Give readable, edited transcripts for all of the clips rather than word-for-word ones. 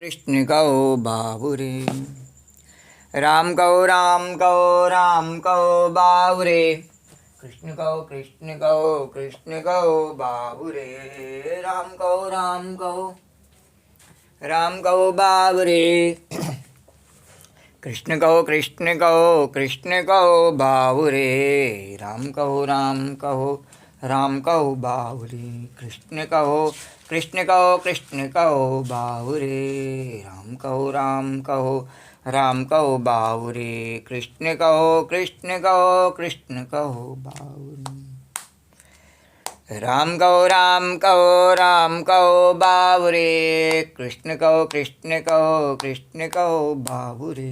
कृष्ण कहो बाबुरे। राम कहो राम कहो राम कहो बाबुरे। कृष्ण कहो कृष्ण कहो बाबुरे। राम कहो राम कहो बाबुरे। कृष्ण कहो कृष्ण कहो बाबुरे। राम कहो राम कहो बाबुरे। कृष्ण कहो कृष्ण कहो बाबुरे। राम कहो राम कहो बाबुरे। कृष्ण कहो कृष्ण कहो बाबुरे। राम कहो बाबुरे। कृष्ण कहो बाबुरे।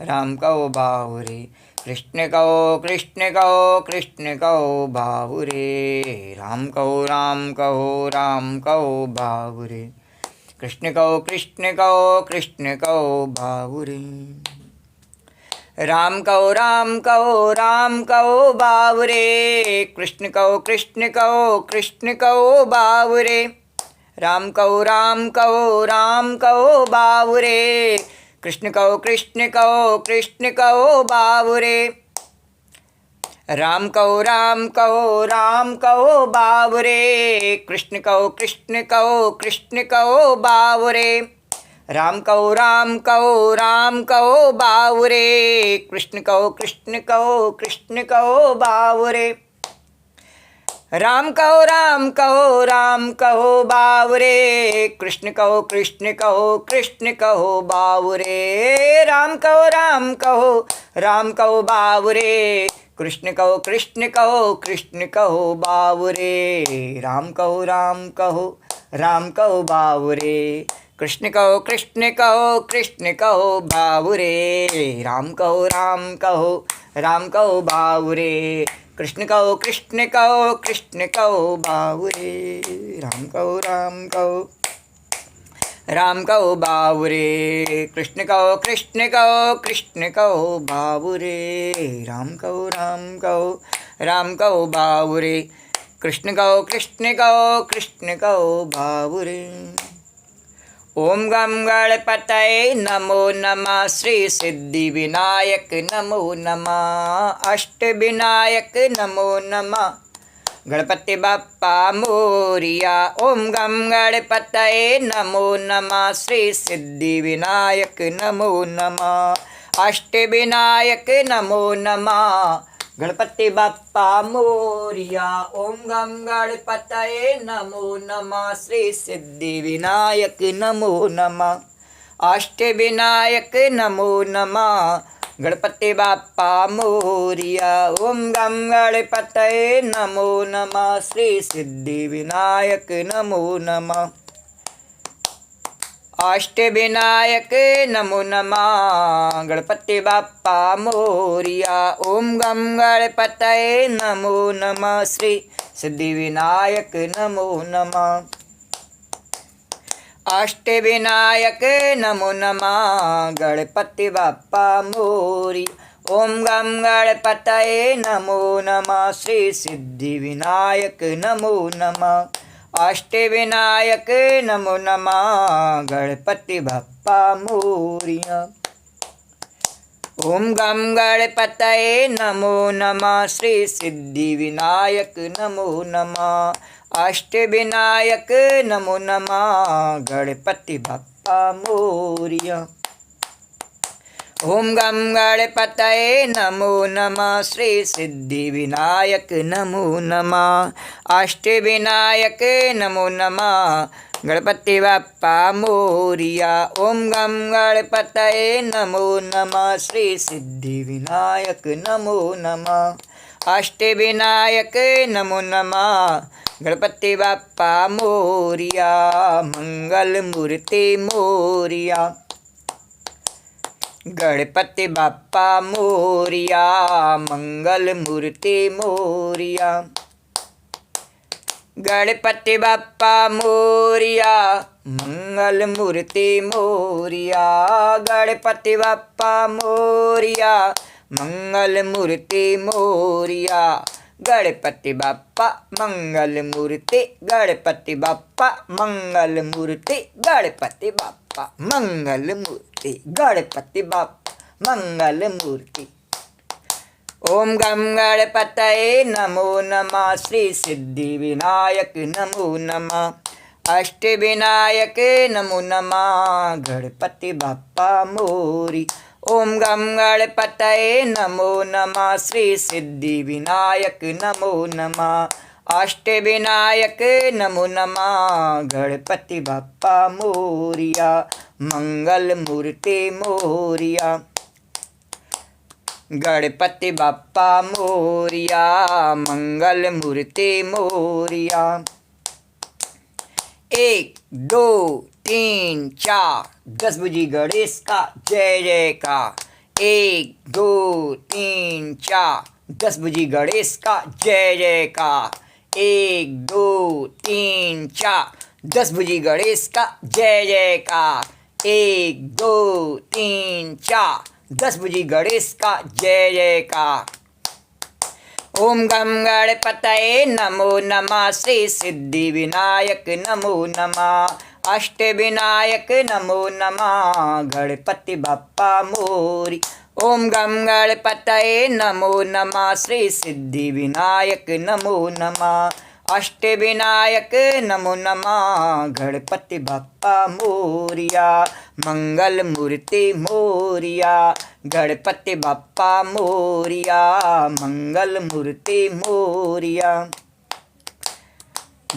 राम कहो बाबुरे। कृष्ण कहो बाबुरे। राम कहो बाबुरे। कृष्ण कहो बाबुरे। राम कहो बाबुरे। कृष्ण कहो बाबुरे। राम कहो बाबुरे। कृष्ण कहो बाबुरे। राम कहो बाबुरे। कृष्ण कहो बाबुरे। राम कहो बाबुरे। कृष्ण कहो बाबुरे। राम कहो बाबुरे। कृष्ण कहो बाबुरे। राम कहो बाबुरे। कृष्ण कहो बाबुरे। राम कहो बाबुरे। कृष्ण कहो बाबुरे। राम कहो बाबुरे। कृष्ण कहो बाबुरे। राम कहो बाबुरे। कृष्ण कहो बाबुरे। राम कहो बाबुरे। कृष्ण कहो बाबुरे। ओम गम गणपतये नमो नमः। श्री सिद्धि विनायक नमो नमः। अष्ट विनायक नमो नमः। गणपति बप्पा मोरिया। ओम गम गणपतये नमो नमः। श्री सिद्धि विनायक नमो नमः। अष्ट विनायक नमो नमः। गणपति बप्पा मोरिया। ओम गम गणपतये नमो नमः। श्री सिद्धि विनायक नमो नमः। अष्ट विनायक नमो नमः। गणपति बप्पा मोरिया। ओम गम गणपतये नमो नमः। श्री सिद्धि विनायक नमो नमः। अष्ट विनायक नमो नमः। गणपति बप्पा मोरिया। ओम गम गणपतये नमो नमः। श्री सिद्धि विनायक नमो नमः। अष्ट विनायक नमो नमः। गणपति बप्पा मोरिया। ओम गम गणपतये नमो नमः। श्री सिद्धि विनायक नमो नमः। अष्ट विनायक नमो नमः। गणपति बप्पा मोरिया। ओम गम गणपतये नमो नमः। श्री सिद्धि विनायक नमो नमः। अष्ट विनायक नमो नमः। गणपति बप्पा मोरिया। ओम गम गणपतये नमो नमः। श्री सिद्धि विनायक नमो नमः। अष्ट विनायक नमो नमः। गणपति बप्पा मोरिया। ओम गम गणपतये नमो नमः। श्री सिद्धि विनायक नमो नमः। अष्ट विनायक नमो नमः। गणपति बप्पा मोरिया। मंगल मूर्ति मोरिया। गणपति बप्पा मोरिया। मंगल मूर्ति मोरिया। गणपति बप्पा मोरिया। मंगल मूर्ति मोरिया। गणपति बप्पा मोरिया। मंगल मूर्ति मोरिया। गणपति बाप्पा मंगल मूर्ति, गणपति बाप्पा मंगल मूर्ति, गणपति बाप्पा मंगल मूर्ति, गणपति बाप्पा मंगल मूर्ति। ओम गम गणपतये नमो नमः, श्री सिद्धि विनायक नमो नमः, अष्ट विनायक नमो नमः, गणपति बाप्पा मोरी। ओम गम गणपतये नमो नमः, श्री सिद्धि विनायक नमो नमः, अष्ट विनायक नमो नमः, गणपति बाप्पा मोरिया, मंगल मूर्ति मोरिया, गणपति बाप्पा मोरिया, मंगल मूर्ति मोरिया। 1 2 3 4 10 बजी गणेश का जय जयकार। 1 2 3 4 10 बजी गणेश का जय जयकार। 1 2 3 4 10 बजी गणेश का जय जयकार। 1 2 3 4 10 बजी गणेश का जय जयकार। ओम गम गणपतये नमो नमः, श्री सिद्धि विनायक नमो नमः, अष्ट विनायक नमो नमः, गणपति बाप्पा मोरी। ओम गम गणपतये नमो नमः, श्री सिद्धि विनायक नमो नमः, अष्ट विनायक नमो नमः, गणपति बाप्पा मोरिया, मंगल मूर्ति मोरिया, गणपति बाप्पा मोरिया, मंगल मूर्ति मोरिया।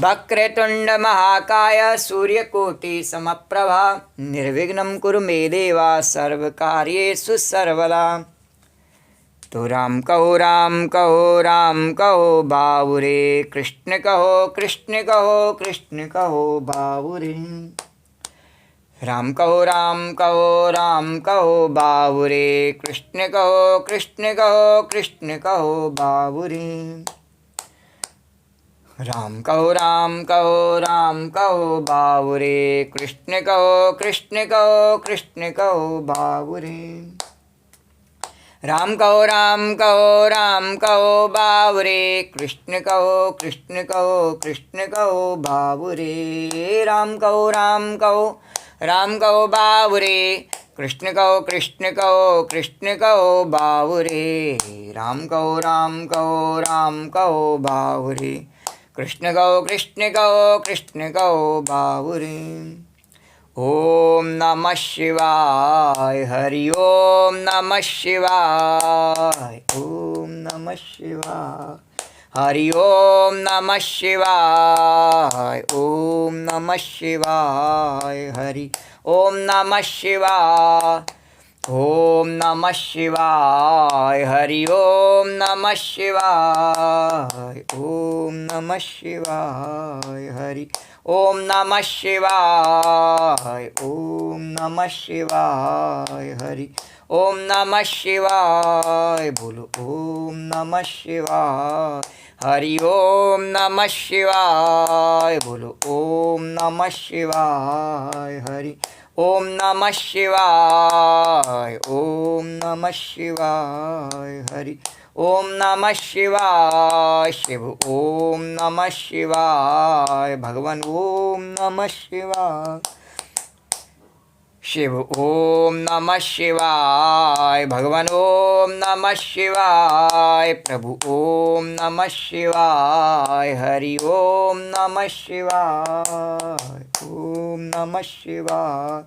वक्रतुंड महाकाय सूर्यकोटि समप्रभा, निर्विघ्नं कुरु मे देवा, सर्वकार्येषु सर्वदा। तो राम कहो राम कहो राम कहो बाबुरे, कृष्ण कहो कृष्ण कहो कृष्ण कहो बाबुरे। राम कहो राम कहो राम कहो बाबुरे, कृष्ण कहो कृष्ण कहो कृष्ण कहो बाबुरे। राम कहो राम कहो राम कहो बाबुरे, कृष्ण कहो कृष्ण कहो कृष्ण कहो बाबुरे। राम कहो राम कहो राम कहो बाबुरे, कृष्ण कहो कृष्ण कहो कृष्ण कहो बाबुरे। राम कहो राम कहो बाबुरे, कृष्ण कहो कृष्ण कहो कृष्ण कहो बाबुरे। राम कहो राम कहो बाबुरे, कृष्ण कहो कृष्ण कहो कृष्ण कहो बाबुरे। ओम नमः शिवाय, हरि ओम नमः शिवाय, ओम नमः शिवाय, हरि ओम नमः शिवाय, ओम नमः शिवाय, हरि ओम नमः शिवाय, ओम नमः शिवाय, हरि ओम नमः शिवाय, ओम नमः शिवाय, हरि ओम नमः शिवाय, ओम नमः शिवाय, हरि ओम नमः शिवाय। बोलो ओम नमः शिवाय, हरि ओम नमः शिवाय, बोलो ओम नमः शिवाय, हरि ओम नमः शिवाय, ओम नमः शिवाय, हरि ओम नमः शिवाय। शिव ओम नमः शिवाय, भगवान ओम नमः शिवाय। शिव ओम नमः शिवाय, भगवान ओम नमः शिवाय, प्रभु ओम नमः शिवाय, हरि ओम नमः शिवाय, ओम नमः शिवाय,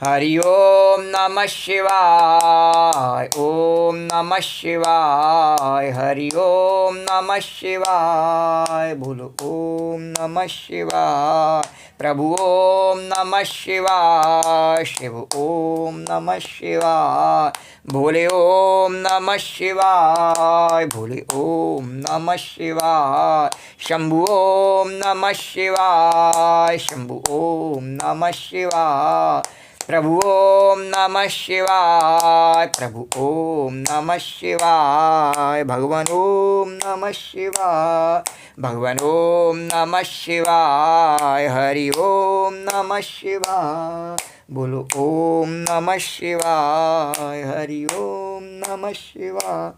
हरि ओम नमः शिवाय, ओम नमः शिवाय, हरि ओम नमः शिवाय। बोलो ओम नमः शिवाय, प्रभु ओम नमः शिवाय। शिव ओम नमः शिवाय, भोले ओम नमः शिवाय, भोले ओम नमः शिवाय। शंभु ओम नमः शिवाय, शंभु ओम नमः शिवाय, प्रभु ओम नमः शिवाय, प्रभु ओम नमः शिवाय, भगवान ओम नमः शिवाय, भगवान ओम नमः शिवाय, हरि ओम नमः शिवाय। बोलो ओम नमः शिवाय, हरि ओम नमः शिवाय।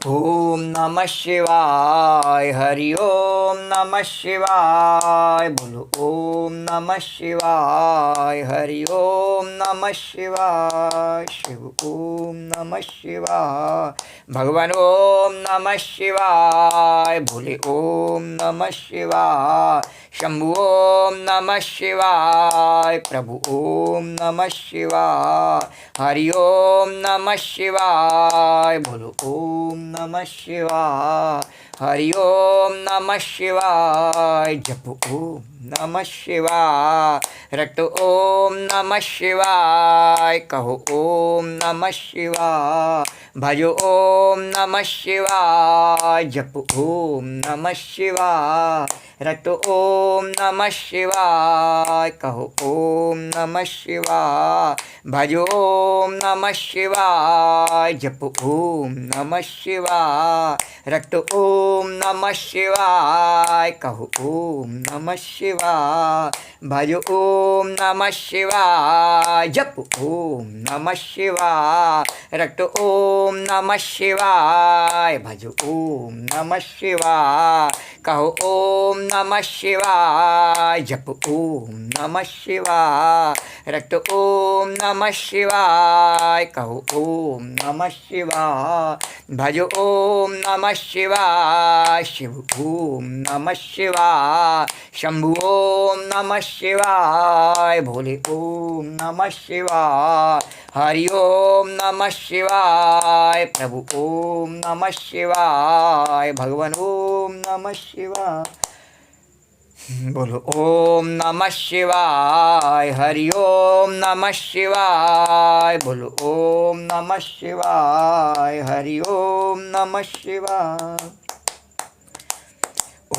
ओम नमः शिवाय। हरि ओम नमः शिवाय। बोलो ओम नमः शिवाय। हरि ओम नमः शिवाय। शिव ओम नमः शिवाय। भगवान ओम नमः शिवाय। भोले ओम नमः शिवाय। शंभु ओम नमः शिवाय। प्रभु ओम नमः शिवाय। हरि ओम नमः शिवाय। बोलो ओम नमः शिवाय। हरि ओम नमः शिवाय। जप ओम नमः शिवाय। रट ओम नमः शिवाय। कहो ओम नमः शिवाय। भजो ओम नमः शिवाय। जप ओम नमः शिवाय। रट ओम नमः शिवाय। कहो ओम नमः शिवाय। भजो ओम नमः शिवाय। जप ओम नमः शिवाय। रट ओम नमः शिवाय। कहो ओम नमः शिवाय। भजो ओम नमः शिवाय। जप ओम नमः शिवाय। रट ओम नमः शिवाय। भजो ओम नमः शिवाय। कहो ओम नमः शिवाय। जप ओम नमः शिवाय। रट ओम नमः शिवाय। कहो ओम नमः शिवाय। भजो ओम नमः शिवाय। शिव ओम नमः शिवाय। शंभु ओम नमः शिवाय। भोले ओम नमः शिवाय। हरि ओम नमः शिवाय। प्रभु ओम नमः शिवाय। भगवान ओम नमः शिवाय। बोलो ओम नमः शिवाय। हरि ओम नमः शिवाय। बोलो ओम नमः शिवाय। हरि ओम नमः शिवाय।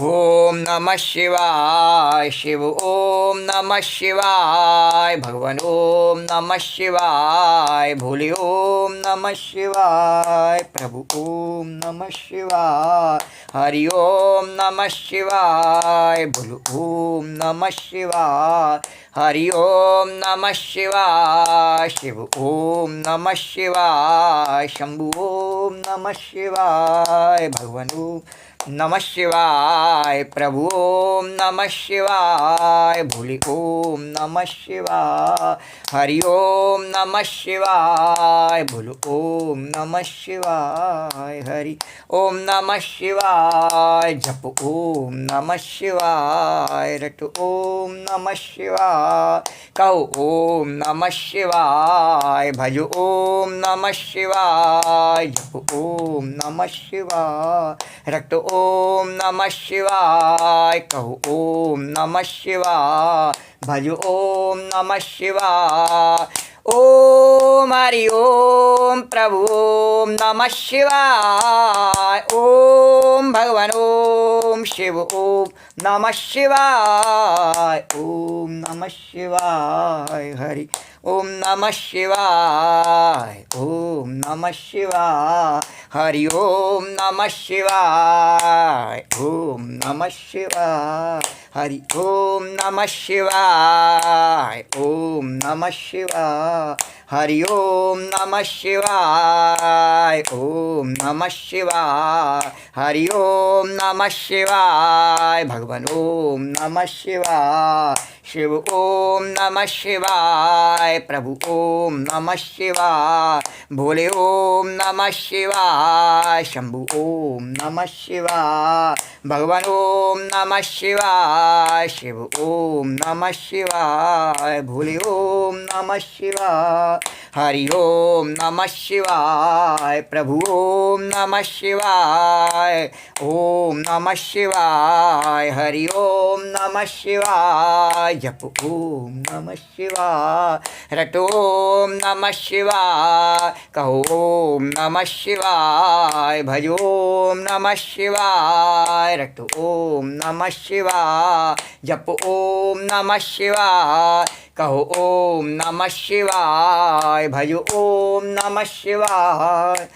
ओम नमः शिवाय। शिव ओम नमः शिवाय। भगवान ओम नमः शिवाय। भोले ओम नमः शिवाय। प्रभु ओम नमः शिवाय। हरि ओम नमः शिवाय। बोलो ओम नमः शिवाय। हरि ओम नमः शिवाय। शिव ओम नमः शिवाय। शंभु ओम नमः शिवाय। भगवान ओम नमः शिवाय। प्रभु ओम नमः शिवाय। भोले ओम नमः शिवाय। हरि ओम नमः शिवाय। बोलो ओम नमः शिवाय। हरि ओम नमः शिवाय। जप ओम नमः शिवाय। रट ओम नमः शिवाय। कहो ओम नमः शिवाय। भजो ओम नमः शिवाय। जप ओम नमः शिवाय। रट ओम नमः शिवाय। कहो ओम नमः शिवाय। भजो ओम नमः शिवाय। ओम हरि ओम। प्रभु ओम नमः शिवाय। ओम भगवान ओम। शिव ओम नमः शिवाय। ओम नमः शिवाय। हरि ओम नमः शिवाय। ओम नमः शिवाय। हरि ओम नमः शिवाय। ओम नमः शिवाय। हरि ओम नमः शिवाय। ओम नमः शिवाय। हरि ओम नमः शिवाय। ओम नमः शिवाय। हरि ओम नमः शिवाय। भगवान ओम नमः शिवाय। शिव ओम नमः शिवाय। प्रभु ओम नमः शिवाय। भोले ओम नमः शिवाय। शंभु ओम नमः शिवाय। भगवान ओम नमः शिवाय। शिव ओम नमः शिवाय। भोले ओम नमः शिवाय। हरि ओम नमः शिवाय। प्रभु ओम नमः शिवाय। ओम नमः शिवाय। हरि ओम नमः शिवाय। जप ओम नमः शिवाय। रट ओम नमः शिवाय। कहो ओम नमः शिवाय। भजो ओम नमः शिवाय। रट ओम नमः शिवाय। जप ओम नमः शिवाय। कहो ओम नमः शिवाय। भजो ओम नमः शिवाय।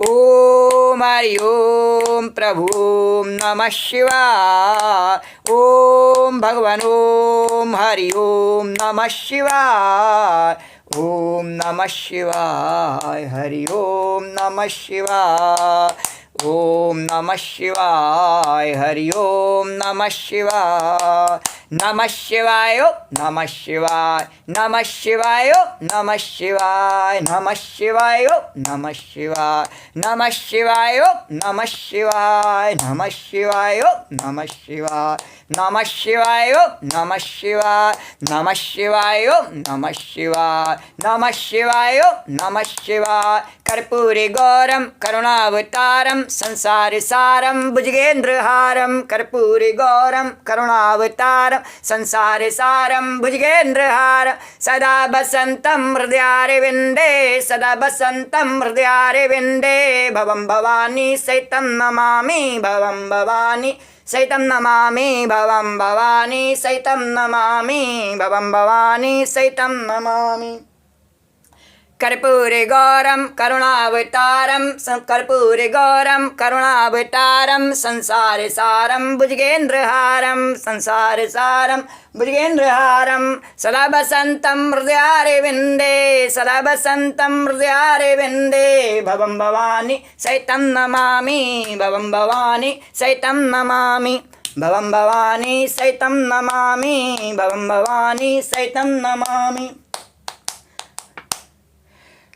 ओम हरि ओम। प्रभु ओम नमः शिवाय। ओम भगवान ओम। हरि ओम नमः शिवाय। ओम नमः शिवाय। हरि ओम नमः शिवाय। ओम नमः शिवाय। हरि ओम नमः शिवाय। नमः शिवाय नमः शिवाय नमः शिवाय नमः शिवाय नमः शिवाय नमः शिवाय नमः शिवाय नमः शिवाय नमः शिवाय नमः शिवाय नमः शिवाय नमः शिवाय नमः शिवाय नमः शिवाय नमः शिवाय नमः शिवाय। कर्पूरी गौरम करुणावतारम संसार सारम भुजगेंद्रहारम। कर्पूरी गौरम करुणावतारम संसार सारम भुजगेंद्रहारम। सदा बसंतम हृदयारविंदे सदा बसंतम हृदयारविंदे। भवं भवानी सहितं नमामि भवं भवानी सहितं नमामि भवं भवानी सहितं नमामि भवं भवानी सहितं नमामि। कर्पूरी गौरम करुणावतारम कर्पूरी गौरम करुणावतारम संसार सारम भुजगेंद्रहारम संसार सारम भुजगेंद्रहारम। सदा बसंतम हृदयारविंदे सदा बसंतम हृदयारविंदे। भवं भवानी सहितं नमामि भवं भवानी सहितं नमामि भवं भवानी सहितं नमामि भवं भवानी सहितं नमामि।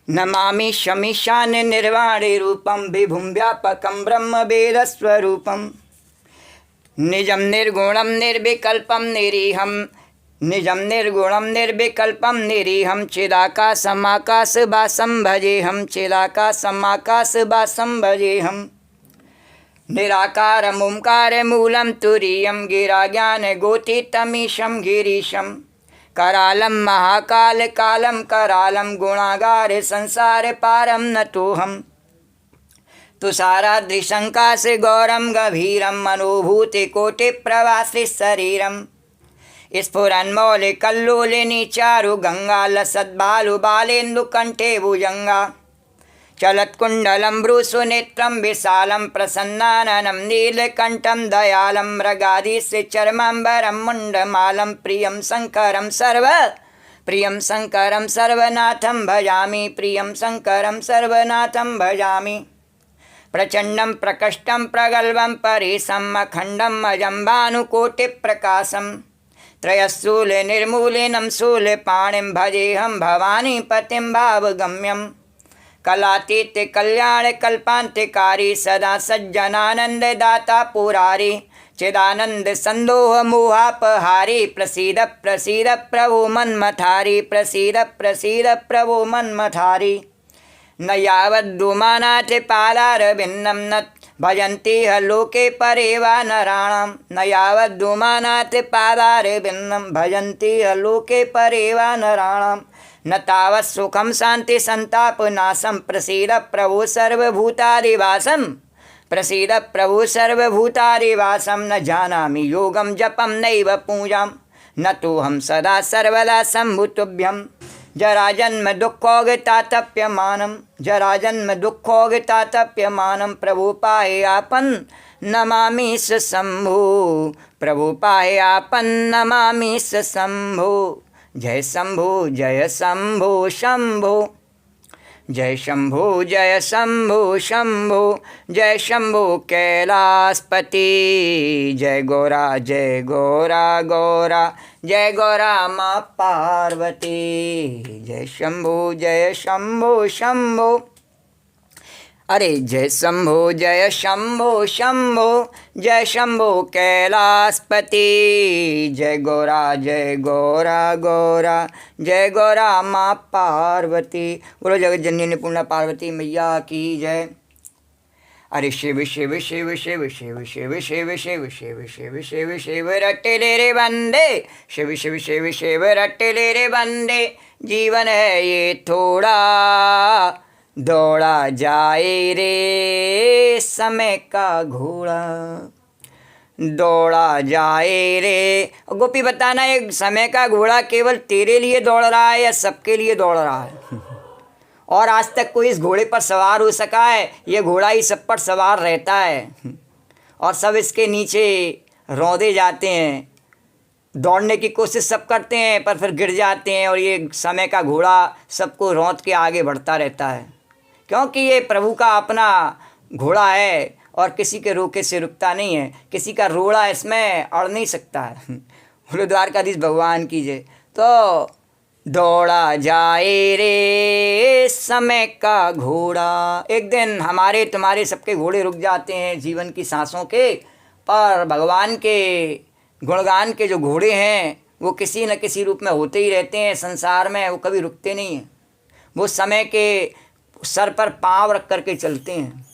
नमामि शमीशान निर्वाणे रूपम विभुं व्यापकं ब्रह्म वेदस्वरूपम। निजं निर्गुणं निर्विकल्पं निरीहं निजं निर्गुणं निर्विकल्पं निरीहं। चिदाकाशमाकाशवासं भजेऽहं चिदाकाशमाकाशवासं भजेऽहं। निराकारं ओंकारमूलं तुरीयं गिराज्ञानगोथितमीशं गिरीशं। करालं महाकाल कालं करालं गुणागार संसार पारं नतोऽहं। तुषाराद्रिशङ्काश गौरं गभीरं मनोभूति कोटिप्रवासि शरीरं। स्फुरन्मौलिकल्लोलिनी चारु गंगा लसद्बालु बालेन्दुकण्ठे भुजंगा। चलत्कुण्डलं भ्रूसुनेत्रं विशालं प्रसन्नाननं नीलकण्ठं दयालं। मृगादिश्रीचर्माम्बरं मुण्डमालं प्रियं शङ्करं सर्वनाथं भजामि प्रियं शङ्करं सर्वनाथं भजामि। प्रचण्डं प्रकष्टं प्रगल्भं परेशम् अखण्डम् अजं भानुकोटिप्रकाशं। त्रयशूलनिर्मूलिनं शूलपाणिं भजेऽहं भवानीपतिं भावगम्यं। कलातीत कल्याण कल्पान्तिकारी सदा सज्जनानंददाता पुरारी। चिदानंद संदोह मोहापहारी प्रसीद प्रसीद प्रभो मन्मथारी प्रसीद प्रसीद प्रभो मन्मथारी। न यावद्दुमानाथ पादारविन्दं न भजन्ति ह लोके परे वा नराणां। न यावद्दुमानाथ पादारविन्दं भजन्ति ह लोके परे वा नराणां। न तावत् सुखं शांति संतापनाशं। प्रसीद प्रभो सर्वभूतादिवासं प्रसीद प्रभो सर्वभूतादिवासं। न जानामि योगं जपं नैव पूजां न तोऽहं सदा सर्वदा शम्भुतुभ्यं। जराजन्म दुःखोगतातप्यमानं जराजन्म दुःखोगतातप्यमानं। प्रभु पायापन् नमामि स शम्भो प्रभु पायापन् नमामि स शम्भो। जय शंभो जय शंभो शंभो जय शंभो जय शंभो शंभो। जय शंभो कैलासपति जय गौरा गौरा जय गौरा माँ पार्वती। जय शंभो शंभो। अरे जय शंभो शंभो जय शंभो कैलासपति जय गौरा गौरा जय गौरा माँ पार्वती। बोलो जगत जननी पूर्णा पार्वती मैया की जय। अरे शिव शिव शिव शिव शिव शिव शिव शिव शिव शिव शिव शिव रट्टे रे बंदे शिव शिव शिव शिव रट्टे रे बंदे। जीवन है ये थोड़ा दौड़ा जाए रे समय का घोड़ा दौड़ा जाए रे। गोपी बताना एक समय का घोड़ा केवल तेरे लिए दौड़ रहा है या सबके लिए दौड़ रहा है। और आज तक कोई इस घोड़े पर सवार हो सका है? ये घोड़ा ही सब पर सवार रहता है और सब इसके नीचे रौंदे जाते हैं। दौड़ने की कोशिश सब करते हैं पर फिर गिर जाते हैं और ये समय का घोड़ा सबको रौंद के आगे बढ़ता रहता है, क्योंकि ये प्रभु का अपना घोड़ा है और किसी के रोके से रुकता नहीं है, किसी का रोड़ा इसमें अड़ नहीं सकता है। बोलो द्वारकाधीश भगवान की जय। तो दौड़ा जाए रे समय का घोड़ा। एक दिन हमारे तुम्हारे सबके घोड़े रुक जाते हैं जीवन की सांसों के, पर भगवान के गुणगान के जो घोड़े हैं वो किसी न किसी रूप में होते ही रहते हैं संसार में, वो कभी रुकते नहीं हैं। वो समय के सर पर पाँव रख करके चलते हैं।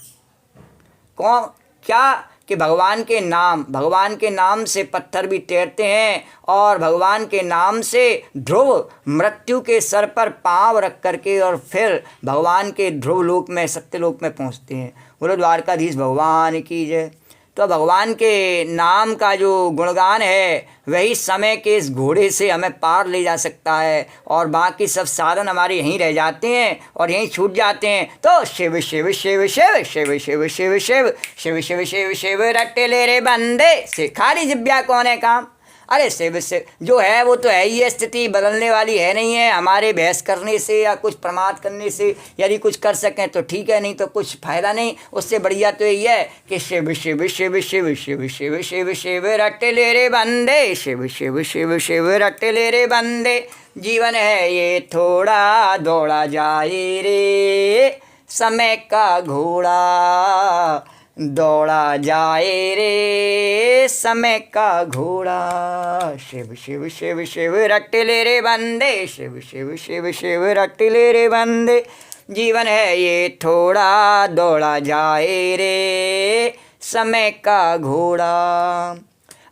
कौन क्या कि भगवान के नाम से पत्थर भी तैरते हैं और भगवान के नाम से ध्रुव मृत्यु के सर पर पाँव रख करके और फिर भगवान के ध्रुव लोक में सत्यलोक में पहुंचते हैं। बोलो द्वारकाधीश भगवान की जय। तो भगवान के नाम का जो गुणगान है वही समय के इस घोड़े से हमें पार ले जा सकता है, और बाकी सब साधन हमारे यहीं रह जाते हैं और यहीं छूट जाते हैं। तो शिव शिव शिव शिव शिव शिव शिव शिव शिव शिव शिव शिव रट्टे ले रे बंदे से खाली जिब्या कौन है काम। अरे शिव से जो है वो तो है ही, स्थिति बदलने वाली है नहीं है। हमारे बहस करने से या कुछ प्रमाद करने से यदि कुछ कर सकें तो ठीक है, नहीं तो कुछ फ़ायदा नहीं। उससे बढ़िया तो यही है कि शिव शिव शिव शिव शिव शिव शिव शिव रट्टे ले रे बंदे, शिव शिव शिव शिव रट्टे ले रे बंदे। जीवन है ये थोड़ा दौड़ा जाए रे समय का घोड़ा, दौड़ा जाए रे समय का घोड़ा। शिव शिव शिव शिव रट्टे ले रे बंदे, शिव शिव शिव शिव रट्टे ले रे बंदे। जीवन है ये थोड़ा दौड़ा जाए रे समय का घोड़ा।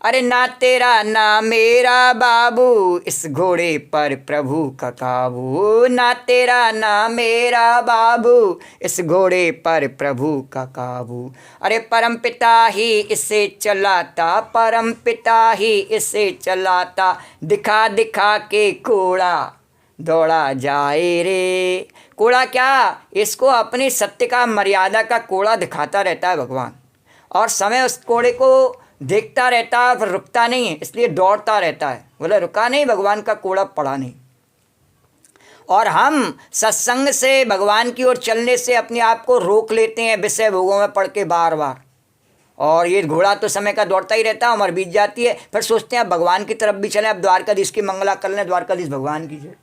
अरे ना तेरा ना मेरा बाबू, इस घोड़े पर प्रभु का काबू। ना तेरा ना मेरा बाबू, इस घोड़े पर प्रभु का काबू। अरे परम पिता ही इसे चलाता, परम पिता ही इसे चलाता। दिखा दिखा के कोड़ा दौड़ा जाए रे। कोड़ा क्या, इसको अपनी सत्य का मर्यादा का कोड़ा दिखाता रहता है भगवान, और समय उस कोड़े को देखता रहता है पर रुकता नहीं है, इसलिए दौड़ता रहता है। बोले रुका नहीं, भगवान का कोड़ा पड़ा नहीं। और हम सत्संग से भगवान की ओर चलने से अपने आप को रोक लेते हैं विषय भोगों में पड़ के बार बार, और ये घोड़ा तो समय का दौड़ता ही रहता है, उम्र बीत जाती है, फिर सोचते हैं अब भगवान की तरफ भी चलें, अब द्वारकाधीश की मंगला कर लें, द्वारकाधीश भगवान की जय।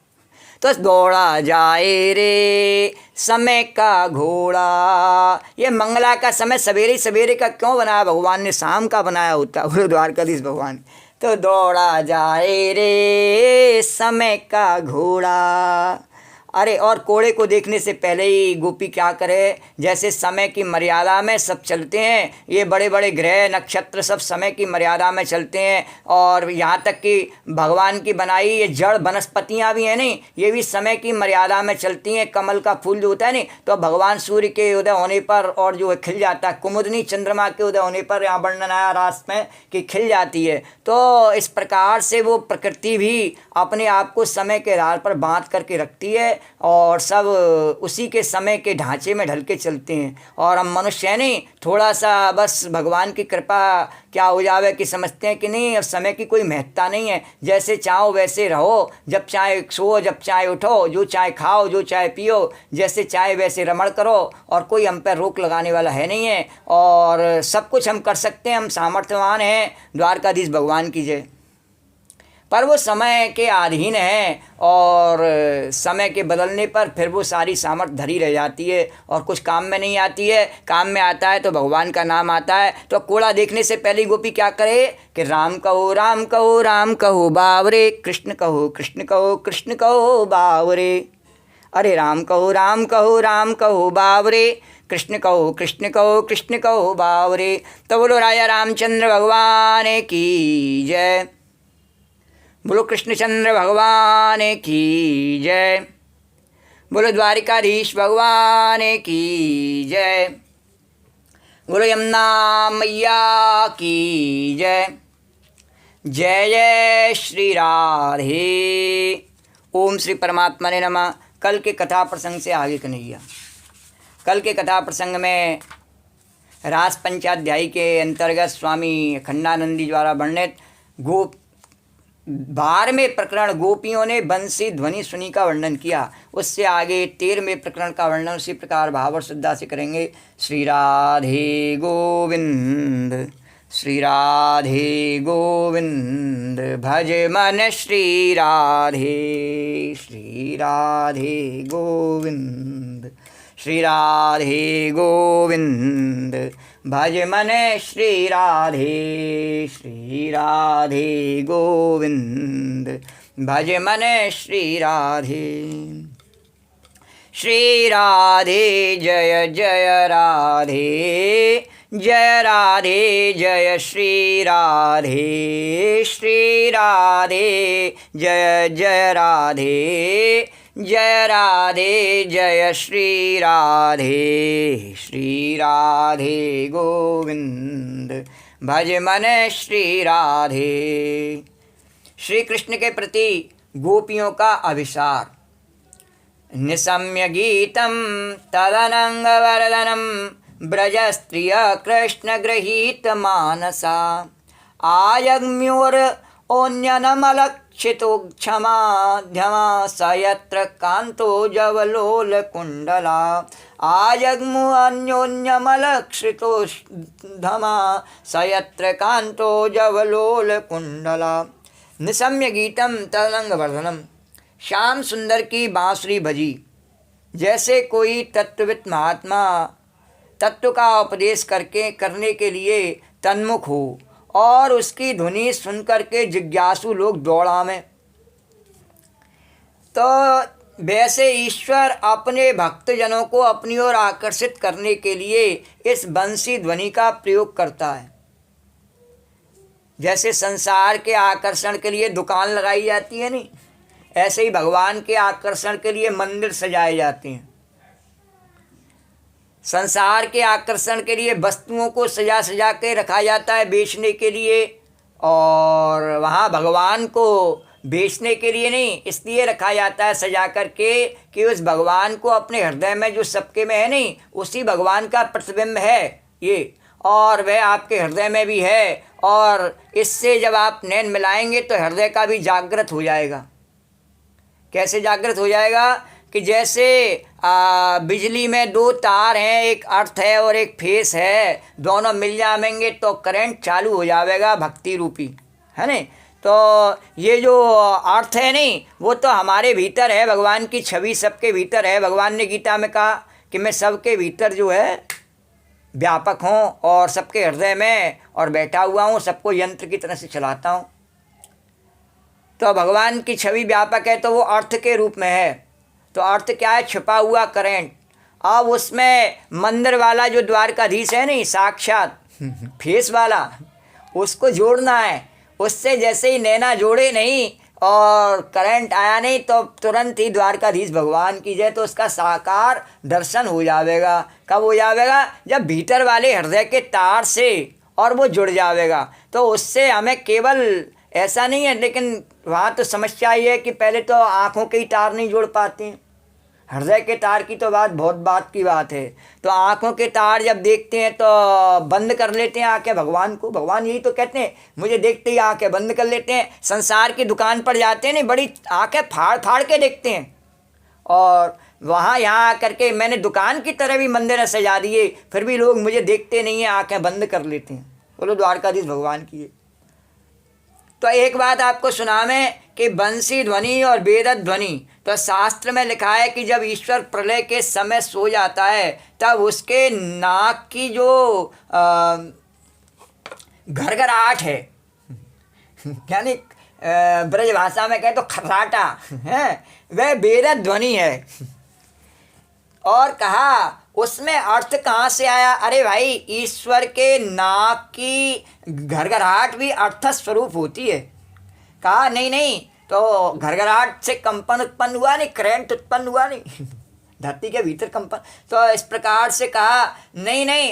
तो दौड़ा जाए रे समय का घोड़ा। ये मंगला का समय सवेरे सवेरे का क्यों बनाया भगवान ने, शाम का बनाया होता है द्वारकाधीश भगवान। तो दौड़ा जाए रे समय का घोड़ा। अरे और कोड़े को देखने से पहले ही गोपी क्या करे, जैसे समय की मर्यादा में सब चलते हैं, ये बड़े बड़े ग्रह नक्षत्र सब समय की मर्यादा में चलते हैं, और यहाँ तक कि भगवान की बनाई ये जड़ वनस्पतियाँ भी हैं नहीं, ये भी समय की मर्यादा में चलती हैं। कमल का फूल जो होता है नहीं, तो भगवान सूर्य के उदय होने पर और जो है खिल जाता है, कुमुदनी चंद्रमा के उदय होने पर यहाँ वर्णन आया रास में कि खिल जाती है। तो इस प्रकार से वो प्रकृति भी अपने आप को समय के आधार पर बांध करके रखती है, और सब उसी के समय के ढांचे में ढल के चलते हैं। और हम मनुष्य नहीं, थोड़ा सा बस भगवान की कृपा क्या हो जावे कि समझते हैं कि नहीं अब समय की कोई महत्ता नहीं है, जैसे चाहो वैसे रहो, जब चाहे सो जब चाहे उठो, जो चाहे खाओ जो चाहे पियो, जैसे चाहे वैसे रमण करो, और कोई हम पर रोक लगाने वाला है नहीं है, और सब कुछ हम कर सकते हैं, हम सामर्थ्यवान हैं। द्वारकाधीश भगवान की जय। पर वो समय के अधीन है, और समय के बदलने पर फिर वो सारी सामर्थ्य धरी रह जाती है और कुछ काम में नहीं आती है। काम में आता है तो भगवान का नाम आता है। तो कोड़ा देखने से पहले गोपी क्या करे कि राम कहो राम कहो राम कहो बावरे, कृष्ण कहो कृष्ण कहो कृष्ण कहो बावरे। अरे राम कहो राम कहो राम कहो बावरे, कृष्ण कहो कृष्ण कहो कृष्ण कहो बावरे। तो बोलो राजा रामचंद्र भगवान की जय। बोलो कृष्णचंद्र भगवान की जय। बोलो द्वारिकाधीश भगवान की जय। बोलो यमुना मैया की जय। जय जय श्री राधे। ओम श्री परमात्मा ने नमः। कल के कथा प्रसंग से आगे कन्हैया। कल के कथा प्रसंग में रास पंचाध्यायी के अंतर्गत स्वामी अखंडानंदी द्वारा वर्णित 12वें प्रकरण गोपियों ने बंसी ध्वनि सुनी का वर्णन किया। उससे आगे 13वें प्रकरण का वर्णन उसी प्रकार भाव और श्रद्धा से करेंगे। श्री राधे गोविंद, श्री राधे गोविंद, भज मन श्री राधे, श्री राधे गोविंद, श्री राधे गोविंद, भज मन श्री राधे, श्री राधे गोविंद, भज मन श्री राधे। श्री राधे जय जय राधे, जय राधे जय श्री राधे, श्री राधे जय जय राधे, जय राधे जय श्री राधे, श्री राधे गोविंद, भज मन श्री राधे। श्री कृष्ण के प्रति गोपियों का अभिसार। निशम्य गीतम तदनंगवर्धनम ब्रजस्त्रिय कृष्ण गृहीत मानसा, आयग्म्योर ओन्यनमलक्षितो क्षमाध्यमा सयत्र कांतो जवलोल कुंडला, आयग्मु अन्योन्यमलक्षितो धमा सयत्र कांतो जवलोल कुंडला। निशम्य गीतम तदनंगवर्धनम, श्याम सुंदर की बांसुरी भजी। जैसे कोई तत्वविद महात्मा तत्व का उपदेश करने के लिए तन्मुख हो और उसकी ध्वनि सुनकर के जिज्ञासु लोग दौड़ावें, तो वैसे ईश्वर अपने भक्तजनों को अपनी ओर आकर्षित करने के लिए इस बंसी ध्वनि का प्रयोग करता है। जैसे संसार के आकर्षण के लिए दुकान लगाई जाती है नहीं, ऐसे ही भगवान के आकर्षण के लिए मंदिर सजाए जाते हैं। संसार के आकर्षण के लिए वस्तुओं को सजा सजा के रखा जाता है बेचने के लिए, और वहाँ भगवान को बेचने के लिए नहीं, इसलिए रखा जाता है सजा करके कि उस भगवान को अपने हृदय में जो सबके में है नहीं, उसी भगवान का प्रतिबिंब है ये, और वह आपके हृदय में भी है। और इससे जब आप नैन मिलाएंगे तो हृदय का भी जागृत हो जाएगा। कैसे जागृत हो जाएगा कि जैसे बिजली में दो तार हैं, एक अर्थ है और एक फेस है, दोनों मिल जाएंगे तो करंट चालू हो जाएगा भक्ति रूपी, है ना। तो ये जो अर्थ है नहीं, वो तो हमारे भीतर है, भगवान की छवि सबके भीतर है। भगवान ने गीता में कहा कि मैं सबके भीतर जो है व्यापक हूँ और सबके हृदय में और बैठा हुआ हूँ, सबको यंत्र की तरह से चलाता हूँ। तो भगवान की छवि व्यापक है तो वो अर्थ के रूप में है। तो अर्थ क्या है? छिपा हुआ करंट। अब उसमें मंदिर वाला जो द्वारकाधीश है नहीं, साक्षात फेस वाला, उसको जोड़ना है। उससे जैसे ही नैना जोड़े नहीं और करंट आया नहीं तो तुरंत ही द्वारकाधीश भगवान की जय, तो उसका साकार दर्शन हो जाएगा। कब हो जाएगा? जब भीतर वाले हृदय के तार से और वो जुड़ जाएगा। तो उससे हमें केवल ऐसा नहीं है, लेकिन वहाँ तो समस्या ये है कि पहले तो आँखों के ही तार नहीं जोड़ पाते हैं। हृदय के तार की तो बात की बात है। तो आँखों के तार जब देखते हैं तो बंद कर लेते हैं आँखें भगवान को। भगवान यही तो कहते हैं, मुझे देखते ही आँखें बंद कर लेते हैं। संसार की दुकान पर जाते हैं नहीं, बड़ी आँखें फाड़ फाड़ के देखते हैं, और वहाँ यहाँ आकर के मैंने दुकान की तरह भी मंदिर सजा दिए, फिर भी लोग मुझे देखते नहीं हैं, आँखें बंद कर लेते हैं। बोलो द्वारकाधीश भगवान की है। तो एक बात आपको सुनावें कि बंसी ध्वनि और वेद ध्वनि, तो शास्त्र में लिखा है कि जब ईश्वर प्रलय के समय सो जाता है तब उसके नाक की जो घरघराहट है, यानी ब्रज भाषा में कहे तो खर्राटा है, वह वेद ध्वनि है। और कहा उसमें अर्थ कहाँ से आया? अरे भाई, ईश्वर के नाक की घरघराहट भी अर्थ स्वरूप होती है। कहा नहीं, तो घरघराहट से कंपन उत्पन्न हुआ नहीं, करंट उत्पन्न हुआ नहीं, धरती के भीतर कंपन। तो इस प्रकार से कहा नहीं,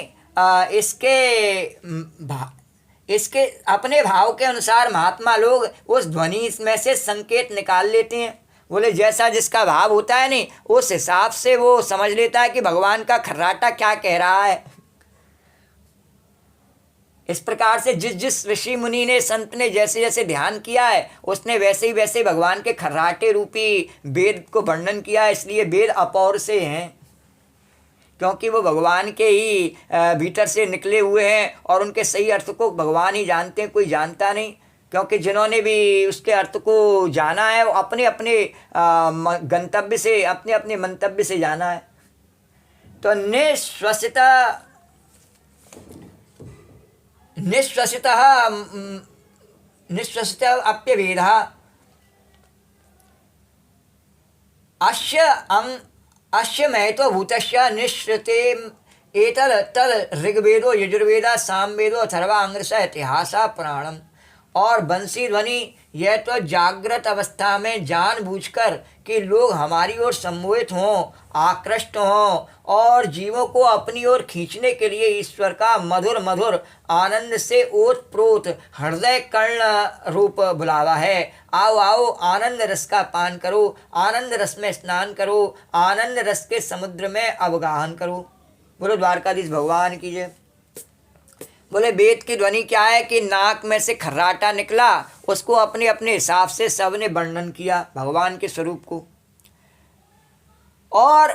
इसके अपने भाव के अनुसार महात्मा लोग उस ध्वनि में से संकेत निकाल लेते हैं। बोले जैसा जिसका भाव होता है नहीं, उस हिसाब से वो समझ लेता है कि भगवान का खर्राटा क्या कह रहा है। इस प्रकार से जिस जिस ऋषि मुनि ने, संत ने जैसे जैसे ध्यान किया है, उसने वैसे ही वैसे भगवान के खर्राटे रूपी वेद को वर्णन किया है। इसलिए वेद अपौर से हैं, क्योंकि वो भगवान के ही भीतर से निकले हुए हैं और उनके सही अर्थ को भगवान ही जानते हैं, कोई जानता नहीं। क्योंकि जिन्होंने भी उसके अर्थ को जाना है वो अपने अपने गंतव्य से, अपने अपने मंतव्य से जाना है। तो निश्वसित अप्यभेदः अस्य महत्वभूतस्य निश्रिते एतद् तद् ऋग्वेदो यजुर्वेदा सामवेदो अथर्वांग्रसा इतिहासा पुराणम। और बंसी ध्वनि यह तो जागृत अवस्था में जानबूझकर कि लोग हमारी ओर सम्मोहित हों, आकृष्ट हों और जीवों को अपनी ओर खींचने के लिए ईश्वर का मधुर मधुर आनंद से ओतप्रोत हृदय कर्ण रूप बुलावा है। आओ आओ आनंद रस का पान करो, आनंद रस में स्नान करो, आनंद रस के समुद्र में अवगाहन करो। बोलो द्वारकाधीश भगवान की जय। बोले वेद की ध्वनि क्या है कि नाक में से खर्राटा निकला, उसको अपने अपने हिसाब से सबने वर्णन किया भगवान के स्वरूप को। और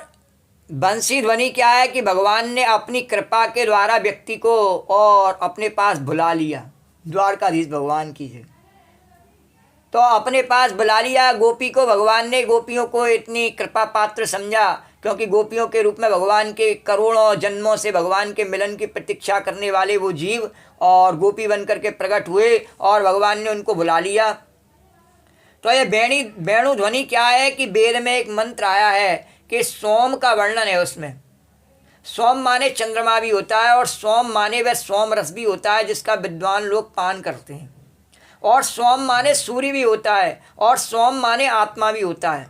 बंसी ध्वनि क्या है कि भगवान ने अपनी कृपा के द्वारा व्यक्ति को और अपने पास बुला लिया। द्वारकाधीश भगवान की जय। तो अपने पास बुला लिया गोपी को भगवान ने। गोपियों को इतनी कृपा पात्र समझा क्योंकि गोपियों के रूप में भगवान के करोड़ों जन्मों से भगवान के मिलन की प्रतीक्षा करने वाले वो जीव और गोपी बन करके प्रकट हुए और भगवान ने उनको बुला लिया। तो ये वेणु ध्वनि क्या है कि वेद में एक मंत्र आया है कि सोम का वर्णन है उसमें। सोम माने चंद्रमा भी होता है और सोम माने वह सोम रस भी होता है जिसका विद्वान लोग पान करते हैं। और सोम माने सूर्य भी होता है और सोम माने आत्मा भी होता है।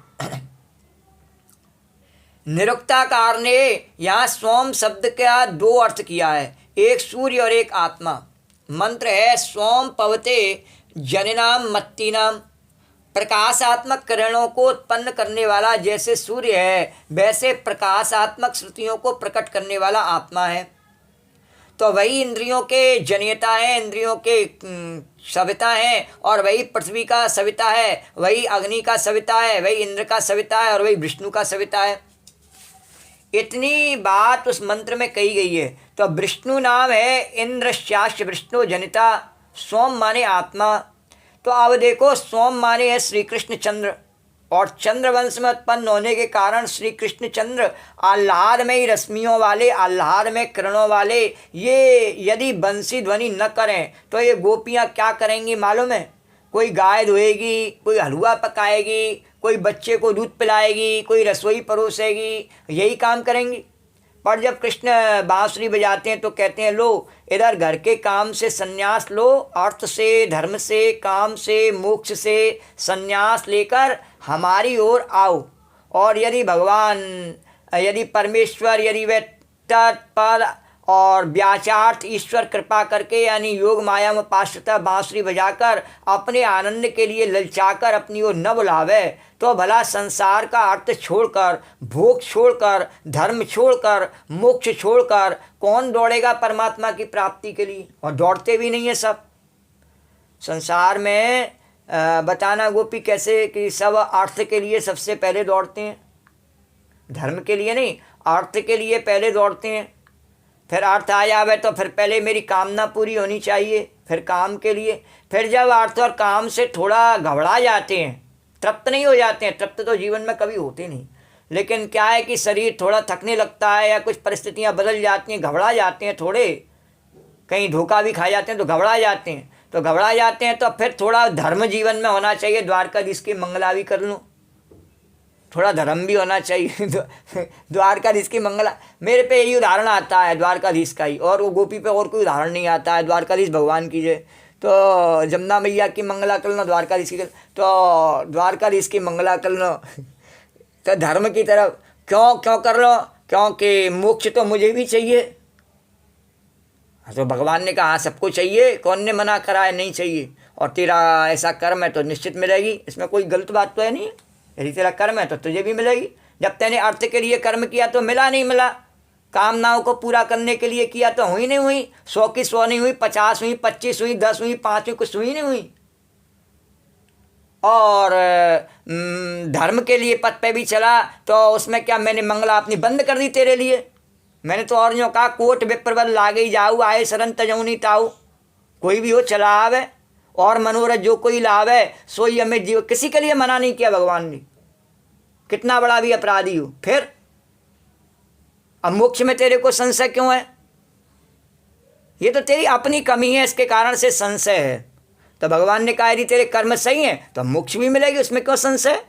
निरुक्ताकार ने यहाँ सोम शब्द का दो अर्थ किया है, एक सूर्य और एक आत्मा। मंत्र है सोम पवते जननाम मत्तीनाम। प्रकाशात्मक किरणों को उत्पन्न करने वाला जैसे सूर्य है वैसे प्रकाशात्मक श्रुतियों को प्रकट करने वाला आत्मा है। तो वही इंद्रियों के जनियता है, इंद्रियों के सविता हैं और वही पृथ्वी का सविता है, वही अग्नि का सविता है, वही इंद्र का सविता है और वही विष्णु का सविता है। इतनी बात उस मंत्र में कही गई है। तो विष्णु नाम है इंद्रश्चाश्च विष्णु जनिता। सोम माने आत्मा। तो अब देखो सोम माने है श्री कृष्ण चंद्र और चंद्र वंश में उत्पन्न होने के कारण श्री कृष्ण चंद्र आह्लाद में ही रश्मियों वाले, आह्लाद में किरणों वाले। ये यदि बंसी ध्वनि न करें तो ये गोपियाँ क्या करेंगी मालूम है? कोई गाय धोएगी, कोई हलवा पकाएगी, कोई बच्चे को दूध पिलाएगी, कोई रसोई परोसेगी, यही काम करेंगी। पर जब कृष्ण बांसुरी बजाते हैं तो कहते हैं लो इधर घर के काम से संन्यास लो, अर्थ से, धर्म से, काम से, मोक्ष से संन्यास लेकर हमारी ओर आओ। और यदि भगवान, यदि परमेश्वर, यदि वे तत्पर और व्याचार्थ ईश्वर कृपा करके यानी योग माया में पाश्चता बांसुरी बजाकर अपने आनंद के लिए ललचाकर अपनी ओर न बुलावे तो भला संसार का अर्थ छोड़कर, भोग छोड़कर, धर्म छोड़कर, मोक्ष छोड़कर कौन दौड़ेगा परमात्मा की प्राप्ति के लिए? और दौड़ते भी नहीं है सब संसार में। बताना गोपी कैसे कि सब अर्थ के लिए सबसे पहले दौड़ते हैं, धर्म के लिए नहीं, अर्थ के लिए पहले दौड़ते हैं। फिर अर्थ आ जावे तो फिर पहले मेरी कामना पूरी होनी चाहिए, फिर काम के लिए। फिर जब अर्थ और काम से थोड़ा घबरा जाते हैं, तृप्त नहीं हो जाते हैं, तृप्त तो जीवन में कभी होते नहीं, लेकिन क्या है कि शरीर थोड़ा थकने लगता है या कुछ परिस्थितियां बदल जाती हैं, घबरा जाते हैं, थोड़े कहीं धोखा भी खा जाते हैं तो घबरा जाते हैं। तो घबरा जाते हैं तो फिर थोड़ा धर्म जीवन में होना चाहिए। द्वारकाधीश की मंगला भी कर लूँ, थोड़ा धर्म भी होना चाहिए। द्वारकाधीश की मंगला, मेरे पे यही उदाहरण आता है द्वारकाधीश का ही, और वो गोपी पे और कोई उदाहरण नहीं आता है। द्वारकाधीश भगवान की जय। तो जमुना मैया की मंगला कर लो, द्वारकाधीश की तो द्वारकाधीश की मंगला कर लो। तो धर्म की तरफ क्यों कर लो? क्योंकि मोक्ष तो मुझे भी चाहिए। तो भगवान ने कहा सबको चाहिए, कौन ने मना करा है नहीं चाहिए? और तेरा ऐसा कर्म है तो निश्चित मिलेगी, इसमें कोई गलत बात तो है नहीं। यदि तेरा कर्म है तो तुझे भी मिलेगी। जब तैने अर्थ के लिए कर्म किया तो मिला नहीं मिला, कामनाओं को पूरा करने के लिए किया तो हुई नहीं हुई, 100 की 100 नहीं हुई, 50 हुई, 25 हुई, 10 हुई, 5 हुई, कुछ हुई नहीं हुई। और धर्म के लिए पथ पे भी चला तो उसमें क्या मैंने मंगला अपनी बंद कर दी तेरे लिए। मैंने तो और यूँ कहा कोट विप्रबल लागे जाऊ आए शरण तजौनी ताऊ। कोई भी हो चला आवे और मनोरथ जो कोई लावे सोई अमित जीव। किसी के लिए मना नहीं किया भगवान ने, कितना बड़ा भी अपराधी हो। फिर अब मोक्ष में तेरे को संशय क्यों है? ये तो तेरी अपनी कमी है, इसके कारण से संशय है। तो भगवान ने कहा यदि तेरे कर्म सही हैं तो मोक्ष भी मिलेगी, उसमें क्यों संशय।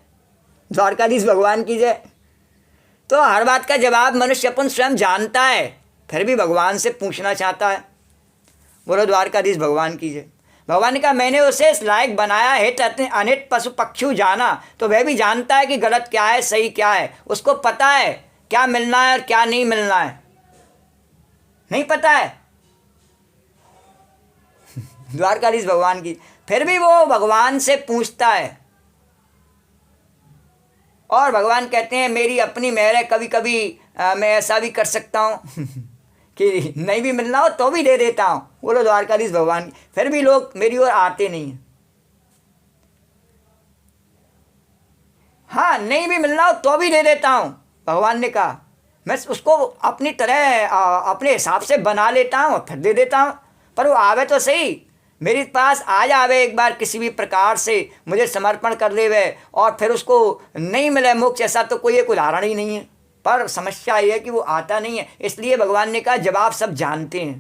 द्वारकाधीश भगवान की जय। तो हर बात का जवाब मनुष्य अपन स्वयं जानता है, फिर भी भगवान से पूछना चाहता है। बोलो द्वारकाधीश भगवान की जय। भगवान ने कहा मैंने उसे इस लायक बनाया है अनित पशु पक्षी जाना, तो वह भी जानता है कि गलत क्या है सही क्या है। उसको पता है क्या मिलना है और क्या नहीं मिलना है, नहीं पता है द्वारकाधीश भगवान की। फिर भी वो भगवान से पूछता है और भगवान कहते हैं मेरी अपनी मेहर है, कभी कभी मैं ऐसा भी कर सकता हूँ कि नहीं भी मिलना हो तो भी दे देता हूँ। बोलो द्वारकाधीश भगवान। फिर भी लोग मेरी ओर आते नहीं हैं। हाँ, नहीं भी मिलना हो तो भी दे देता हूँ। भगवान ने कहा मैं उसको अपनी तरह अपने हिसाब से बना लेता हूँ फिर दे देता हूँ। पर वो आवे तो सही, मेरे पास आ जावे एक बार किसी भी प्रकार से, मुझे समर्पण कर देवे और फिर उसको नहीं मिले मोक्ष, ऐसा तो कोई एक उदाहरण ही नहीं है। पर समस्या ये है कि वो आता नहीं है। इसलिए भगवान ने कहा जवाब सब जानते हैं।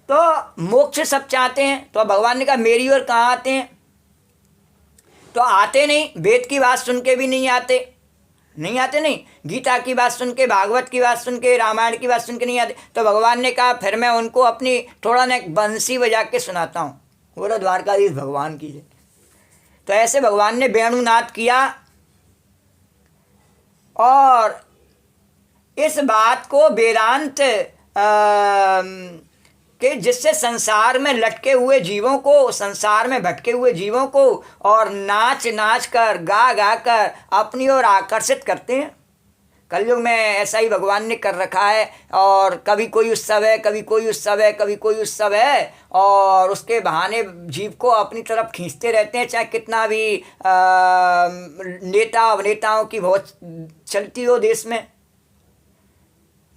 तो मोक्ष सब चाहते हैं, तो भगवान ने कहा मेरी ओर कहाँ आते हैं? तो आते नहीं। वेद की बात सुन के भी नहीं आते, नहीं आते नहीं। गीता की बात सुन के, भागवत की बात सुन के, रामायण की बात सुन के नहीं आते। तो भगवान ने कहा फिर मैं उनको अपनी थोड़ा ना बंसी बजा के सुनाता हूँ। बोलो द्वारकाधीश भगवान की जय। तो ऐसे भगवान ने वेणुनाद किया और इस बात को वेदांत कि जिससे संसार में लटके हुए जीवों को, संसार में भटके हुए जीवों को और नाच नाच कर गा गा कर अपनी ओर आकर्षित करते हैं। कलयुग में ऐसा ही भगवान ने कर रखा है। और कभी कोई उत्सव है, कभी कोई उत्सव है, कभी कोई उत्सव है, और उसके बहाने जीव को अपनी तरफ खींचते रहते हैं। चाहे कितना भी नेता अभिनेताओं की बहुत चलती हो देश में,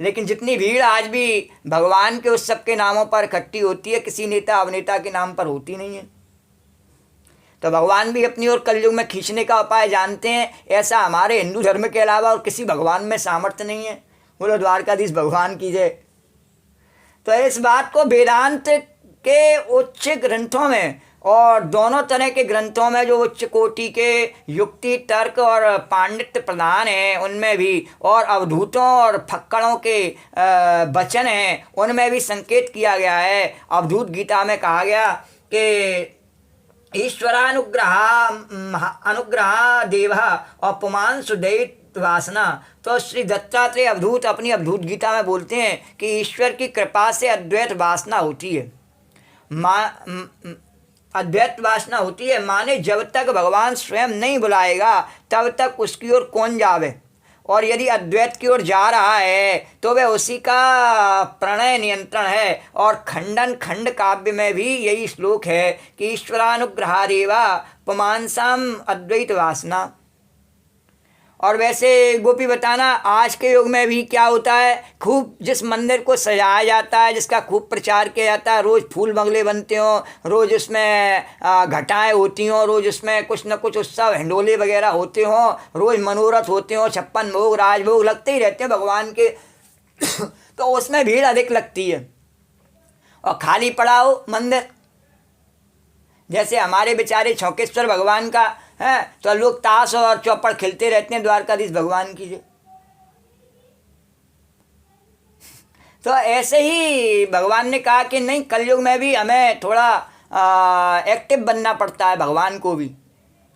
लेकिन जितनी भीड़ आज भी भगवान के उत्सव के नामों पर इकट्ठी होती है, किसी नेता अभिनेता के नाम पर होती नहीं है। तो भगवान भी अपनी ओर कलयुग में खींचने का उपाय जानते हैं। ऐसा हमारे हिंदू धर्म के अलावा और किसी भगवान में सामर्थ्य नहीं है। बोलो द्वारकाधीश भगवान की जय। तो इस बात को वेदांत के उच्च ग्रंथों में और दोनों तरह के ग्रंथों में जो उच्च कोटि के युक्ति तर्क और पांडित्य प्रदान हैं उनमें भी, और अवधूतों और फक्कड़ों के वचन हैं उनमें भी संकेत किया गया है। अवधूत गीता में कहा गया कि ईश्वरानुग्रहा देवा और पुमान सुदैव वासना। तो श्री दत्तात्रेय अवधूत अपनी अवधूत गीता में बोलते हैं कि ईश्वर की कृपा से अद्वैत वासना होती है। अद्वैत वासना होती है माने जब तक भगवान स्वयं नहीं बुलाएगा तब तक उसकी ओर कौन जावे, और यदि अद्वैत की ओर जा रहा है तो वह उसी का प्रणय नियंत्रण है। और खंडन खंड काव्य में भी यही श्लोक है कि ईश्वरानुग्रहादेवा पुमांसाम अद्वैत वासना। और वैसे गोपी बताना आज के युग में भी क्या होता है, खूब जिस मंदिर को सजाया जाता है, जिसका खूब प्रचार किया जाता है, रोज़ फूल बंगले बनते हों, रोज़ उसमें घटाएं होती हों, रोज़ उसमें कुछ न कुछ उत्सव हिंडोले वगैरह होते हों, रोज़ मनोरथ होते हों, 56 भोग राजभोग लगते ही रहते हैं भगवान के तो उसमें भीड़ अधिक लगती है। और खाली पड़ा हो मंदिर, जैसे हमारे बेचारे छौकेश्वर भगवान का है तो लोग ताश और चौपड़ खेलते रहते हैं द्वारकाधीश भगवान की जय। तो ऐसे ही भगवान ने कहा कि नहीं, कलयुग में भी हमें थोड़ा एक्टिव बनना पड़ता है भगवान को भी।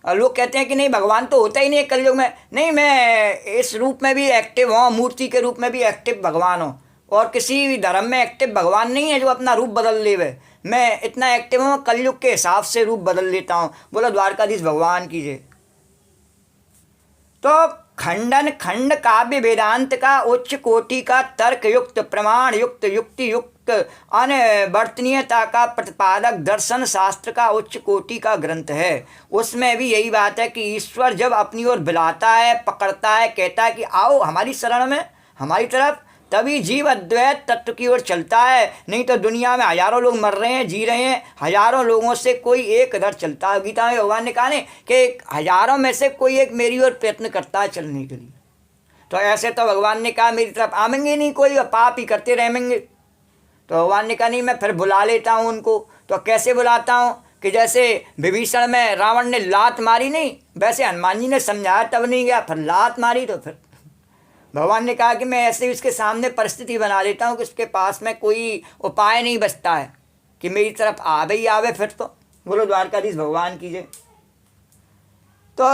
और लोग कहते हैं कि नहीं भगवान तो होता ही नहीं है कलयुग में। नहीं, मैं इस रूप में भी एक्टिव हूँ, मूर्ति के रूप में भी एक्टिव भगवान हूँ, और किसी भी धर्म में एक्टिव भगवान नहीं है जो अपना रूप बदल लेवे। मैं इतना एक्टिव हूँ, कलयुग के हिसाब से रूप बदल लेता हूँ। बोलो द्वारकाधीश भगवान की जय। तो खंडन खंड काव्य वेदांत का उच्च कोटि का तर्क युक्त प्रमाण युक्त युक्ति युक्त अनवर्तनीयता का प्रतिपादक दर्शन शास्त्र का उच्च कोटि का ग्रंथ है। उसमें भी यही बात है कि ईश्वर जब अपनी ओर बुलाता है, पकड़ता है, कहता है कि आओ हमारी शरण में, हमारी तरफ, तभी जीव अद्वैत तत्व की ओर चलता है। नहीं तो दुनिया में हजारों लोग मर रहे हैं, जी रहे हैं, हजारों लोगों से कोई एक इधर चलता है। गीता में भगवान ने कहा कि हजारों में से कोई एक मेरी ओर प्रयत्न करता है चलने के लिए। तो ऐसे तो भगवान ने कहा मेरी तरफ आवेंगे नहीं कोई, पाप ही करते रहेंगे। तो भगवान ने कहा नहीं, मैं फिर बुला लेता हूँ उनको। तो कैसे बुलाता हूँ कि जैसे विभीषण में रावण ने लात मारी नहीं, वैसे हनुमान जी ने समझाया तब नहीं गया, फिर लात मारी। तो फिर भगवान ने कहा कि मैं ऐसे ही उसके सामने परिस्थिति बना लेता हूँ कि उसके पास में कोई उपाय नहीं बचता है कि मेरी तरफ आवे ही आवे। फिर तो बोलो द्वारकाधीश भगवान की जय। तो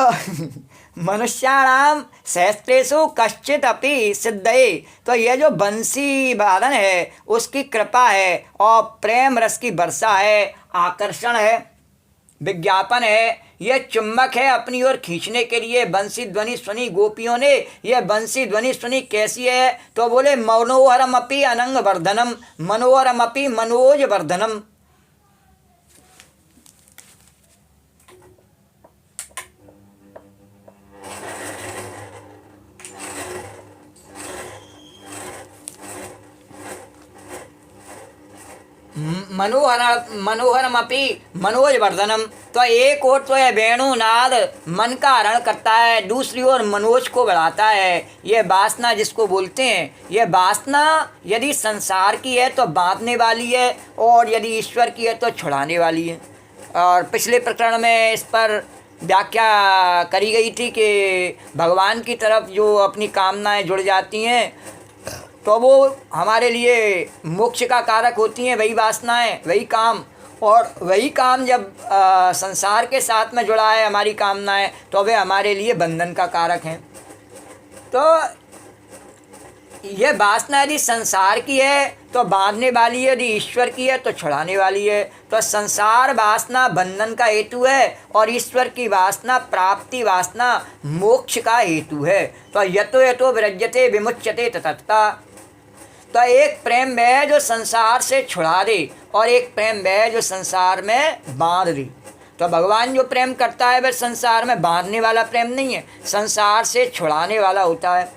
मनुष्याणाम सहस्त्रेषु कश्चित अपि सिद्धये। तो यह जो बंसी वादन है उसकी कृपा है और प्रेम रस की वर्षा है, आकर्षण है, विज्ञापन है, यह चुम्बक है अपनी ओर खींचने के लिए। बंसी ध्वनि सुनी गोपियों ने, यह बंसी ध्वनि सुनी कैसी है? तो बोले मनोहरमपि अनंग वर्धनम, मनोहरमपि मनोज वर्धनम। मनोहरमपि मनोज वर्धनम। तो एक ओर तो यह वेणुनाद मन का हरण करता है, दूसरी ओर मनोज को बढ़ाता है। यह वासना जिसको बोलते हैं, यह वासना यदि संसार की है तो बांधने वाली है, और यदि ईश्वर की है तो छुड़ाने वाली है। और पिछले प्रकरण में इस पर व्याख्या करी गई थी कि भगवान की तरफ जो अपनी कामनाएं जुड़ जाती हैं तो वो हमारे लिए मोक्ष का कारक होती हैं, वही वासनाएं, वही काम। और वही काम जब संसार के साथ में जुड़ा है हमारी कामनाएं, तो वे हमारे लिए बंधन का कारक हैं। तो यह वासना यदि संसार की है तो बांधने वाली है, यदि ईश्वर की है तो छुड़ाने वाली है। तो संसार वासना बंधन का हेतु है और ईश्वर की वासना प्राप्ति वासना मोक्ष का हेतु है। तो यतो यतो विरज्यते विमुच्यते ततः। तो एक प्रेम वह जो संसार से छुड़ा दे और एक प्रेम वह जो संसार में बांध दे। तो भगवान जो प्रेम करता है वह संसार में बांधने वाला प्रेम नहीं है, संसार से छुड़ाने वाला होता है।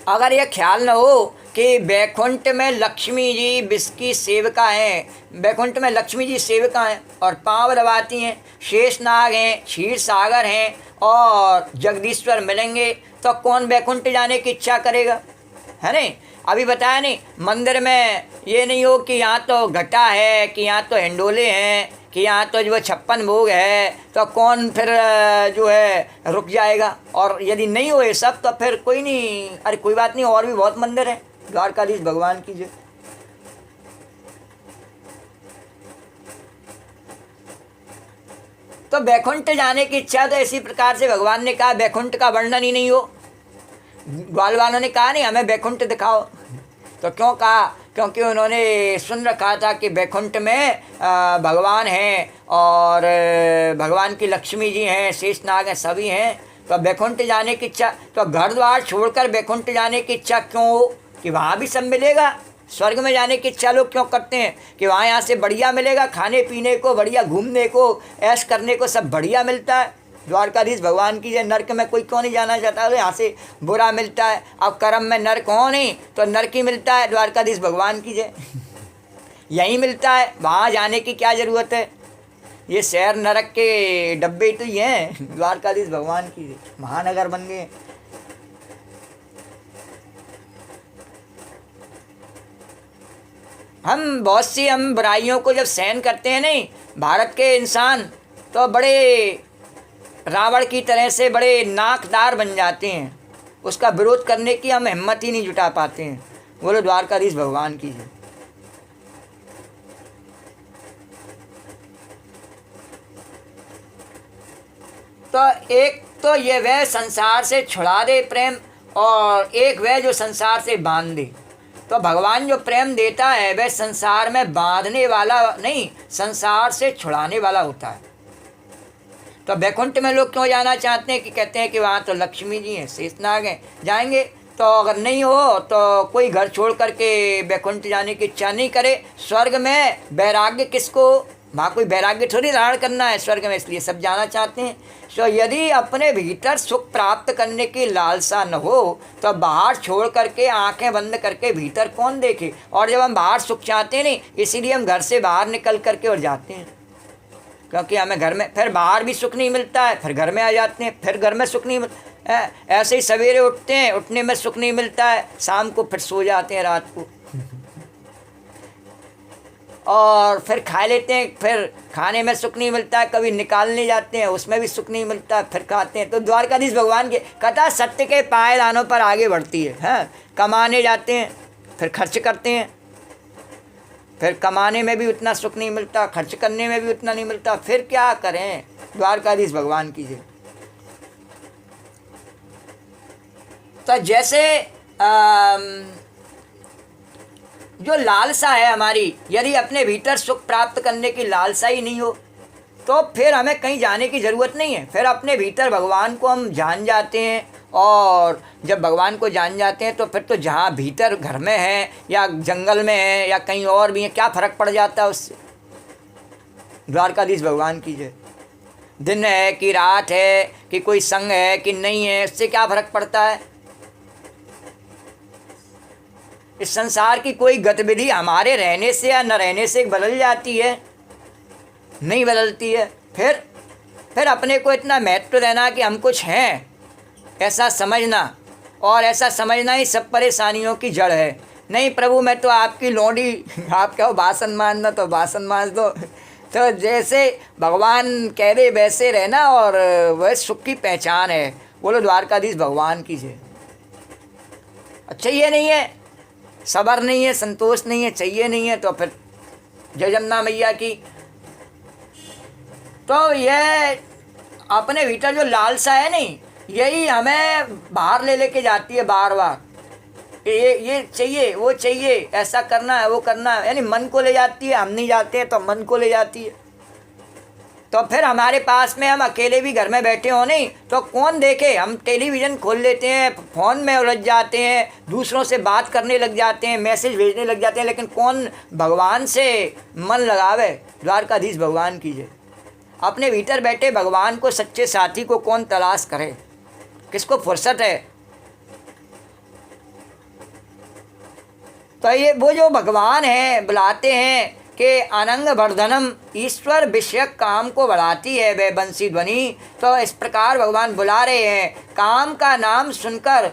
अगर यह ख्याल न हो कि बैकुंठ में लक्ष्मी जी विष्णु सेविका हैं, बैकुंठ में लक्ष्मी जी सेविका हैं और पांव दबाती हैं, शेषनाग हैं, क्षीर सागर हैं और जगदीश्वर मिलेंगे, तो कौन बैकुंठ जाने की इच्छा करेगा? है नहीं? अभी बताया नहीं, मंदिर में ये नहीं हो कि यहाँ तो घटा है, कि यहाँ तो हिंडोले हैं, कि यहाँ तो जो 56 भोग है, तो कौन फिर जो है रुक जाएगा? और यदि नहीं हो ये सब तो फिर कोई नहीं, अरे कोई बात नहीं, और भी बहुत मंदिर हैं। द्वारकाधीश भगवान की जय। तो बैकुंठ जाने की इच्छा तो इसी प्रकार से भगवान ने कहा बैकुंठ का वर्णन ही नहीं हो। ग्वाल वालों ने कहा नहीं हमें बैकुंठ दिखाओ, तो क्यों कहा? क्योंकि उन्होंने सुन रखा था कि बैकुंठ में भगवान हैं और भगवान की लक्ष्मी जी हैं, शेषनाग हैं, सभी हैं। तो बैकुंठ जाने की इच्छा, तो घर द्वार छोड़कर बैकुंठ जाने की इच्छा क्यों हो कि वहाँ भी सब मिलेगा? स्वर्ग में जाने की इच्छा लोग क्यों करते हैं कि वहाँ यहाँ से बढ़िया मिलेगा, खाने पीने को, बढ़िया घूमने को, ऐश करने को सब बढ़िया मिलता है। द्वारकाधीश भगवान की जय। नरक में कोई क्यों नहीं जाना चाहता? है यहाँ से बुरा मिलता है। अब कर्म में नरक हो नहीं तो नरक ही मिलता है। द्वारकाधीश भगवान की जय। यहीं मिलता है, वहाँ जाने की क्या ज़रूरत है? ये शहर नरक के डब्बे तो ही हैं। द्वारकाधीश भगवान की जय। महानगर बन गए। हम बहुत सी बुराइयों को जब सहन करते हैं नहीं, भारत के इंसान तो बड़े रावण की तरह से बड़े नाकदार बन जाते हैं, उसका विरोध करने की हम हिम्मत ही नहीं जुटा पाते हैं। बोलो द्वारकाधीश भगवान की जय। तो एक तो ये वह संसार से छुड़ा दे प्रेम, और एक वह जो संसार से बांध दे। तो भगवान जो प्रेम देता है वह संसार में बांधने वाला नहीं, संसार से छुड़ाने वाला होता है। तो वैकुंठ में लोग क्यों जाना चाहते हैं कि कहते हैं कि वहाँ तो लक्ष्मी जी हैं, शेषनाग हैं, जाएंगे। तो अगर नहीं हो तो कोई घर छोड़ करके वैकुंठ जाने की इच्छा नहीं करे। स्वर्ग में वैराग्य किसको, वहाँ कोई वैराग्य थोड़ी धारण करना है स्वर्ग में, इसलिए सब जाना चाहते हैं। तो यदि अपने भीतर सुख प्राप्त करने की लालसा न हो तो बाहर छोड़ करके आंखें बंद करके भीतर कौन देखे। और जब हम बाहर सुख चाहते हैं नहीं, इसीलिए हम घर से बाहर निकल करके और जाते हैं, क्योंकि हमें घर में फिर बाहर भी सुख नहीं मिलता है, फिर घर में आ जाते हैं, फिर घर में सुख नहीं मिलता है। ऐसे ही सवेरे उठते हैं, उठने में सुख नहीं मिलता है, शाम को फिर सो जाते हैं रात को, और फिर खा लेते हैं, फिर खाने में सुख नहीं मिलता है, कभी निकालने जाते हैं उसमें भी सुख नहीं मिलता, फिर खाते हैं। तो द्वारकाधीश भगवान की कथा सत्य के पायदानों पर आगे बढ़ती है। हाँ, कमाने जाते हैं, फिर खर्च करते हैं, फिर कमाने में भी उतना सुख नहीं मिलता, खर्च करने में भी उतना नहीं मिलता, फिर क्या करें। द्वारकाधीश भगवान की जय। तो जैसे जो लालसा है हमारी, यदि अपने भीतर सुख प्राप्त करने की लालसा ही नहीं हो तो फिर हमें कहीं जाने की ज़रूरत नहीं है। फिर अपने भीतर भगवान को हम जान जाते हैं, और जब भगवान को जान जाते हैं तो फिर तो जहाँ भीतर घर में है या जंगल में है या कहीं और भी है, क्या फ़र्क पड़ जाता है उससे। द्वारकाधीश भगवान की जय। दिन है कि रात है कि कोई संग है कि नहीं है, उससे क्या फ़र्क पड़ता है। इस संसार की कोई गतिविधि हमारे रहने से या न रहने से बदल जाती है, नहीं बदलती है। फिर अपने को इतना महत्व देना कि हम कुछ हैं ऐसा समझना, और ऐसा समझना ही सब परेशानियों की जड़ है। नहीं प्रभु मैं तो आपकी लौंडी, आप कहो बासन मांजना तो बासन मांज दो। तो जैसे भगवान कह दे वैसे रहना, और वह सुख की पहचान है। बोलो द्वारकाधीश भगवान की जय। अच्छा ये नहीं है, सबर नहीं है, संतोष नहीं है, चाहिए नहीं है, तो फिर जय जमुना मैया की। तो यह अपने भीतर जो लालसा है नहीं, यही हमें बाहर ले लेके जाती है बार बार। ये चाहिए, वो चाहिए, ऐसा करना है, वो करना है, यानी मन को ले जाती है। हम नहीं जाते हैं तो मन को ले जाती है। तो फिर हमारे पास में हम अकेले भी घर में बैठे हो नहीं तो कौन देखे। हम टेलीविज़न खोल लेते हैं, फ़ोन में उलझ जाते हैं, दूसरों से बात करने लग जाते हैं, मैसेज भेजने लग जाते हैं, लेकिन कौन भगवान से मन लगावे। द्वारकाधीश भगवान की जय। अपने भीतर बैठे भगवान को, सच्चे साथी को कौन तलाश करे, किसको फुर्सत है। तो ये वो जो भगवान है बुलाते हैं कि अनंग वर्धनम, ईश्वर विषयक काम को बढ़ाती है वह बंसी ध्वनि। तो इस प्रकार भगवान बुला रहे हैं। काम का नाम सुनकर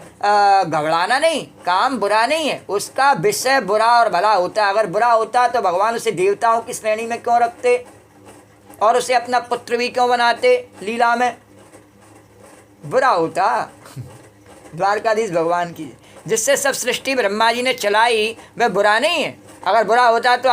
घबराना नहीं, काम बुरा नहीं है, उसका विषय बुरा और भला होता है। अगर बुरा होता तो भगवान उसे देवताओं की श्रेणी में क्यों रखते, और उसे अपना पुत्र भी क्यों बनाते लीला में। बुरा होता। द्वारकाधीश भगवान की, जिससे सब सृष्टि ब्रह्मा जी ने चलाई, वह बुरा नहीं है। अगर बुरा होता तो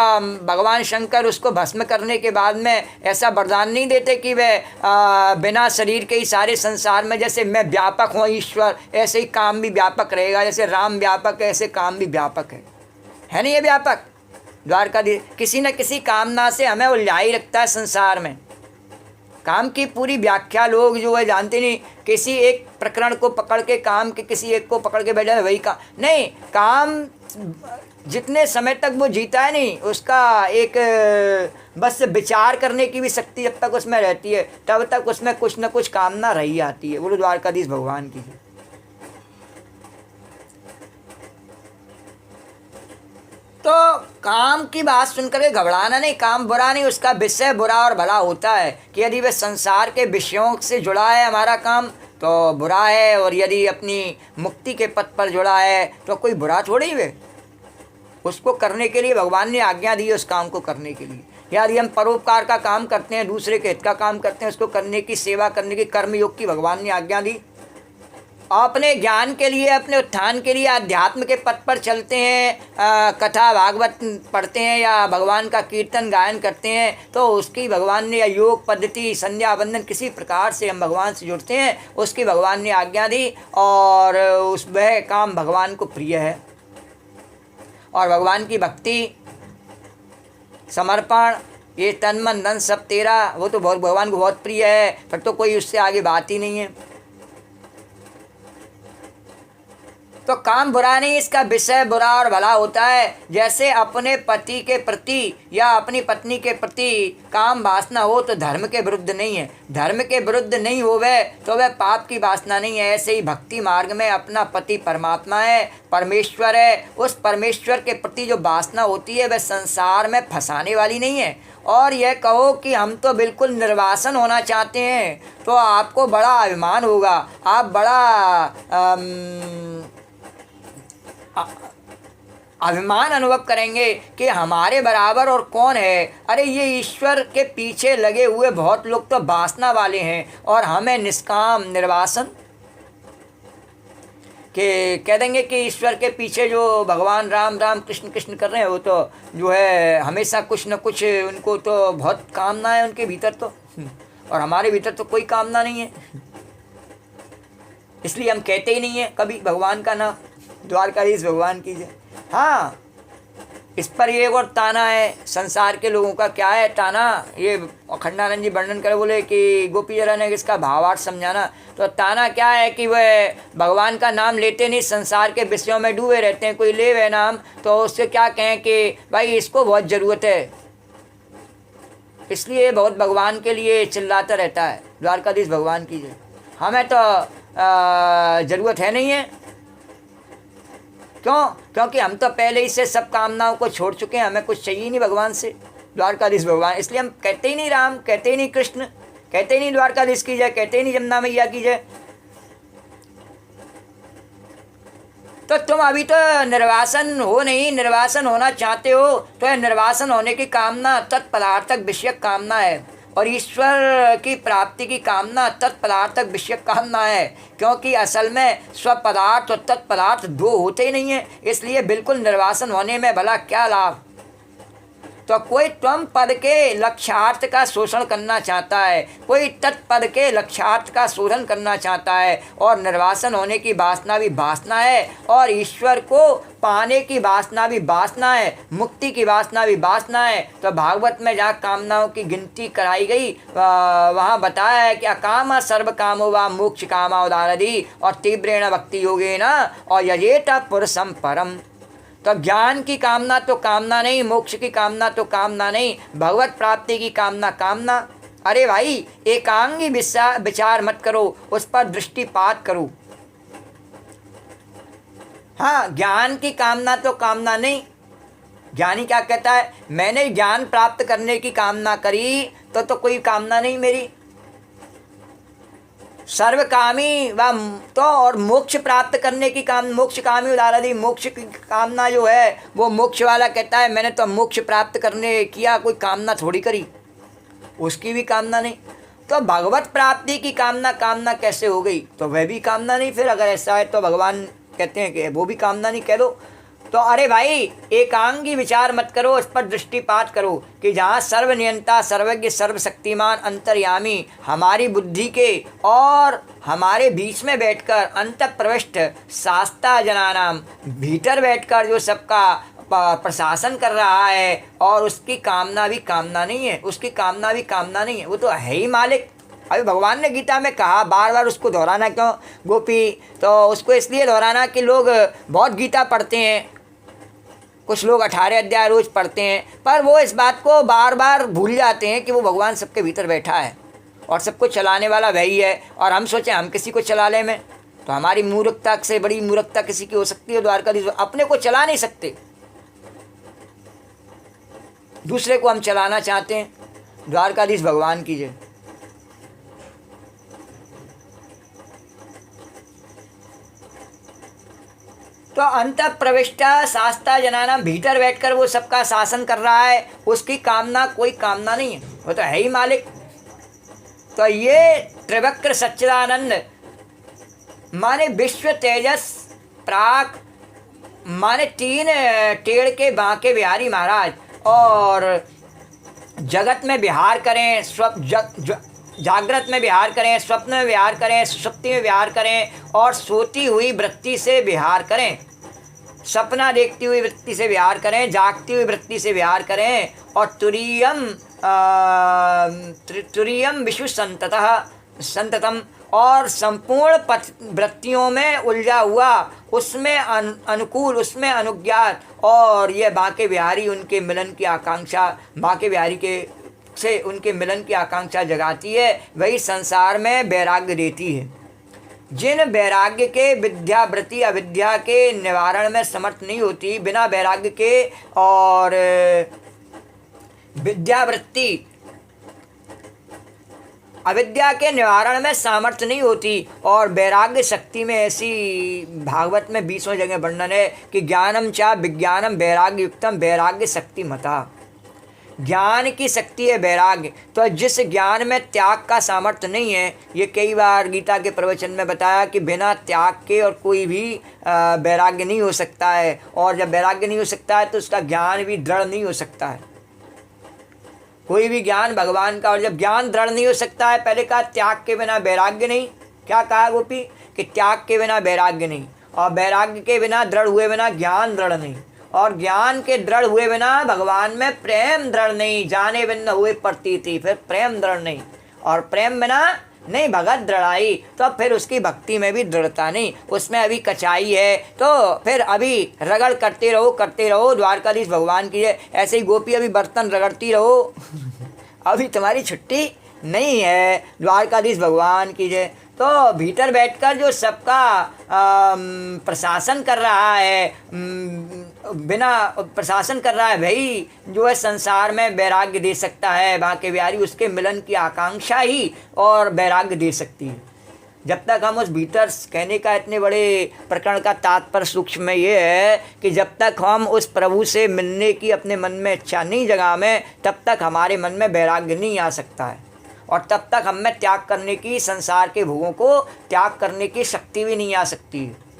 भगवान शंकर उसको भस्म करने के बाद में ऐसा वरदान नहीं देते कि वह बिना शरीर के ही सारे संसार में, जैसे मैं व्यापक हूँ ईश्वर, ऐसे ही काम भी व्यापक रहेगा। जैसे राम व्यापक है ऐसे काम भी व्यापक है नहीं ये व्यापक। द्वारकाधीश किसी न किसी कामना से हमें उलझाई रखता है संसार में। काम की पूरी व्याख्या लोग जो है जानते नहीं, किसी एक प्रकरण को पकड़ के काम के किसी एक को पकड़ के बैठा है वही काम नहीं। काम जितने समय तक वो जीता है नहीं, उसका एक बस विचार करने की भी शक्ति जब तक उसमें रहती है तब तक उसमें कुछ न कुछ कामना रही आती है। बोलो द्वारकाधीश भगवान की। तो काम की बात सुनकर के घबराना नहीं, काम बुरा नहीं, उसका विषय बुरा और भला होता है। कि यदि वह संसार के विषयों से जुड़ा है हमारा काम तो बुरा है, और यदि अपनी मुक्ति के पथ पर जुड़ा है तो कोई बुरा थोड़ी वे। उसको करने के लिए भगवान ने आज्ञा दी है, उस काम को करने के लिए। यदि हम परोपकार का काम करते हैं, दूसरे के हित का काम करते हैं, उसको करने की, सेवा करने की, कर्मयोग की भगवान ने आज्ञा दी। अपने ज्ञान के लिए, अपने उत्थान के लिए अध्यात्म के पथ पर चलते हैं, कथा भागवत पढ़ते हैं या भगवान का कीर्तन गायन करते हैं, तो उसकी भगवान ने, या योग पद्धति, संध्या बंदन, किसी प्रकार से हम भगवान से जुड़ते हैं, उसकी भगवान ने आज्ञा दी, और उस वह काम भगवान को प्रिय है। और भगवान की भक्ति, समर्पण ये तन मन धन सब तेरा, वो तो बहुत भगवान को बहुत प्रिय है, फिर तो कोई उससे आगे बात ही नहीं है। तो काम बुरा नहीं, इसका विषय बुरा और भला होता है। जैसे अपने पति के प्रति या अपनी पत्नी के प्रति काम वासना हो तो धर्म के विरुद्ध नहीं है, धर्म के विरुद्ध नहीं हो वह तो वह पाप की वासना नहीं है। ऐसे ही भक्ति मार्ग में अपना पति परमात्मा है, परमेश्वर है, उस परमेश्वर के प्रति जो वासना होती है वह संसार में फंसाने वाली नहीं है। और यह कहो कि हम तो बिल्कुल निर्वासन होना चाहते हैं तो आपको बड़ा अभिमान होगा, आप बड़ा अभिमान अनुभव करेंगे कि हमारे बराबर और कौन है। अरे ये ईश्वर के पीछे लगे हुए बहुत लोग तो वासना वाले हैं और हमें निष्काम निर्वासन के कह देंगे कि ईश्वर के पीछे जो भगवान राम राम कृष्ण कृष्ण कर रहे हैं वो तो जो है हमेशा कुछ न कुछ, उनको तो बहुत कामना है उनके भीतर तो, और हमारे भीतर तो कोई कामना नहीं है, इसलिए हम कहते ही नहीं है कभी भगवान का नाम। द्वारकाधीश भगवान की जय। हाँ, इस पर ये एक और ताना है संसार के लोगों का। क्या है ताना? ये अखंडानंद जी वर्णन करे, बोले कि गोपी जरा ने इसका भावार्थ समझाना। तो ताना क्या है कि वह भगवान का नाम लेते नहीं, संसार के विषयों में डूबे रहते हैं। कोई ले वह नाम तो उससे क्या कहें कि भाई इसको बहुत ज़रूरत है, इसलिए बहुत भगवान के लिए चिल्लाता रहता है। द्वारकाधीश भगवान की जय। हमें तो ज़रूरत है नहीं है। क्यों? क्योंकि हम तो पहले ही से सब कामनाओं को छोड़ चुके हैं, हमें कुछ चाहिए नहीं भगवान से। द्वारकाधीश भगवान, इसलिए हम कहते ही नहीं राम, कहते ही नहीं कृष्ण, कहते ही नहीं द्वारकाधीश की जय, कहते ही नहीं जमुना मैया की जय। तो तुम अभी तो निर्वासन हो नहीं, निर्वासन होना चाहते हो तो निर्वासन होने की कामना तत्पदार्थक विषयक कामना है, और ईश्वर की प्राप्ति की कामना तत्पदार्थक विषयक कामना है। क्योंकि असल में स्वपदार्थ और तत्पदार्थ दो होते ही नहीं है, इसलिए बिल्कुल निर्वासन होने में भला क्या लाभ। तो कोई त्वम पद के लक्ष्यार्थ का शोषण करना चाहता है, कोई तत्पद के लक्ष्यार्थ का शोधन करना चाहता है, और निर्वासन होने की वासना भी वासना है, और ईश्वर को पाने की वासना भी वासना है, मुक्ति की वासना भी वासना है। तो भागवत में जहाँ कामनाओं की गिनती कराई गई वहाँ बताया है कि अकामा सर्व कामो वा मोक्ष कामा उदारधि और तीव्रेण भक्ति योगेन और यजेत पुरुषम परम। तो ज्ञान की कामना तो कामना नहीं, मोक्ष की कामना तो कामना नहीं, भगवत प्राप्ति की कामना कामना। अरे भाई एकांगी विचार मत करो, उस पर दृष्टिपात करो। हाँ, ज्ञान की कामना तो कामना नहीं। ज्ञानी क्या कहता है? मैंने ज्ञान प्राप्त करने की कामना करी तो कोई कामना नहीं मेरी। सर्वकामी व तो और मोक्ष प्राप्त करने की काम, मोक्ष कामी उदारधि, मोक्ष की कामना जो है वो मोक्ष वाला कहता है मैंने तो मोक्ष प्राप्त करने किया, कोई कामना थोड़ी करी, उसकी भी कामना नहीं। तो भगवत प्राप्ति की कामना कामना कैसे हो गई? तो वह भी कामना नहीं। फिर अगर ऐसा है तो भगवान कहते हैं कि वो भी कामना नहीं, कह दो। तो अरे भाई एकांगी विचार मत करो, इस पर दृष्टिपात करो कि जहाँ सर्वनियंता सर्वज्ञ सर्वशक्तिमान अंतर्यामी हमारी बुद्धि के और हमारे बीच में बैठकर अंतःप्रविष्ट शास्ता जनानाम भीतर बैठकर जो सबका प्रशासन कर रहा है, और उसकी कामना भी कामना नहीं है, उसकी कामना भी कामना नहीं है, वो तो है ही मालिक। अभी भगवान ने गीता में कहा, बार बार उसको दोहराना क्यों गोपी? तो उसको इसलिए दोहराना कि लोग बहुत गीता पढ़ते हैं, कुछ लोग 18 अध्याय रोज पढ़ते हैं, पर वो इस बात को बार बार भूल जाते हैं कि वो भगवान सबके भीतर बैठा है और सबको चलाने वाला वही है। और हम सोचें हम किसी को चला लें में, तो हमारी मूर्खता से बड़ी मूर्खता किसी की हो सकती है? द्वारकाधीश अपने को चला नहीं सकते, दूसरे को हम चलाना चाहते हैं। द्वारकाधीश भगवान की जय। तो अंत प्रविष्टा शास्ता जनाना भीतर बैठकर वो सबका शासन कर रहा है, उसकी कामना कोई कामना नहीं है, वो तो है ही मालिक। तो ये त्रिवक्र सच्चिदानंद माने विश्व तेजस प्राक माने 3 टेढ़ के बांके बिहारी महाराज, और जगत में विहार करें, जागृत में विहार करें, स्वप्न में विहार करें, सुषुप्ति में विहार करें, और सोती हुई वृत्ति से विहार करें, सपना देखती हुई वृत्ति से विहार करें, जागती हुई वृत्ति से विहार करें, और तुरीयम तुरीयम विषु संततम, और संपूर्ण वृत्तियों में उलझा हुआ, उसमें अनुकूल, उसमें अनुज्ञात, और ये बांके बिहारी उनके मिलन की आकांक्षा, बांके बिहारी के से उनके मिलन की आकांक्षा जगाती है, वही संसार में वैराग्य देती है। जिन वैराग्य के विद्यावृत्ति अविद्या के निवारण में समर्थ नहीं होती, बिना वैराग्य के और विद्यावृत्ति अविद्या के निवारण में सामर्थ्य नहीं होती, और वैराग्य शक्ति में ऐसी भागवत में 20वें जगह वर्णन है कि ज्ञानम चा विज्ञानम वैराग्य युक्तम वैराग्य शक्ति मता। ज्ञान की शक्ति है वैराग्य, तो जिस ज्ञान में त्याग का सामर्थ्य नहीं है, ये कई बार गीता के प्रवचन में बताया कि बिना त्याग के और कोई भी वैराग्य नहीं हो सकता है, और जब वैराग्य नहीं हो सकता है तो उसका ज्ञान भी दृढ़ नहीं हो सकता है, कोई भी ज्ञान भगवान का। और जब ज्ञान दृढ़ नहीं हो सकता है, पहले कहा त्याग के बिना वैराग्य नहीं, क्या कहा गोपी कि त्याग के बिना वैराग्य नहीं, और वैराग्य के बिना दृढ़ हुए बिना ज्ञान दृढ़ नहीं, और ज्ञान के दृढ़ हुए बिना भगवान में प्रेम दृढ़ नहीं, जाने बिन हुए प्रतीति, फिर प्रेम दृढ़ नहीं, और प्रेम बिना नहीं भगत दृढ़ाई, तो फिर उसकी भक्ति में भी दृढ़ता नहीं, उसमें अभी कचाई है, तो फिर अभी रगड़ करते रहो द्वारकाधीश भगवान की है। ऐसे ही गोपी अभी बर्तन रगड़ती रहो अभी तुम्हारी छुट्टी नहीं है, द्वारकाधीश भगवान की जय। तो भीतर बैठकर जो सबका प्रशासन कर रहा है, बिना प्रशासन कर रहा है, भाई जो है संसार में वैराग्य दे सकता है, बांके बिहारी उसके मिलन की आकांक्षा ही और वैराग्य दे सकती है। जब तक हम उस भीतर, कहने का इतने बड़े प्रकरण का तात्पर्य सूक्ष्म में ये है कि जब तक हम उस प्रभु से मिलने की अपने मन में इच्छा नहीं जगा में, तब तक हमारे मन में वैराग्य नहीं आ सकता है, और तब तक हम में त्याग करने की, संसार के भोगों को त्याग करने की शक्ति भी नहीं आ सकती है।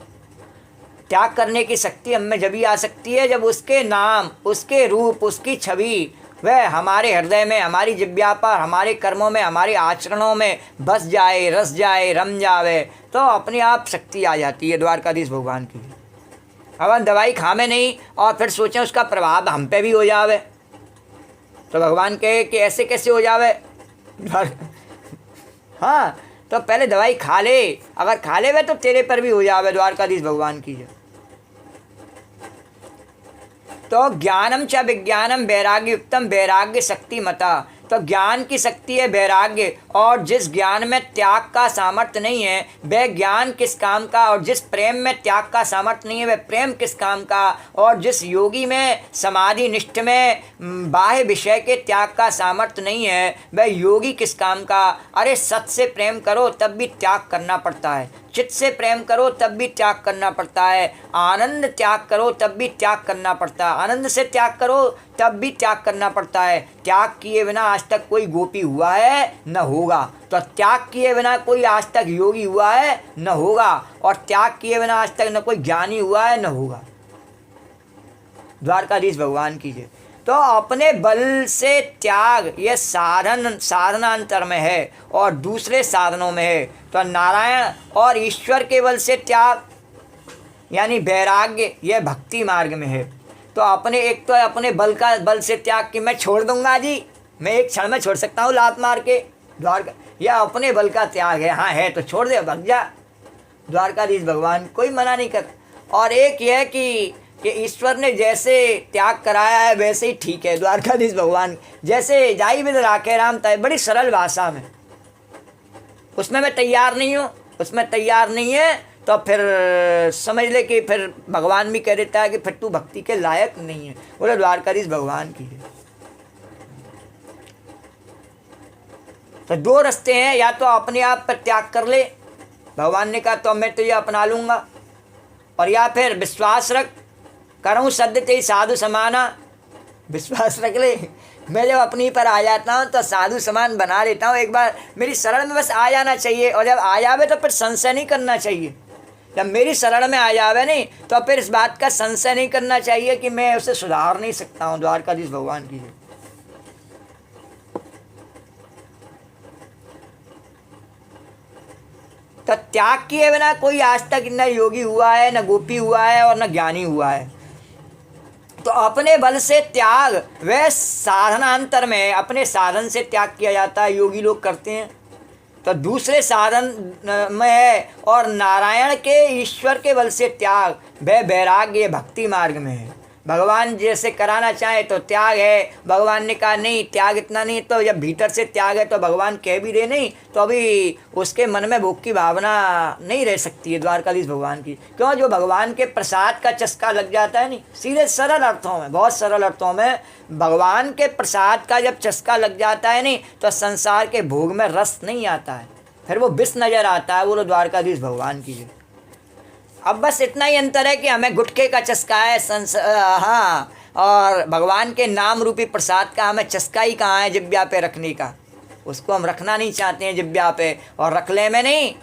त्याग करने की शक्ति हम में जब भी आ सकती है जब उसके नाम, उसके रूप, उसकी छवि वह हमारे हृदय में, हमारी जिह्वा पर, हमारे कर्मों में, हमारे आचरणों में बस जाए, रस जाए, रम जावे, तो अपने आप शक्ति आ जाती है द्वारकाधीश भगवान की। अब हम दवाई खामे नहीं और फिर सोचें उसका प्रभाव हम पे भी हो जावे, तो भगवान कहे कि ऐसे कैसे हो जावे। हाँ, तो पहले दवाई खा ले, अगर खा ले वे तो तेरे पर भी हो जावे, द्वारकाधीश भगवान की जय। तो ज्ञानम च विज्ञानम वैराग्य युक्तम वैराग्य शक्ति मता, तो ज्ञान की शक्ति है वैराग्य, और जिस ज्ञान में त्याग का सामर्थ्य नहीं है वह ज्ञान किस काम का, और जिस प्रेम में त्याग का सामर्थ्य नहीं है वह प्रेम किस काम का, और जिस योगी में, समाधि निष्ठ में बाह्य विषय के त्याग का सामर्थ्य नहीं है वह योगी किस काम का। अरे सत से प्रेम करो तब भी त्याग करना पड़ता है, चित्त से प्रेम करो तब भी त्याग करना पड़ता है, आनंद त्याग करो तब भी त्याग करना पड़ता है, आनंद से त्याग करो तब भी त्याग करना पड़ता है। त्याग किए बिना आज तक कोई गोपी हुआ है न होगा, तो त्याग किए बिना कोई आज तक योगी हुआ है न होगा, और त्याग किए बिना आज तक न कोई ज्ञानी हुआ है न होगा। द्वारकाधीश भगवान की जय। तो अपने बल से त्याग ये साधनांतर में है और दूसरे साधनों में है। तो नारायण और ईश्वर के बल से त्याग यानी वैराग्य यह भक्ति मार्ग में है। तो अपने एक तो अपने बल से त्याग कि मैं छोड़ दूंगा जी, मैं एक क्षण में छोड़ सकता हूँ लात मार के द्वारका, यह अपने बल का त्याग है। हाँ है तो छोड़ दे, भग जा, द्वारकाधीश भगवान कोई मना नहीं कर। और एक यह कि ईश्वर ने जैसे त्याग कराया है वैसे ही ठीक है। द्वारकाधीश भगवान जैसे जाई विद राखे राम तय, बड़ी सरल भाषा में, उसमें मैं तैयार नहीं हूँ, उसमें तैयार नहीं है तो फिर समझ ले कि फिर भगवान भी कह देता है कि फिर तू भक्ति के लायक नहीं है। बोले द्वारकाधीश भगवान की है। तो दो रास्ते हैं, या तो अपने आप पर त्याग कर ले, भगवान ने कहा तो मैं तो ये अपना लूँगा, और या फिर विश्वास रख, करूँ सद्य ते साधु समाना, विश्वास रख ले, मैं जब अपनी पर आ जाता हूँ तो साधु समान बना लेता हूँ। एक बार मेरी शरण में बस आ जाना चाहिए, और जब आ जावे तो फिर संशय नहीं करना चाहिए। जब मेरी शरण में आ जावे नहीं तो फिर इस बात का संशय नहीं करना चाहिए कि मैं उसे सुधार नहीं सकता हूँ। द्वारकाधीश भगवान की। तो त्याग किए बिना कोई आज तक न योगी हुआ है, न गोपी हुआ है, और न ज्ञानी हुआ है। तो अपने बल से त्याग वह साधनांतर में अपने साधन से त्याग किया जाता है, योगी लोग करते हैं। तो दूसरे साधन में है, और नारायण के ईश्वर के बल से त्याग वह वैराग्य भक्ति मार्ग में है। भगवान जैसे कराना चाहे तो त्याग है, भगवान ने कहा नहीं त्याग इतना नहीं, तो जब भीतर से त्याग है तो भगवान कह भी दे नहीं तो अभी उसके मन में भोग की भावना नहीं रह सकती है द्वारकाधीश भगवान की। क्यों? जो भगवान के प्रसाद का चस्का लग जाता है नहीं, सीधे सरल अर्थों में, बहुत सरल अर्थों में भगवान के प्रसाद का जब चस्का लग जाता है नहीं तो संसार के भोग में रस नहीं आता है, फिर वो विष नजर आता है। बोलो द्वारकाधीश भगवान की। अब बस इतना ही अंतर है कि हमें गुटखे का चस्का है हाँ, और भगवान के नाम रूपी प्रसाद का हमें चस्का ही कहाँ है जिब्या पे रखने का, उसको हम रखना नहीं चाहते हैं जिब्या पे, और रख ले में नहीं।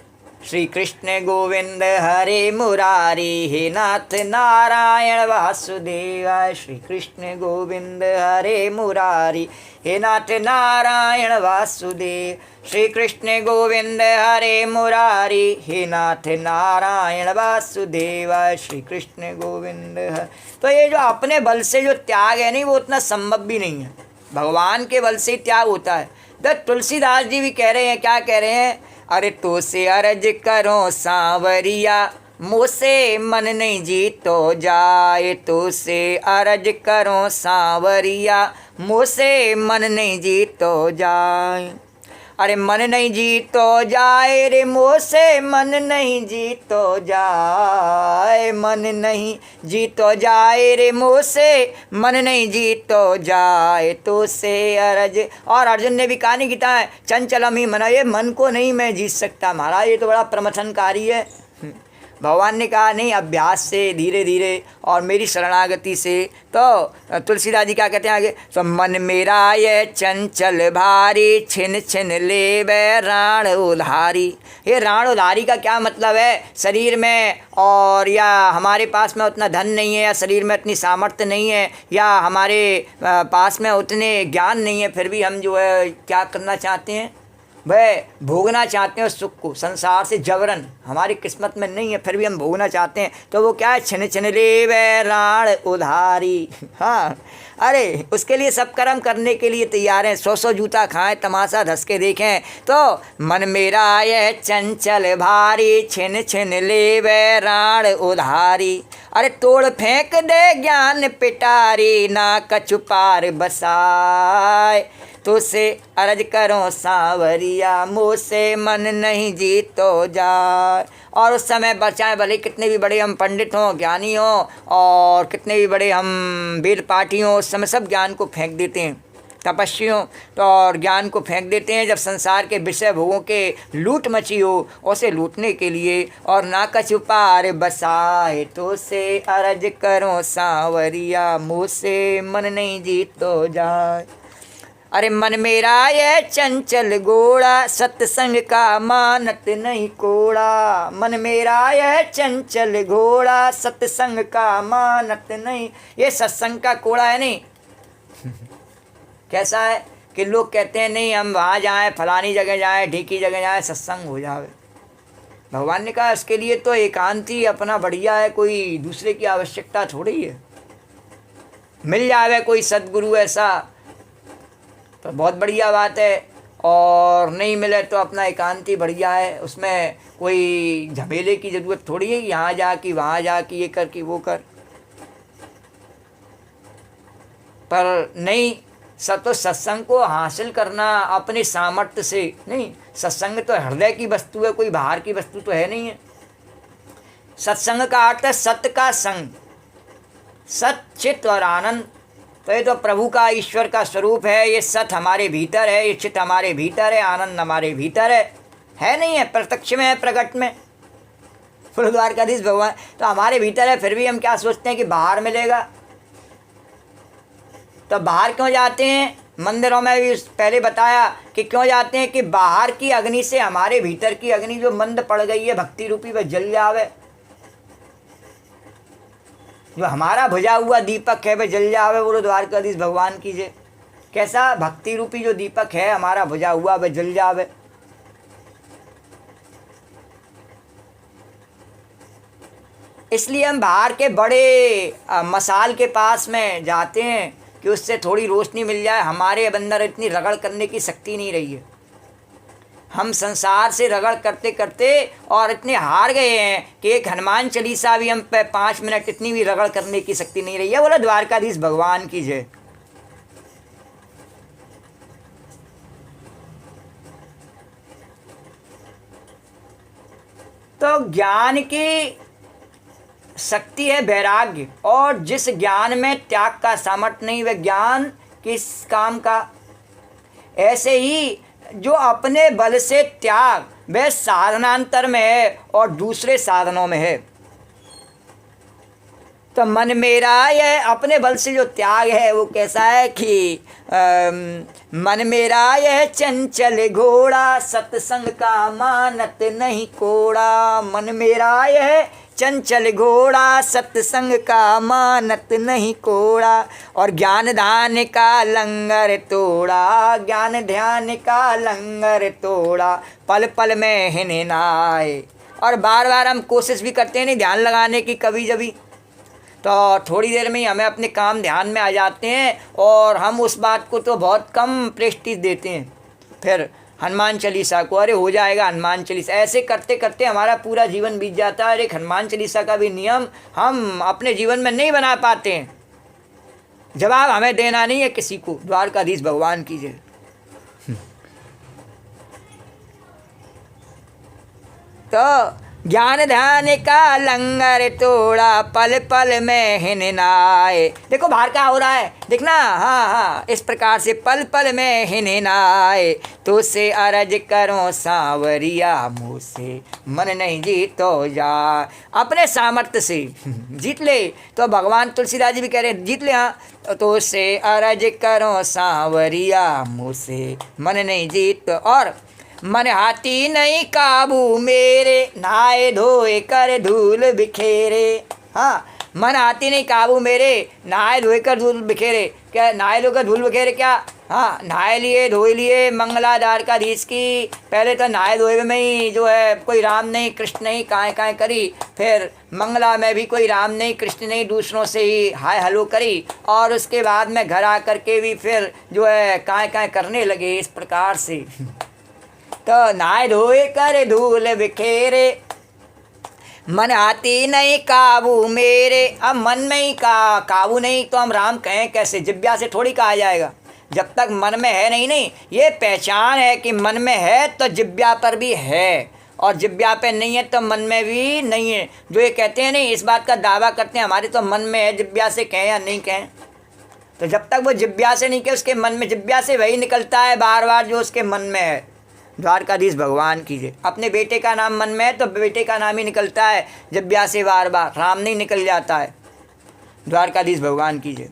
श्री कृष्ण गोविंद हरे मुरारी, हे नाथ नारायण वासुदेवाय। श्री कृष्ण गोविंद हरे मुरारी, हे नाथ नारायण वासुदेव। श्री कृष्ण गोविंद हरे मुरारी, हे नाथ नारायण वासुदेवाय। श्री कृष्ण गोविंद हरे। तो ये जो अपने बल से जो त्याग है नहीं वो उतना संभव भी नहीं है, भगवान के बल से त्याग होता है। तो तुलसीदास जी भी कह रहे हैं, क्या कह रहे हैं? अरे तो से अर्ज करो सांवरिया, मोसे मन नहीं जीतो जाए। तो से अर्ज करो सांवरिया, मोसे मन नहीं जीतो जाए। अरे मन नहीं जीतो जाए रे, मोसे मन नहीं जीतो जाए। मन नहीं जीतो जाए रे, मोसे मन नहीं जीतो जाए। तो से अर्ज, और अर्जुन ने भी कहानी गीता है, चंचलम ही मना, ये मन को नहीं मैं जीत सकता महाराज, ये तो बड़ा प्रमथनकारी है। भगवान ने कहा नहीं, अभ्यास से धीरे धीरे और मेरी शरणागति से। तो तुलसीदास जी क्या कहते हैं आगे? तो मन मेरा ये चंचल भारी, छिन छिन ले वे राण उधारी। ये राण उधारी का क्या मतलब है? शरीर में और या हमारे पास में उतना धन नहीं है, या शरीर में उतनी सामर्थ्य नहीं है, या हमारे पास में उतने ज्ञान नहीं है, फिर भी हम जो है क्या करना चाहते हैं? वह भोगना चाहते हैं उस सुख को, संसार से जबरन, हमारी किस्मत में नहीं है फिर भी हम भोगना चाहते हैं। तो वो क्या है? छिन छिन ले वे राण उधारी। हाँ, अरे उसके लिए सब कर्म करने के लिए तैयार हैं, 100 जूता खाएं, तमाशा धस के देखें। तो मन मेरा यह चंचल भारी, छिन छिन ले वे राण उधारी। अरे तोड़ फेंक दे ज्ञान पिटारी, ना कछु पार बसाए। तो से अर्ज करो सांवरिया, मुँह से मन नहीं जीतो जाए। और उस समय बचाएं, भले कितने भी बड़े हम पंडित हों, ज्ञानी हों, और कितने भी बड़े हम वेद पाठी हों, उस समय सब ज्ञान को फेंक देते हैं, तपस्वी हों तो, और ज्ञान को फेंक देते हैं। जब संसार के विषय भोगों के लूट मची हो, उसे लूटने के लिए, और ना कछु पार बसाए। तो से अर्ज करो सांवरिया, मुँह से मन नहीं जीतो जाए। अरे मन मेरा ये चंचल घोड़ा, सत्संग का मानत नहीं कोड़ा। मन मेरा ये चंचल घोड़ा, सत्संग का मानत नहीं। ये सत्संग का कोड़ा है नहीं। कैसा है कि लोग कहते हैं नहीं हम वहाँ जाएं, फलानी जगह जाएं, ढीकी जगह जाएं, सत्संग हो जावे। भगवान ने कहा इसके लिए तो एकांत ही अपना बढ़िया है, कोई दूसरे की आवश्यकता थोड़ी है। मिल जावे कोई सद्गुरु ऐसा तो बहुत बढ़िया बात है, और नहीं मिले तो अपना एकांत ही बढ़िया है, उसमें कोई झमेले की ज़रूरत थोड़ी है, यहाँ जा कि वहाँ जा कि ये कर कि वो कर। पर नहीं, तो सत्संग को हासिल करना अपने सामर्थ्य से नहीं। सत्संग तो हृदय की वस्तु है, कोई बाहर की वस्तु तो है नहीं है। सत्संग का अर्थ है सत्य का संग, सत चित्त और आनंद। तो ये तो प्रभु का, ईश्वर का स्वरूप है। ये सत हमारे भीतर है, ये चित्त हमारे भीतर है, आनंद हमारे भीतर है नहीं है? प्रत्यक्ष में है, प्रकट में। द्वारकाधीश भगवान तो हमारे भीतर है, फिर भी हम क्या सोचते हैं कि बाहर मिलेगा। तो बाहर क्यों जाते हैं? मंदिरों में भी पहले बताया कि क्यों जाते हैं, कि बाहर की अग्नि से हमारे भीतर की अग्नि जो मंद पड़ गई है भक्ति रूपी, वह जल जावे। जो हमारा बुझा हुआ दीपक है वह जल जावे। बोलो द्वारकाधीश भगवान की जय। कैसा? भक्ति रूपी जो दीपक है हमारा बुझा हुआ वह जल जावे। इसलिए हम बाहर के बड़े मसाल के पास में जाते हैं कि उससे थोड़ी रोशनी मिल जाए। हमारे अंदर इतनी रगड़ करने की शक्ति नहीं रही है। हम संसार से रगड़ करते करते और इतने हार गए हैं कि एक हनुमान चालीसा भी हम पे 5 मिनट इतनी भी रगड़ करने की शक्ति नहीं रही है। बोला द्वारकाधीश भगवान की जय। तो ज्ञान की शक्ति है वैराग्य, और जिस ज्ञान में त्याग का सामर्थ्य नहीं वह ज्ञान किस काम का। ऐसे ही जो अपने बल से त्याग वह साधनांतर में है और दूसरे साधनों में है। तो मन मेरा यह अपने बल से जो त्याग है वो कैसा है कि मन मेरा यह चंचल घोड़ा, सत्संग का मानत नहीं कोड़ा। मन मेरा यह चंचल घोड़ा, सत्संग का मानत नहीं कोड़ा। और ज्ञान ध्यान का लंगर तोड़ा, ज्ञान ध्यान का लंगर तोड़ा। पल पल में हिननाए। और बार बार हम कोशिश भी करते हैं नहीं ध्यान लगाने की, कभी जभी तो थोड़ी देर में ही हमें अपने काम ध्यान में आ जाते हैं और हम उस बात को तो बहुत कम प्रेस्टीज देते हैं। फिर हनुमान चालीसा को, अरे हो जाएगा हनुमान चालीसा, ऐसे करते करते हमारा पूरा जीवन बीत जाता है। अरे हनुमान चालीसा का भी नियम हम अपने जीवन में नहीं बना पाते हैं। जवाब हमें देना नहीं है किसी को। द्वारकाधीश भगवान की जय। तो ज्ञान ध्यान का लंगर तोड़ा, पल पल में हिननाए। देखो बाहर क्या हो रहा है, देखना। हाँ हाँ, इस प्रकार से पल पल में हिननाए। तो से अरज करो सांवरिया, मुँह से मन नहीं जीतो जा। अपने सामर्थ्य से जीत ले। तो भगवान तुलसीदास जी भी कह रहे हैं जीत ले। हाँ, तो से अरज करो सांवरिया, मुँह से मन नहीं जीत। और मन हाथी नहीं काबू मेरे, नहाए धोए कर धूल बिखेरे। हाँ, मन हाथी नहीं काबू मेरे, नहाए धोए कर धूल बिखेरे। क्या नहाए धोकर धूल बिखेरे? क्या हाँ, नहाए लिए धोए लिए मंगला द्वारकाधीश की। पहले तो नहाए धोए में ही जो है कोई राम नहीं कृष्ण नहीं काएँ काएँ करी। फिर मंगला में भी कोई राम नहीं कृष्ण नहीं, दूसरों से ही हाय हलो करी। और उसके बाद में घर आकर के भी फिर जो है काएँ काएँ करने लगे इस प्रकार से। तो नहाए धोए कर धूल बिखेरे, मन आती नहीं काबू मेरे। अब मन में ही काबू नहीं तो हम राम कहें कैसे? जिब्या से थोड़ी कहा जाएगा जब तक मन में है। नहीं, ये पहचान है कि मन में है तो जिब्या पर भी है, और जिब्या पे नहीं है तो मन में भी नहीं है। जो ये कहते हैं नहीं, इस बात का दावा करते हैं हमारे तो मन में है, जिब्या से कहें या नहीं कहें। तो जब तक वो जिब्या से नहीं कहे, उसके मन में जिब्या से वही निकलता है बार बार जो उसके मन में है। द्वारकाधीश भगवान की जय। अपने बेटे का नाम मन में है तो बेटे का नाम ही निकलता है जिब्या से बार बार, राम नहीं निकल जाता है। द्वारकाधीश भगवान की जय।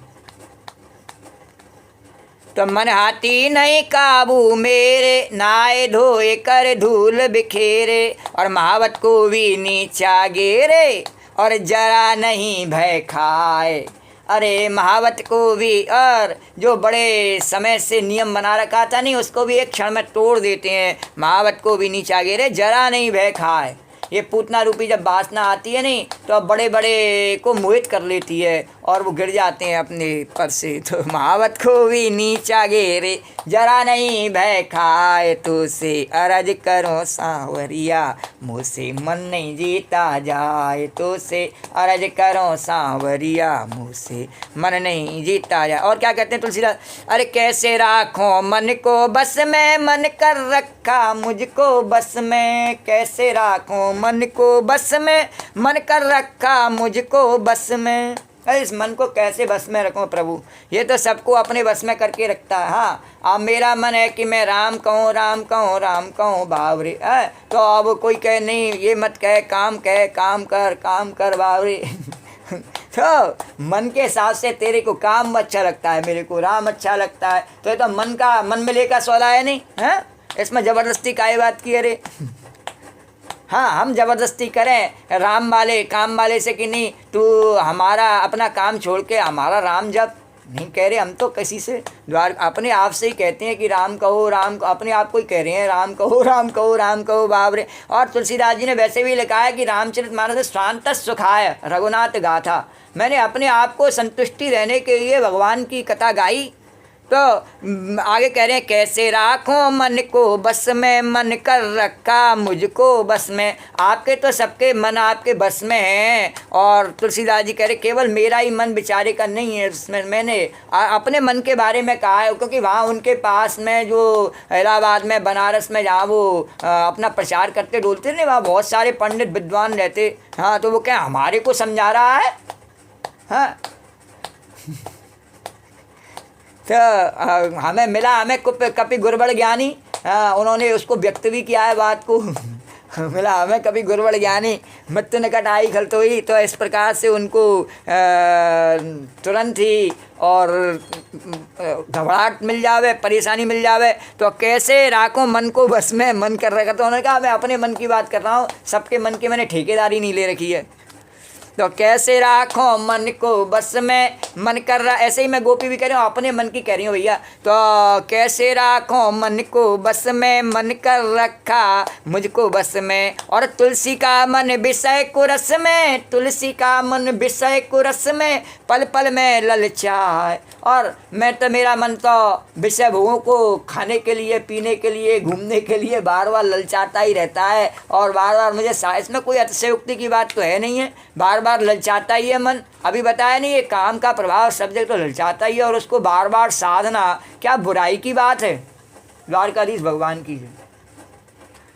तो मन हाथी नहीं काबू मेरे, नहाए धोए कर धूल बिखेरे। और महावत को भी नीचा गेरे, और जरा नहीं भय खाए। अरे महावत को भी, और जो बड़े समय से नियम बना रखा था नहीं उसको भी एक क्षण में तोड़ देते हैं। महावत को भी नीचा गिरे, जरा नहीं भय खाए। ये पूतना रूपी जब वासना आती है नहीं तो अब बड़े बड़े को मोहित कर लेती है और वो गिर जाते हैं अपने पर से। तो महावत को भी नीचा गिरे, जरा नहीं भय खाए। तो से अरज करो सांवरिया, मुझसे मन नहीं जीता जाए। तो से अरज करो सांवरिया, मुझसे मन नहीं जीता जाए। और क्या कहते हैं तुलसीदास? अरे कैसे राखो मन को बस में, मन कर रखा मुझको बस में। कैसे राखो मन को बस में, मन कर रखा मुझको बस में। अरे इस मन को कैसे बस में रखूं प्रभु? ये तो सबको अपने बस में करके रखता है। हाँ, अब मेरा मन है कि मैं राम कहूँ राम कहूँ राम कहूँ बावरे। तो अब कोई कहे नहीं ये मत कहे, काम कहे, काम कर बावरे। तो मन के हिसाब से तेरे को काम अच्छा लगता है, मेरे को राम अच्छा लगता है। तो ये तो मन में लेकर सौदा है नहीं है, इसमें ज़बरदस्ती काहे बात की? अरे हाँ, हम ज़बरदस्ती करें राम वाले काम वाले से कि नहीं तू हमारा अपना काम छोड़ के हमारा राम जप, नहीं कह रहे हम तो किसी से। द्वार अपने आप से ही कहते हैं कि राम कहो राम, अपने आप को ही कह रहे हैं राम कहो राम कहो राम कहो बाबरे। और तुलसीदास जी ने वैसे भी लिखा है कि रामचरितमानस स्वांत सुखाय रघुनाथ गाथा। मैंने अपने आप को संतुष्टि रहने के लिए भगवान की कथा गाई। तो आगे कह रहे हैं कैसे राखो मन को बस में, मन कर रखा मुझको बस में। आपके तो सबके मन आपके बस में हैं। और तुलसीदास जी कह रहे केवल मेरा ही मन बेचारे का नहीं है उसमें। मैंने अपने मन के बारे में कहा है, क्योंकि वहाँ उनके पास में जो इलाहाबाद में बनारस में जहाँ वो अपना प्रचार करते डोलते थे, वहाँ बहुत सारे पंडित विद्वान रहते। हाँ, तो वो क्या हमारे को समझा रहा है। हाँ, तो हमें मिला, हमें कभी गुरबड़ ज्ञानी, उन्होंने उसको व्यक्त भी किया है बात को मिला हमें कभी गुरबड़ ज्ञानी मृत्यु निकट आई खलतोई। तो इस प्रकार से उनको तुरंत ही और घबराहट मिल जावे, परेशानी मिल जावे। तो कैसे राखो मन को बस में, मन कर रखा। तो उन्होंने कहा मैं अपने मन की बात कर रहा हूँ, सबके मन की मैंने ठेकेदारी नहीं ले रखी है। तो कैसे राखो मन को बस में, मन कर रहा। ऐसे ही मैं गोपी भी कह रही हूँ, अपने मन की कह रही हूँ भैया। तो कैसे राखो मन को बस में, मन कर रखा मुझको बस में। और तुलसी का मन विषय को रस में, तुलसी का मन विषय को रस में, पल पल में ललचाए। और मैं तो मेरा मन तो विषय भोगों को खाने के लिए, पीने के लिए, घूमने के लिए बार बार ललचाता ही रहता है। और बार बार मुझे इसमें कोई अतिशयोक्ति की बात तो है नहीं है, बार बार ललचाता ही है मन। अभी बताया नहीं, ये काम का प्रभाव सब जगह तो ललचाता ही है। और उसको बार बार साधना क्या बुराई की बात है? द्वारकाधीश भगवान की है।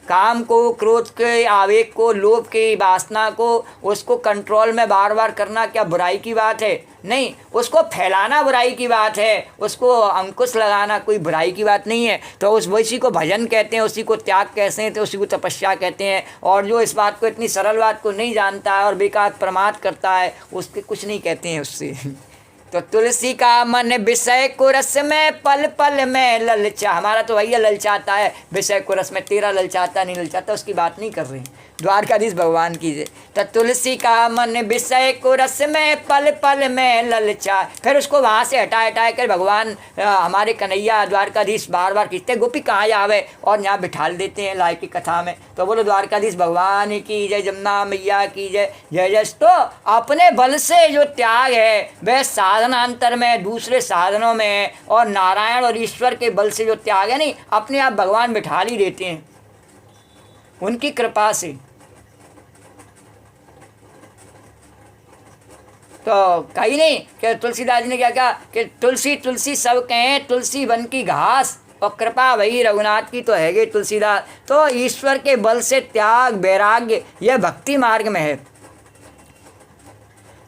काम को, क्रोध के आवेग को, लोभ की वासना को, उसको कंट्रोल में बार बार करना क्या बुराई की बात है? नहीं, उसको फैलाना बुराई की बात है, उसको अंकुश लगाना कोई बुराई की बात नहीं है। तो उसी को भजन कहते हैं, उसी को त्याग कहते हैं, तो उसी को तपस्या कहते हैं। और जो इस बात को, इतनी सरल बात को नहीं जानता है और बेकार प्रमाद करता है, उसके कुछ नहीं कहते हैं उससे। तो तुलसी का मन विषय को रस में, पल पल में ललचा। हमारा तो भैया ललचाता है विषय को रस में, तेरा ललचाता नहीं ललचाता, उसकी बात नहीं कर रही। द्वारकाधीश भगवान की जय। तो तुलसी का मन विषय को रस में, पल पल में ललचा। फिर उसको वहाँ से हटा कर भगवान हमारे कन्हैया द्वारकाधीश बार बार खींचते, गोपी कहाँ जावे, और यहाँ बिठाल देते हैं लाए की कथा में। तो बोलो द्वारकाधीश भगवान की जय, जमुना मैया की जय, जय जय। तो अपने बल से जो त्याग है वह साधनांतर में, दूसरे साधनों में, और नारायण और ईश्वर के बल से जो त्याग है नहीं, अपने आप भगवान बिठा ही देते हैं उनकी कृपा से। तो कहीं नहीं कि तुलसीदास जी ने क्या कहा कि तुलसी तुलसी सब कहें, तुलसी वन की घास, और कृपा वही रघुनाथ की तो है गे तुलसीदास। तो ईश्वर के बल से त्याग, वैराग्य, यह भक्ति मार्ग में है।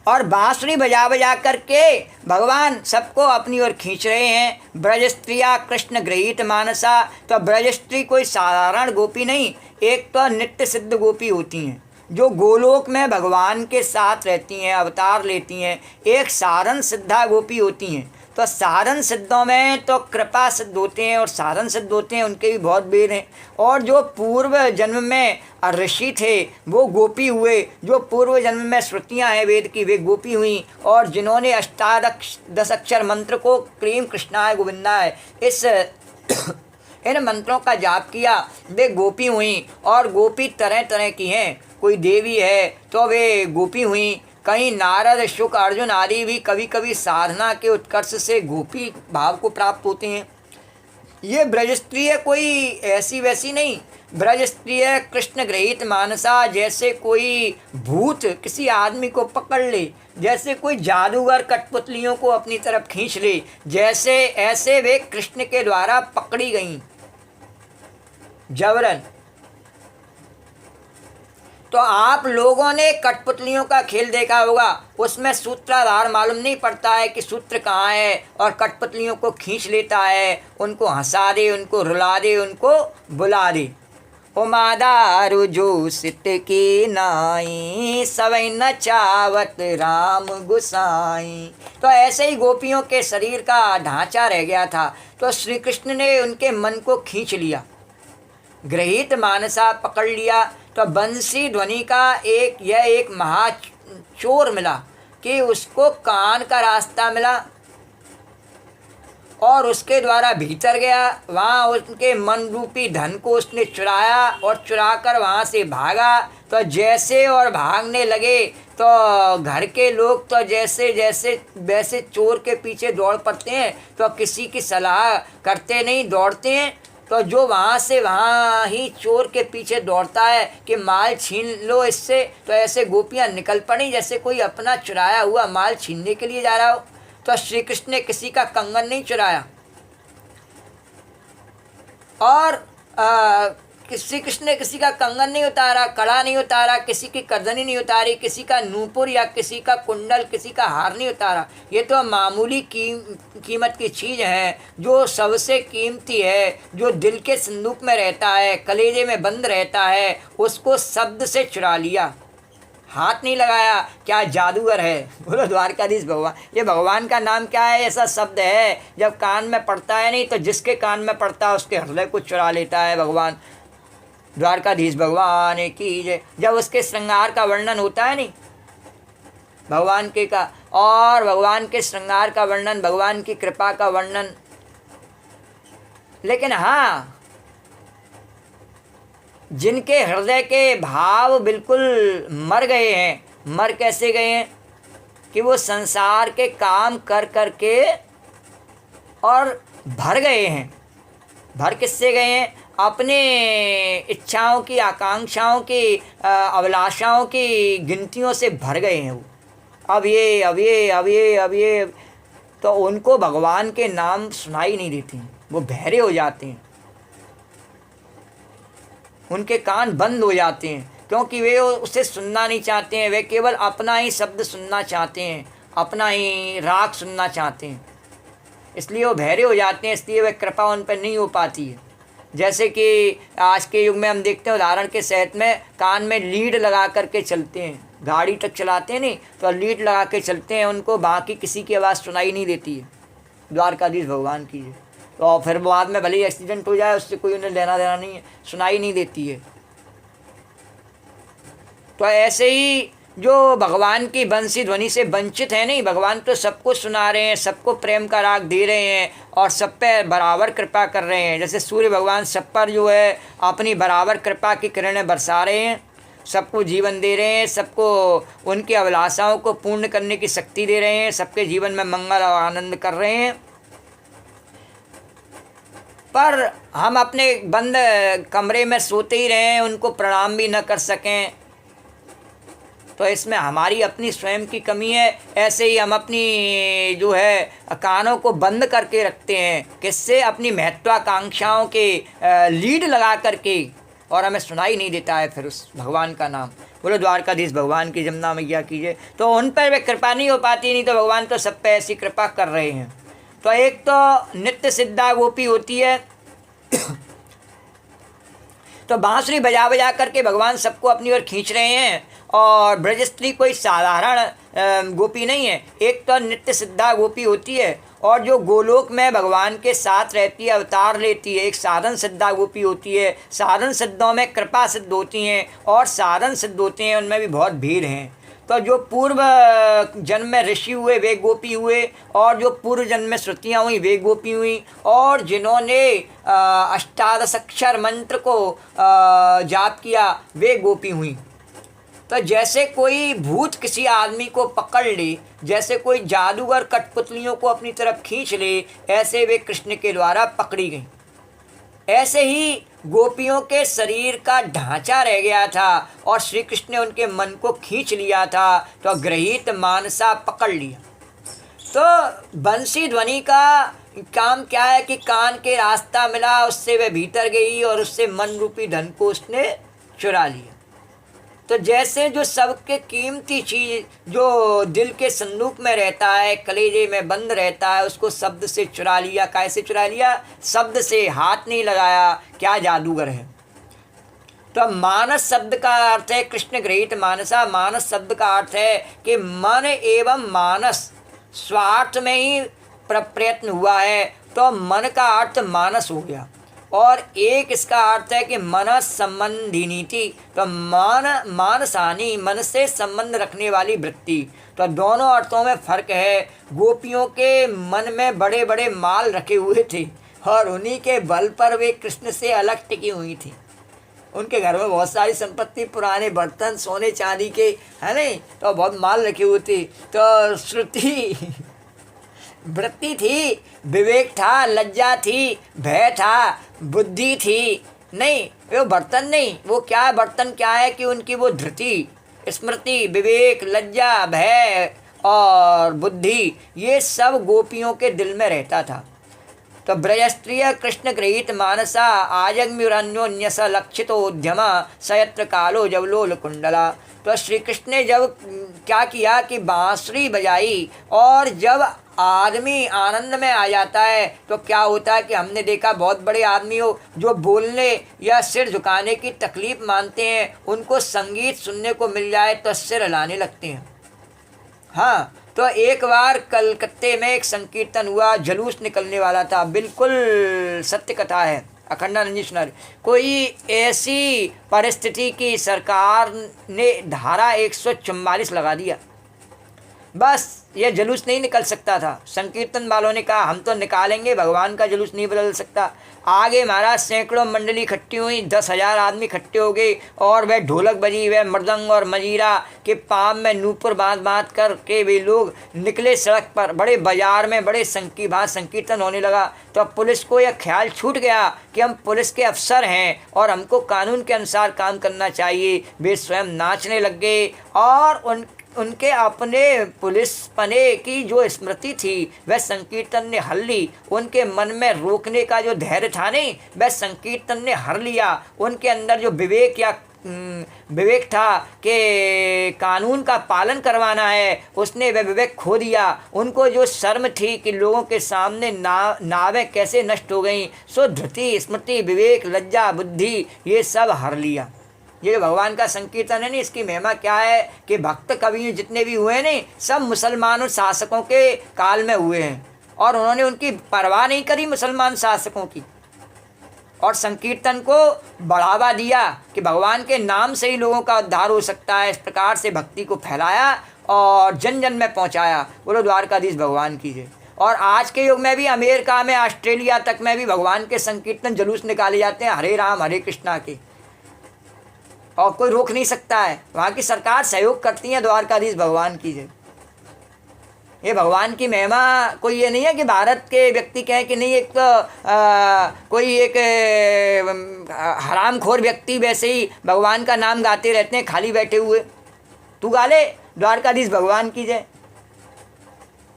और बांसुरी बजा बजा करके भगवान सबको अपनी ओर खींच रहे हैं। ब्रज स्त्रिया कृष्ण गृहीत मानसा। तो ब्रज स्त्री कोई साधारण गोपी नहीं, एक तो नित्य सिद्ध गोपी होती हैं जो गोलोक में भगवान के साथ रहती हैं, अवतार लेती हैं। एक साधन सिद्धा गोपी होती हैं। तो साधन सिद्धों में तो कृपा सिद्ध होते हैं, और साधन सिद्ध होते हैं उनके भी बहुत भेद हैं। और जो पूर्व जन्म में ऋषि थे वो गोपी हुए, जो पूर्व जन्म में श्रुतियाँ हैं वेद की वे गोपी हुई, और जिन्होंने अष्टादश अक्षर मंत्र को क्रीम कृष्णाय गोविंदाय इस इन मंत्रों का जाप किया वे गोपी हुई। और गोपी तरह तरह की हैं, कोई देवी है तो वे गोपी हुई, कहीं नारद, शुक, अर्जुन आदि भी कभी कभी साधना के उत्कर्ष से गोपी भाव को प्राप्त होते हैं। ये ब्रज स्त्री है, कोई ऐसी वैसी नहीं। ब्रज स्त्री है कृष्ण गृहीत मानसा। जैसे कोई भूत किसी आदमी को पकड़ ले, जैसे कोई जादूगर कठपुतलियों को अपनी तरफ खींच ले, जैसे ऐसे वे कृष्ण के द्वारा पकड़ी गईं जबरन। तो आप लोगों ने कठपुतलियों का खेल देखा होगा, उसमें सूत्राधार मालूम नहीं पड़ता है कि सूत्र कहाँ है, और कठपुतलियों को खींच लेता है, उनको हंसा दे, उनको रुला दे, उनको बुला दे। उमादारु जो सित की नाई, सवै न चावत राम गुसाई। तो ऐसे ही गोपियों के शरीर का ढांचा रह गया था। तो श्री कृष्ण ने उनके मन को खींच लिया, गृहीत मानसा पकड़ लिया। तो बंसी ध्वनि का एक महाचोर मिला कि उसको कान का रास्ता मिला, और उसके द्वारा भीतर गया, वहाँ उनके मन रूपी धन को उसने चुराया और चुरा कर वहाँ से भागा। तो जैसे और भागने लगे तो घर के लोग तो जैसे जैसे वैसे चोर के पीछे दौड़ पड़ते हैं, तो किसी की सलाह करते नहीं, दौड़ते हैं। तो जो वहाँ से वहाँ ही चोर के पीछे दौड़ता है कि माल छीन लो इससे, तो ऐसे गोपियाँ निकल पड़ी जैसे कोई अपना चुराया हुआ माल छीनने के लिए जा रहा हो। तो श्री कृष्ण ने किसी का कंगन नहीं चुराया और श्री कृष्ण ने किसी का कंगन नहीं उतारा, कड़ा नहीं उतारा, किसी की करदनी नहीं उतारी, किसी का नूपुर या किसी का कुंडल, किसी का हार नहीं उतारा। ये तो मामूली कीमत की चीज़ है, जो सबसे कीमती है, जो दिल के संदूक में रहता है, कलेजे में बंद रहता है, उसको शब्द से चुरा लिया, हाथ नहीं लगाया। क्या जादूगर है। बोलो द्वारकाधीश भगवान। ये भगवान का नाम क्या है? ऐसा शब्द है जब कान में पड़ता है नहीं तो जिसके कान में पड़ता है उसके हृदय को चुरा लेता है भगवान। द्वारकाधीश भगवान की जय। जब उसके श्रृंगार का वर्णन होता है नहीं भगवान के का, और भगवान के श्रृंगार का वर्णन, भगवान की कृपा का वर्णन, लेकिन हाँ जिनके हृदय के भाव बिल्कुल मर गए हैं। मर कैसे गए हैं? कि वो संसार के काम कर कर के और भर गए हैं। भर किससे गए हैं? अपने इच्छाओं की, आकांक्षाओं की, अभिलाषाओं की गिनतियों से भर गए हैं। वो अब ये अब ये अब ये अब ये, तो उनको भगवान के नाम सुनाई नहीं देते हैं, वो बहरे हो जाते हैं, उनके कान बंद हो जाते हैं, क्योंकि वे उसे सुनना नहीं चाहते हैं। वे केवल अपना ही शब्द सुनना चाहते हैं, अपना ही राग सुनना चाहते हैं, इसलिए वो बहरे हो जाते हैं, इसलिए वह कृपा उन पर नहीं हो पाती है। जैसे कि आज के युग में हम देखते हैं, उदाहरण के सहित में कान में लीड लगा करके चलते हैं, गाड़ी तक चलाते हैं नहीं तो लीड लगा के चलते हैं, उनको बाकी किसी की आवाज़ सुनाई नहीं देती है। द्वारकाधीश भगवान की है। तो फिर बाद में भले ही एक्सीडेंट हो जाए, उससे कोई उन्हें लेना देना नहीं है, सुनाई नहीं देती है। तो ऐसे ही जो भगवान की बंसी ध्वनि से वंचित है नहीं, भगवान तो सबको सुना रहे हैं, सबको प्रेम का राग दे रहे हैं और सब पे बराबर कृपा कर रहे हैं। जैसे सूर्य भगवान सब पर जो है अपनी बराबर कृपा की किरणें बरसा रहे हैं, सबको जीवन दे रहे हैं, सबको उनकी अभिलाषाओं को पूर्ण करने की शक्ति दे रहे हैं, सबके जीवन में मंगल और आनंद कर रहे हैं। पर हम अपने बंद कमरे में सोते ही रहें, उनको प्रणाम भी न कर सकें, तो इसमें हमारी अपनी स्वयं की कमी है। ऐसे ही हम अपनी जो है कानों को बंद करके रखते हैं, किससे? अपनी महत्वाकांक्षाओं के लीड लगा करके, और हमें सुनाई नहीं देता है फिर उस भगवान का नाम। बोलो द्वारकाधीश भगवान की जमुना मैया कीजिए। तो उन पर वे कृपा नहीं हो पाती, नहीं तो भगवान तो सब पे ऐसी कृपा कर रहे हैं। तो एक तो नित्य सिद्धा गोपी होती है, तो बांसुरी बजा बजा करके भगवान सबको अपनी ओर खींच रहे हैं। और ब्रज स्त्री कोई साधारण गोपी नहीं है, एक तो नित्य सिद्धा गोपी होती है, और जो गोलोक में भगवान के साथ रहती है, अवतार लेती है, एक साधन सिद्धा गोपी होती है। साधन सिद्धों में कृपा सिद्ध होती हैं, और साधन सिद्ध होते हैं उनमें भी बहुत भीड़ हैं। तो जो पूर्व जन्म में ऋषि हुए वे गोपी हुए, और जो पूर्व जन्म में श्रुतियाँ हुई वे गोपी हुई, और जिन्होंने अष्टादशाक्षर मंत्र को जाप किया वे गोपी हुई। तो जैसे कोई भूत किसी आदमी को पकड़ ले, जैसे कोई जादूगर कठपुतलियों को अपनी तरफ खींच ले, ऐसे वे कृष्ण के द्वारा पकड़ी गईं। ऐसे ही गोपियों के शरीर का ढांचा रह गया था और श्री कृष्ण ने उनके मन को खींच लिया था, तो गृहीत मानसा पकड़ लिया। तो बंसी ध्वनि का काम क्या है कि कान के रास्ता मिला, उससे वह भीतर गई और उससे मन रूपी धन को उसने चुरा लिया। तो जैसे जो सबके कीमती चीज़ जो दिल के संदूक में रहता है, कलेजे में बंद रहता है, उसको शब्द से चुरा लिया। कैसे चुरा लिया? शब्द से, हाथ नहीं लगाया। क्या जादूगर है। तो मानस शब्द का अर्थ है कृष्ण गृहीत मानसा। मानस शब्द का अर्थ है कि मन एवं मानस स्वार्थ में ही प्रयत्न हुआ है, तो मन का अर्थ मानस हो गया। और एक इसका अर्थ है कि मन संबंधिनी थी, तो मानसानी मन से संबंध रखने वाली वृत्ति। तो दोनों अर्थों में फर्क है। गोपियों के मन में बड़े बड़े माल रखे हुए थे और उन्हीं के बल पर वे कृष्ण से अलग टिकी हुई थी। उनके घर में बहुत सारी संपत्ति, पुराने बर्तन, सोने चांदी के, है नहीं, तो बहुत माल रखे हुए थे। तो श्रुति वृत्ति थी, विवेक था, लज्जा थी, भय था, बुद्धि थी। नहीं, वो बर्तन नहीं, वो क्या बर्तन क्या है कि उनकी वो धृति, स्मृति, विवेक, लज्जा, भय और बुद्धि, ये सब गोपियों के दिल में रहता था। तो ब्रजस्त्रिय कृष्ण गृहीत मानसा आजग्म्युरन्योन्यस लक्षितोद्यमा सयत्र कालो जवलोल कुंडला। तो श्री कृष्ण ने जब क्या किया कि बांसुरी बजाई, और जब आदमी आनंद में आ जाता है तो क्या होता है कि हमने देखा बहुत बड़े आदमी हो जो बोलने या सिर झुकाने की तकलीफ मानते हैं, उनको संगीत सुनने को मिल जाए तो सिर हिलाने लगते हैं। हाँ, तो एक बार कलकत्ते में एक संकीर्तन हुआ, जुलूस निकलने वाला था, बिल्कुल सत्य कथा है, अखंडानंद जी सुना। कोई ऐसी परिस्थिति की सरकार ने धारा 144 लगा दिया, बस ये जुलूस नहीं निकल सकता था। संकीर्तन वालों ने कहा हम तो निकालेंगे, भगवान का जुलूस नहीं बदल सकता। आगे महाराज सैकड़ों मंडली इकट्ठी हुई, 10,000 आदमी इकट्ठे हो गए, और वह ढोलक बजी, वह मृदंग और मजीरा के पाँव में नूपुर बांध कर के वे लोग निकले सड़क पर। बड़े बाजार में बड़े संकीर्तन होने लगा। तो पुलिस को यह ख्याल छूट गया कि हम पुलिस के अफसर हैं और हमको कानून के अनुसार काम करना चाहिए। वे स्वयं नाचने लग गए, और उनके अपने पुलिस पने की जो स्मृति थी वह संकीर्तन ने हर ली। उनके मन में रोकने का जो धैर्य था नहीं, वह संकीर्तन ने हर लिया। उनके अंदर जो विवेक था कि कानून का पालन करवाना है, उसने वह विवेक खो दिया। उनको जो शर्म थी कि लोगों के सामने नावें कैसे नष्ट हो गईं, सो धृति, स्मृति, विवेक, लज्जा, बुद्धि, ये सब हर लिया। ये भगवान का संकीर्तन है नहीं, इसकी महिमा क्या है कि भक्त कवि जितने भी हुए नहीं, सब मुसलमानों शासकों के काल में हुए हैं, और उन्होंने उनकी परवाह नहीं करी मुसलमान शासकों की, और संकीर्तन को बढ़ावा दिया कि भगवान के नाम से ही लोगों का उद्धार हो सकता है। इस प्रकार से भक्ति को फैलाया और जन जन में पहुंचाया। बोलो द्वारकाधीश भगवान की जय। और आज के युग में भी अमेरिका में, ऑस्ट्रेलिया तक में भी भगवान के संकीर्तन जुलूस निकाले जाते हैं, हरे राम हरे कृष्णा के, और कोई रोक नहीं सकता है। वहाँ की सरकार सहयोग करती है, द्वारकाधीश भगवान की जय। ये भगवान की महिमा कोई ये नहीं है कि भारत के व्यक्ति कहें कि नहीं, एक तो कोई एक हरामखोर व्यक्ति वैसे ही भगवान का नाम गाते रहते हैं खाली बैठे हुए। तू गा ले द्वारकाधीश भगवान की जय।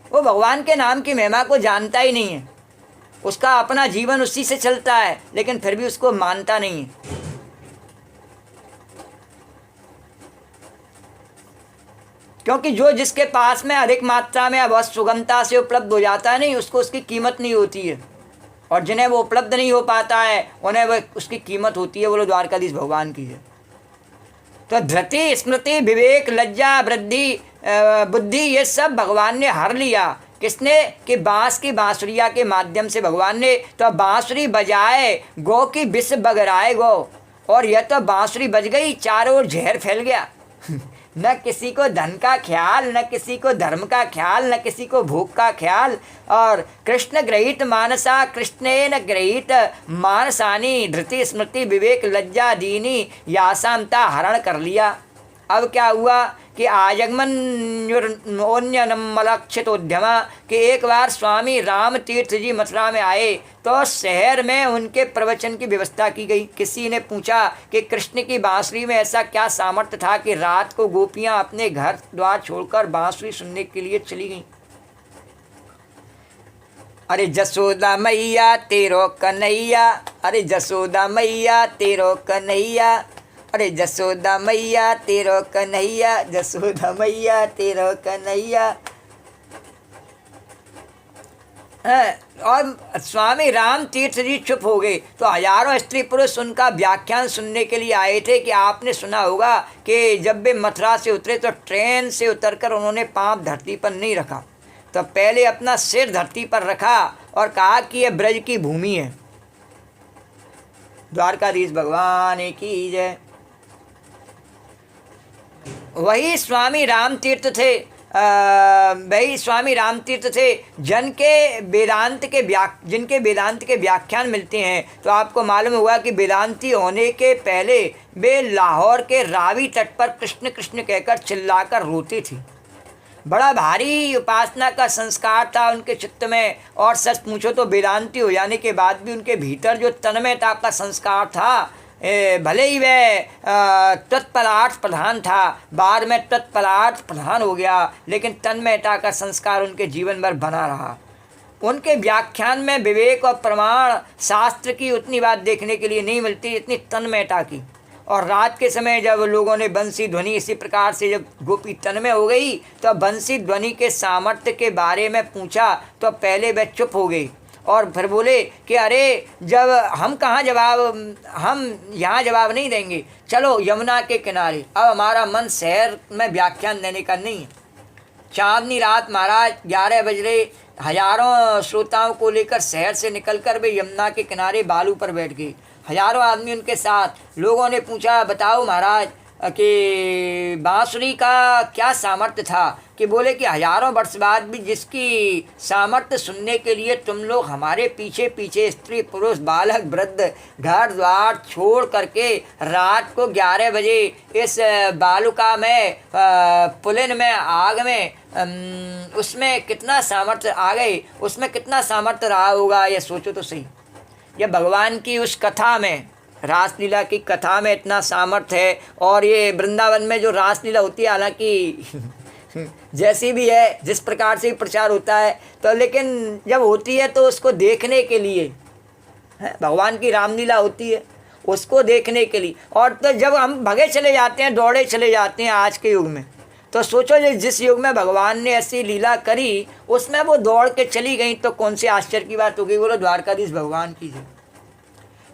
वो भगवान के नाम की महिमा को जानता ही नहीं है, उसका अपना जीवन उसी से चलता है, लेकिन फिर भी उसको मानता नहीं है। क्योंकि जो जिसके पास में अधिक मात्रा में बहुत सुगमता से उपलब्ध हो जाता है नहीं, उसको उसकी कीमत नहीं होती है, और जिन्हें वो उपलब्ध नहीं हो पाता है उन्हें वो उसकी कीमत होती है। बोलो द्वारकाधीश भगवान की है। तो धृति, स्मृति, विवेक, लज्जा, बुद्धि, ये सब भगवान ने हर लिया। किसने? कि बांस की बांसुरिया के माध्यम से भगवान ने। तो बांसुरी बजाए गो की विष बगराए गो, और यह तो बांसुरी बज गई, चारों ओर जहर फैल गया। न किसी को धन का ख्याल, न किसी को धर्म का ख्याल, न किसी को भूख का ख्याल। और कृष्ण गृहीत मानसा कृष्णेन गृहीत मानसानी धृति, स्मृति, विवेक, लज्जा, दीनी यासामता हरण कर लिया। अब क्या हुआ कि आजगमन्योन्यनमलक्षितोद्यमा कि एक बार स्वामी राम तीर्थ जी मथुरा में आए तो शहर में उनके प्रवचन की व्यवस्था की गई। किसी ने पूछा कि कृष्ण की बांसुरी में ऐसा क्या सामर्थ्य था कि रात को गोपियां अपने घर द्वार छोड़कर बांसुरी सुनने के लिए चली गईं। अरे जसोदा मैया तेरो कन्हैया, अरे जसोदा मैया तेरो कन्हैया, अरे जसोदा मैया तेरो कन्हैया, जसोदा मैया तेरो कन्हैया। और स्वामी राम तीर्थ जी चुप हो गए। तो हजारों स्त्री पुरुष उनका व्याख्यान सुनने के लिए आए थे। कि आपने सुना होगा कि जब वे मथुरा से उतरे तो ट्रेन से उतरकर उन्होंने पाँव धरती पर नहीं रखा, तो पहले अपना सिर धरती पर रखा और कहा कि यह ब्रज की भूमि है। द्वारकाधीश भगवान की जय। वही स्वामी राम तीर्थ थे, वही स्वामी राम तीर्थ थे जिनके वेदांत के व्याख्यान मिलते हैं। तो आपको मालूम हुआ कि वेदांती होने के पहले वे लाहौर के रावी तट पर कृष्ण कृष्ण कहकर चिल्लाकर रोती थी। बड़ा भारी उपासना का संस्कार था उनके चित्त में, और सच पूछो तो वेदांती हो जाने के बाद भी उनके भीतर जो तन्मयता का संस्कार था, भले ही वह तत्पदार्थ प्रधान था, बाद में तत्पदार्थ प्रधान हो गया, लेकिन तन्मयता का संस्कार उनके जीवन भर बना रहा। उनके व्याख्यान में विवेक और प्रमाण शास्त्र की उतनी बात देखने के लिए नहीं मिलती जितनी तन्मयता की। और रात के समय जब लोगों ने बंसी ध्वनि इसी प्रकार से जब गोपी तन्मय हो गई तो बंसी ध्वनि के सामर्थ्य के बारे में पूछा तो पहले वह चुप हो गई और फिर बोले कि अरे जब हम यहाँ जवाब नहीं देंगे, चलो यमुना के किनारे। अब हमारा मन शहर में व्याख्यान देने का नहीं है। चांदनी रात महाराज 11 बज रहे, हजारों श्रोताओं को लेकर शहर से निकलकर वे यमुना के किनारे बालू पर बैठ गए। हजारों आदमी उनके साथ। लोगों ने पूछा बताओ महाराज कि बांसुरी का क्या सामर्थ्य था, कि बोले कि हजारों वर्ष बाद भी जिसकी सामर्थ्य सुनने के लिए तुम लोग हमारे पीछे पीछे स्त्री पुरुष बालक वृद्ध घर द्वार छोड़ करके रात को 11 बजे इस बालुका में पुलिन में आग में उसमें कितना सामर्थ्य आ गए, उसमें कितना सामर्थ्य रहा होगा, ये सोचो तो सही। ये भगवान की उस कथा में, रासलीला की कथा में इतना सामर्थ्य है। और ये वृंदावन में जो रासलीला होती है, हालांकि जैसी भी है, जिस प्रकार से प्रचार होता है, तो लेकिन जब होती है तो उसको देखने के लिए, भगवान की रामलीला होती है उसको देखने के लिए। और तो जब हम भगे चले जाते हैं, दौड़े चले जाते हैं आज के युग में, तो सोचो जिस युग में भगवान ने ऐसी लीला करी उसमें वो दौड़ के चली गई, तो कौन सी आश्चर्य की बात होगी। बोलो द्वारकाधीश भगवान की जय।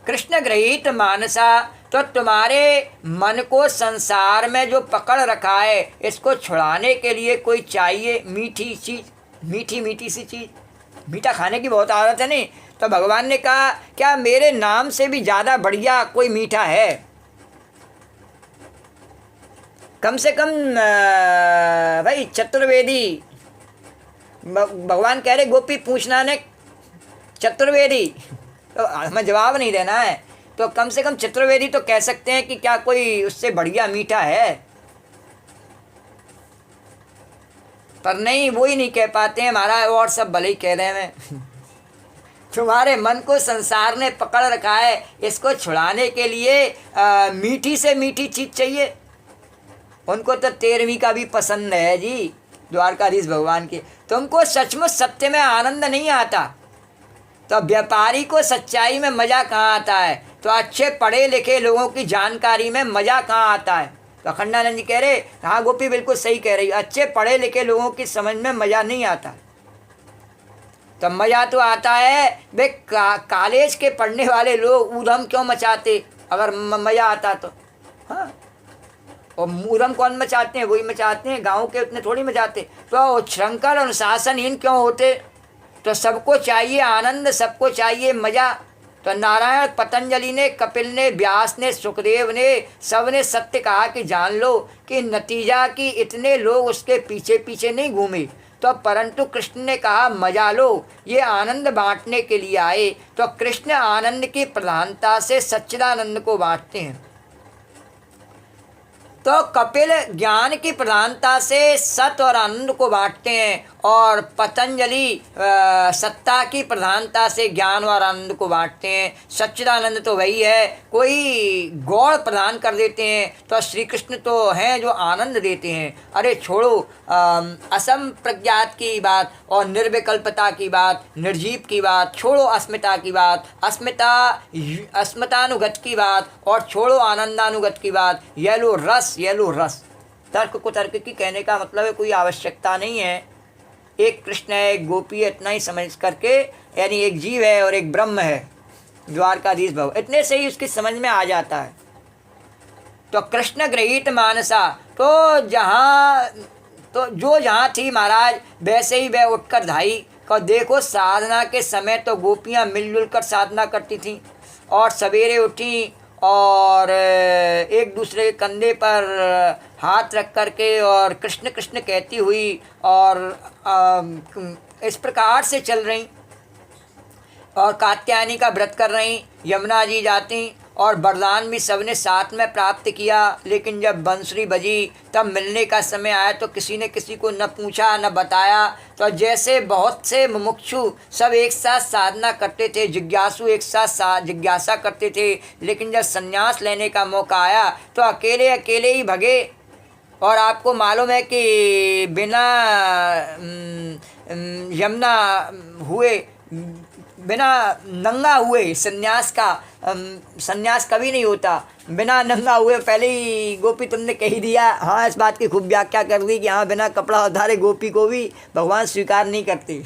कृष्ण ग्रहीत मानसा, तो तुम्हारे मन को संसार में जो पकड़ रखा है इसको छुड़ाने के लिए कोई चाहिए मीठी चीज़, मीठी सी चीज़। मीठा खाने की बहुत आदत है नहीं, तो भगवान ने कहा क्या मेरे नाम से भी ज़्यादा बढ़िया कोई मीठा है? कम से कम भाई चतुर्वेदी, भगवान कह रहे गोपी पूछना ने चतुर्वेदी, तो हमें जवाब नहीं देना है, तो कम से कम चतुर्वेदी तो कह सकते हैं कि क्या कोई उससे बढ़िया मीठा है। पर नहीं, वो ही नहीं कह पाते हैं महाराज, और सब भले ही कह रहे हैं। तुम्हारे मन को संसार ने पकड़ रखा है, इसको छुड़ाने के लिए मीठी से मीठी चीज़ चाहिए। उनको तो 13वीं का भी पसंद है जी, द्वारकाधीश भगवान के। तुमको सचमुच सत्य में आनंद नहीं आता, तो व्यापारी को सच्चाई में मज़ा कहाँ आता है, तो अच्छे पढ़े लिखे लोगों की जानकारी में मज़ा कहाँ आता है। तो अखंडानंद जी कह रहे हाँ गोपी बिल्कुल सही कह रही, अच्छे पढ़े लिखे लोगों की समझ में मज़ा नहीं आता। तो मज़ा तो आता है वे कॉलेज के पढ़ने वाले लोग ऊधम क्यों मचाते, अगर मज़ा आता तो। हाँ, और ऊधम कौन मचाते हैं? वही मचाते हैं, गाँव के उतने थोड़ी मचाते। तो श्रृंखल अनुशासनहीन क्यों होते? तो सबको चाहिए आनंद, सबको चाहिए मज़ा। तो नारायण, पतंजलि ने, कपिल ने, व्यास ने, सुखदेव ने, सब ने सत्य कहा कि जान लो कि नतीजा कि इतने लोग उसके पीछे पीछे नहीं घूमे, तो परंतु कृष्ण ने कहा मजा लो, ये आनंद बांटने के लिए आए। तो कृष्ण आनंद की प्रधानता से सच्चिदानंद को बांटते हैं, तो कपिल ज्ञान की प्रधानता से सत और आनंद को बांटते हैं, और पतंजलि सत्ता की प्रधानता से ज्ञान और आनंद को बांटते हैं। सच्चिदानंद तो वही है, कोई गौड़ प्रदान कर देते हैं, तो श्री कृष्ण तो हैं जो आनंद देते हैं। अरे छोड़ो असम प्रज्ञात की बात और निर्विकल्पता की बात, निर्जीव की बात, छोड़ो अस्मिता की बात, अस्मितानुगत की बात, और छोड़ो आनंदानुगत की बात। ये लो रस। तर्क को तर्क की कहने का मतलब है कोई आवश्यकता नहीं है। एक कृष्ण है, एक गोपी है, इतना ही समझ करके, यानी एक जीव है और एक ब्रह्म है, द्वारकाधीश भव, इतने से ही उसकी समझ में आ जाता है। तो कृष्ण ग्रहीत मानसा, तो जो जहाँ थी महाराज वैसे ही वह उठकर धाई। और देखो साधना के समय तो गोपियाँ मिलजुल कर साधना करती थीं, और सवेरे उठी और एक दूसरे के कंधे पर हाथ रख कर के और कृष्ण कृष्ण कहती हुई और इस प्रकार से चल रही और कात्यायनी का व्रत कर रही। यमुना जी जाती और वरदान भी सबने साथ में प्राप्त किया, लेकिन जब बंसुरी बजी तब मिलने का समय आया तो किसी ने किसी को न पूछा न बताया। तो जैसे बहुत से मुमुक्षु सब एक साथ साधना करते थे, जिज्ञासु एक साथ जिज्ञासा करते थे, लेकिन जब संन्यास लेने का मौका आया तो अकेले अकेले ही भगे। और आपको मालूम है कि बिना यमुना हुए, बिना नंगा हुए संन्यास कभी नहीं होता। बिना नंगा हुए पहले ही गोपी तुमने कह ही दिया। हाँ, इस बात की खूब व्याख्या कर दी कि हाँ, बिना कपड़ा उतारे गोपी को भी भगवान स्वीकार नहीं करते,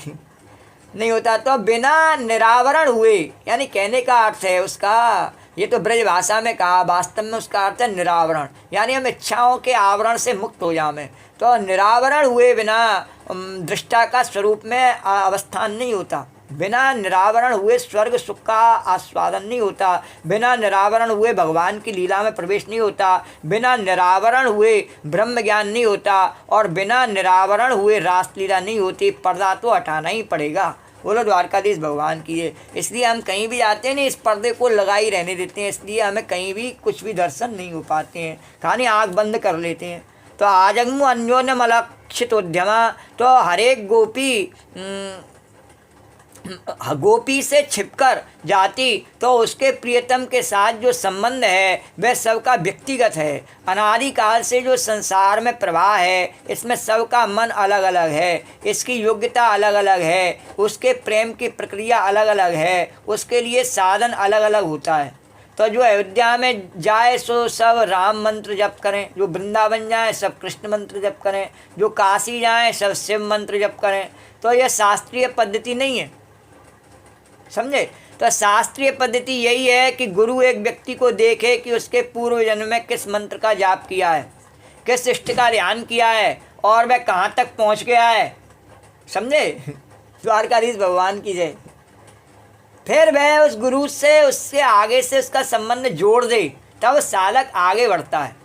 नहीं होता। तो बिना निरावरण हुए, यानी कहने का अर्थ है उसका, ये तो ब्रज भाषा में कहा, वास्तव में उसका अर्थ है निरावरण, यानी हम इच्छाओं के आवरण से मुक्त हो जाएं। तो निरावरण हुए बिना दृष्टा का स्वरूप में अवस्थान नहीं होता, बिना निरावरण हुए स्वर्ग सुख का आस्वादन नहीं होता, बिना निरावरण हुए भगवान की लीला में प्रवेश नहीं होता, बिना निरावरण हुए ब्रह्म ज्ञान नहीं होता, और बिना निरावरण हुए रासलीला नहीं होती। पर्दा तो हटाना ही पड़ेगा, बोलो द्वारकाधीश भगवान की है। इसलिए हम कहीं भी आते हैं नहीं, इस पर्दे को लगा ही रहने देते हैं, इसलिए हमें कहीं भी कुछ भी दर्शन नहीं हो पाते हैं, खाली आँख बंद कर लेते हैं। तो आजन्मु अन्योन्यम अलक्षित उद्यमा, तो हरेक गोपी से छिपकर जाती तो उसके प्रियतम के साथ जो संबंध है वह सबका व्यक्तिगत है। अनादिकाल से जो संसार में प्रवाह है, इसमें सबका मन अलग अलग है, इसकी योग्यता अलग अलग है, उसके प्रेम की प्रक्रिया अलग अलग है, उसके लिए साधन अलग अलग होता है। तो जो अयोध्या में जाए सो सब राम मंत्र जप करें, जो वृंदावन जाए सब कृष्ण मंत्र जप करें, जो काशी जाए सब शिव मंत्र जप करें। तो यह शास्त्रीय पद्धति नहीं है, समझे। तो शास्त्रीय पद्धति यही है कि गुरु एक व्यक्ति को देखे कि उसके पूर्व जन्म में किस मंत्र का जाप किया है, किस इष्ट का ध्यान किया है और वह कहाँ तक पहुँच गया है, समझे। द्वारकाधीश भगवान की जय। फिर वह उस गुरु से उससे आगे से उसका संबंध जोड़ दे, तब साधक आगे बढ़ता है।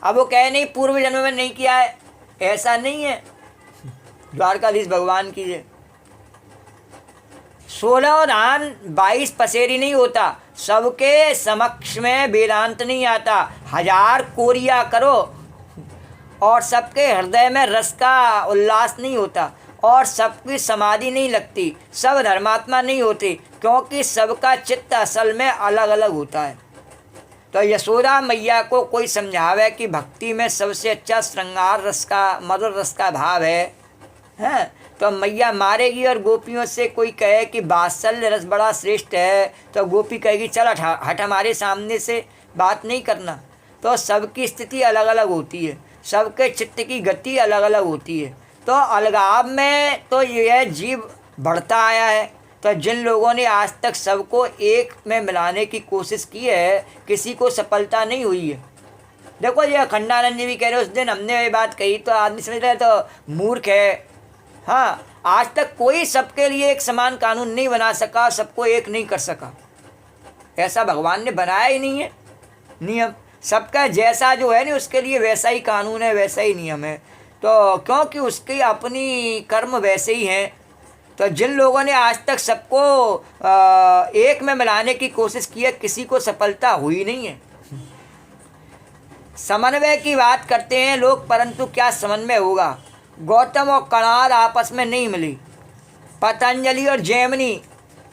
अब वो कहे नहीं पूर्व जन्म में नहीं किया है, ऐसा नहीं है। द्वारकाधीश भगवान की जय। 16 दान 22 पसेरी नहीं होता, सबके समक्ष में वेदांत नहीं आता। 1000 कोरिया करो और सबके हृदय में रस का उल्लास नहीं होता, और सबकी समाधि नहीं लगती, सब धर्मात्मा नहीं होते, क्योंकि सबका चित्त असल में अलग अलग होता है। तो यशोदा मैया को कोई समझावे कि भक्ति में सबसे अच्छा श्रृंगार रस का, मधुर रस का भाव है, हैं, तो मैया मारेगी। और गोपियों से कोई कहे कि वात्सल्य रस बड़ा श्रेष्ठ है, तो गोपी कहेगी चल हट हमारे सामने से, बात नहीं करना। तो सबकी स्थिति अलग अलग होती है, सबके चित्त की गति अलग अलग होती है। तो अलगाव में तो यह जीव बढ़ता आया है। तो जिन लोगों ने आज तक सबको एक में मिलाने की कोशिश की है, किसी को सफलता नहीं हुई है। देखो ये अखंडानंद जी भी कह रहे, उस दिन हमने ये बात कही तो आदमी समझ रहा है तो मूर्ख है। हाँ, आज तक कोई सबके लिए एक समान कानून नहीं बना सका, सबको एक नहीं कर सका, ऐसा भगवान ने बनाया ही नहीं है नियम। सबका जैसा जो है ना उसके लिए वैसा ही कानून है, वैसा ही नियम है। तो क्योंकि उसकी अपनी कर्म वैसे ही हैं। तो जिन लोगों ने आज तक सबको एक में मिलाने की कोशिश की है, किसी को सफलता हुई नहीं है। समन्वय की बात करते हैं लोग, परंतु क्या समन्वय होगा। गौतम और कणाद आपस में नहीं मिली, पतंजलि और जैमिनी,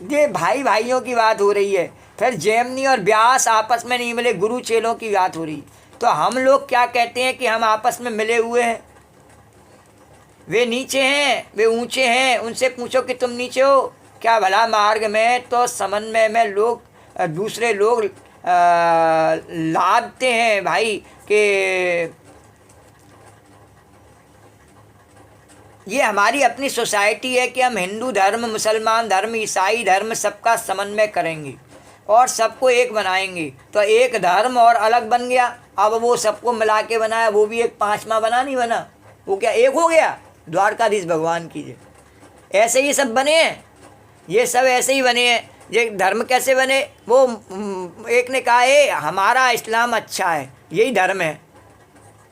ये भाई भाइयों की बात हो रही है। फिर जैमिनी और व्यास आपस में नहीं मिले, गुरु चेलों की बात हो रही। तो हम लोग क्या कहते हैं कि हम आपस में मिले हुए हैं। वे नीचे हैं, वे ऊंचे हैं, उनसे पूछो कि तुम नीचे हो क्या। भला मार्ग में तो समन्वय में लोग दूसरे लोग लादते हैं भाई कि ये हमारी अपनी सोसाइटी है कि हम हिंदू धर्म, मुसलमान धर्म, ईसाई धर्म सबका समन्वय करेंगे और सबको एक बनाएंगे। तो एक धर्म और अलग बन गया, अब वो सबको मिला के बनाया, वो भी एक पांचवा बना नहीं बना, वो क्या एक हो गया। द्वारकाधीश भगवान की जय। ऐसे ही सब बने हैं, ये सब ऐसे ही बने हैं। ये धर्म कैसे बने? वो एक ने कहा है हमारा इस्लाम अच्छा है, यही धर्म है।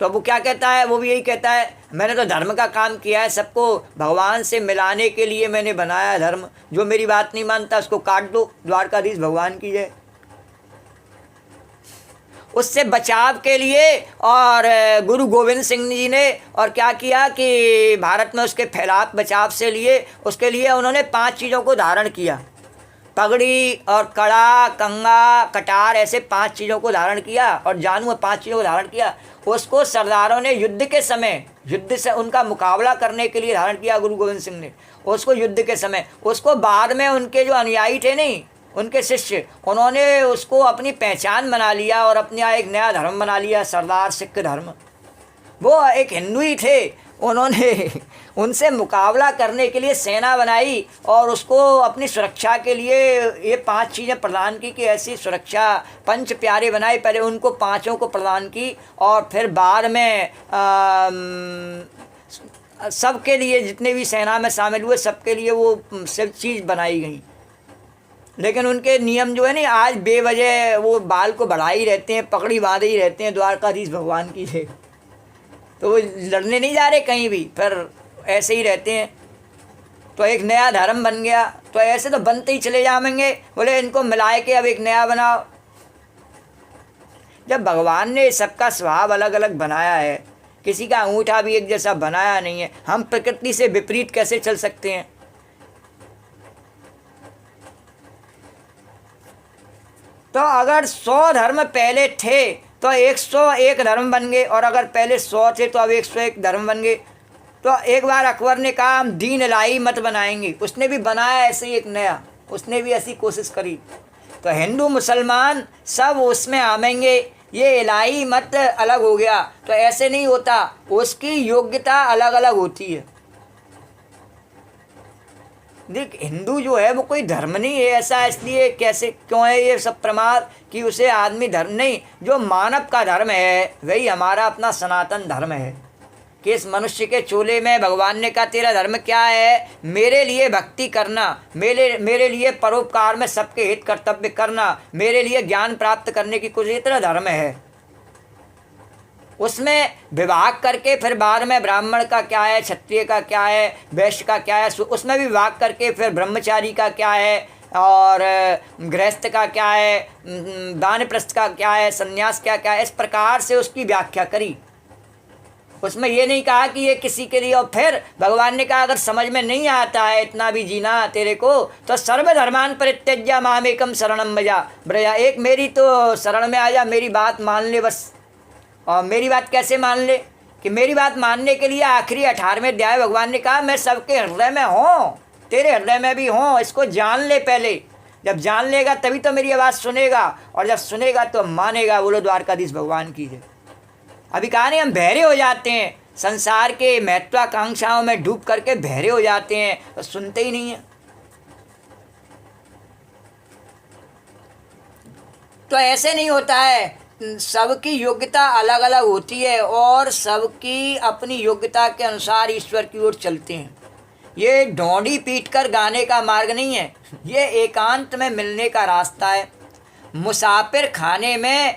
तो वो क्या कहता है? वो भी यही कहता है मैंने तो धर्म का काम किया है, सबको भगवान से मिलाने के लिए मैंने बनाया है धर्म, जो मेरी बात नहीं मानता उसको काट दो, द्वारकाधीश भगवान की जय। उससे बचाव के लिए और गुरु गोविंद सिंह जी ने और क्या किया कि भारत में उसके फैलाव बचाव से लिए, उसके लिए उन्होंने 5 चीज़ों को धारण किया, पगड़ी और कड़ा, कंगा, कटार, ऐसे 5 चीज़ों को धारण किया और जानू 5 चीज़ों को धारण किया। उसको सरदारों ने युद्ध के समय, युद्ध से उनका मुकाबला करने के लिए धारण किया गुरु गोविंद सिंह ने उसको युद्ध के समय। उसको बाद में उनके जो अनुयायी थे नहीं, उनके शिष्य, उन्होंने उसको अपनी पहचान बना लिया और अपना एक नया धर्म बना लिया, सरदार सिख धर्म। वो एक हिंदू ही थे, उन्होंने उनसे मुकाबला करने के लिए सेना बनाई और उसको अपनी सुरक्षा के लिए ये 5 चीज़ें प्रदान की कि ऐसी सुरक्षा, 5 प्यारे बनाए, पहले उनको 5 को प्रदान की और फिर बाद में सबके लिए, जितने भी सेना में शामिल हुए सबके लिए वो सब चीज़ बनाई गई। लेकिन उनके नियम जो है ना, आज बेवजह वो बाल को बढ़ा ही रहते हैं, पगड़ी बांधे ही रहते हैं, द्वारकाधीश भगवान की है। तो वो लड़ने नहीं जा रहे कहीं भी, फिर ऐसे ही रहते हैं। तो एक नया धर्म बन गया। तो ऐसे तो बनते ही चले जाएंगे, बोले इनको मिलाए के अब एक नया बनाओ। जब भगवान ने सबका स्वभाव अलग अलग बनाया है, किसी का अंगूठा भी एक जैसा बनाया नहीं है, हम प्रकृति से विपरीत कैसे चल सकते हैं? तो अगर 100 धर्म पहले थे तो 101 धर्म बन गए, और अगर पहले 100 थे तो अब 101 धर्म बन गए। तो एक बार अकबर ने कहा हम दीन इलाही मत बनाएंगे, उसने भी बनाया ऐसे ही एक नया, उसने भी ऐसी कोशिश करी। तो हिंदू मुसलमान सब उसमें आमेंगे, ये इलाही मत अलग हो गया। तो ऐसे नहीं होता, उसकी योग्यता अलग अलग होती है। देख, हिंदू जो है वो कोई धर्म नहीं है ऐसा, इसलिए कैसे क्यों है ये सब प्रमाद कि उसे आदमी धर्म नहीं, जो मानव का धर्म है वही हमारा अपना सनातन धर्म है। कि इस मनुष्य के चोले में भगवान ने कहा तेरा धर्म क्या है? मेरे लिए भक्ति करना, मेरे लिए परोपकार में सबके हित कर्तव्य करना, मेरे लिए ज्ञान प्राप्त करने की कोशिश, तेरा धर्म है। उसमें विभाग करके फिर बाद में ब्राह्मण का क्या है, क्षत्रिय का क्या है, वैश्य का क्या है, उसमें भी विभाग करके फिर ब्रह्मचारी का क्या है और गृहस्थ का क्या है, वानप्रस्थ का क्या है, संन्यास क्या क्या है, इस प्रकार से उसकी व्याख्या करी। उसमें ये नहीं कहा कि ये किसी के लिए। और फिर भगवान ने कहा अगर समझ में नहीं आता है इतना भी जीना तेरे को, तो सर्वधर्मान परित्यज्य मामेकम शरणम ब्रजा, एक मेरी तो शरण में आ जा, मेरी बात मान ले बस। और मेरी बात कैसे मान ले? कि मेरी बात मानने के लिए आखिरी 18वें अध्याय भगवान ने कहा मैं सबके हृदय में हूँ, तेरे हृदय में भी हूँ, इसको जान ले पहले। जब जान लेगा तभी तो मेरी आवाज़ सुनेगा, और जब सुनेगा तो मानेगा। बोलो द्वारकाधीश भगवान की जय। अभी कहा नहीं, हम बहरे हो जाते हैं, संसार के महत्वाकांक्षाओं में डूब करके बहरे हो जाते हैं, तो सुनते ही नहीं है। तो ऐसे नहीं होता है, सबकी योग्यता अलग अलग होती है और सबकी अपनी योग्यता के अनुसार ईश्वर की ओर चलते हैं। ये ढोंडी पीट कर गाने का मार्ग नहीं है, ये एकांत में मिलने का रास्ता है। मुसाफिर खाने में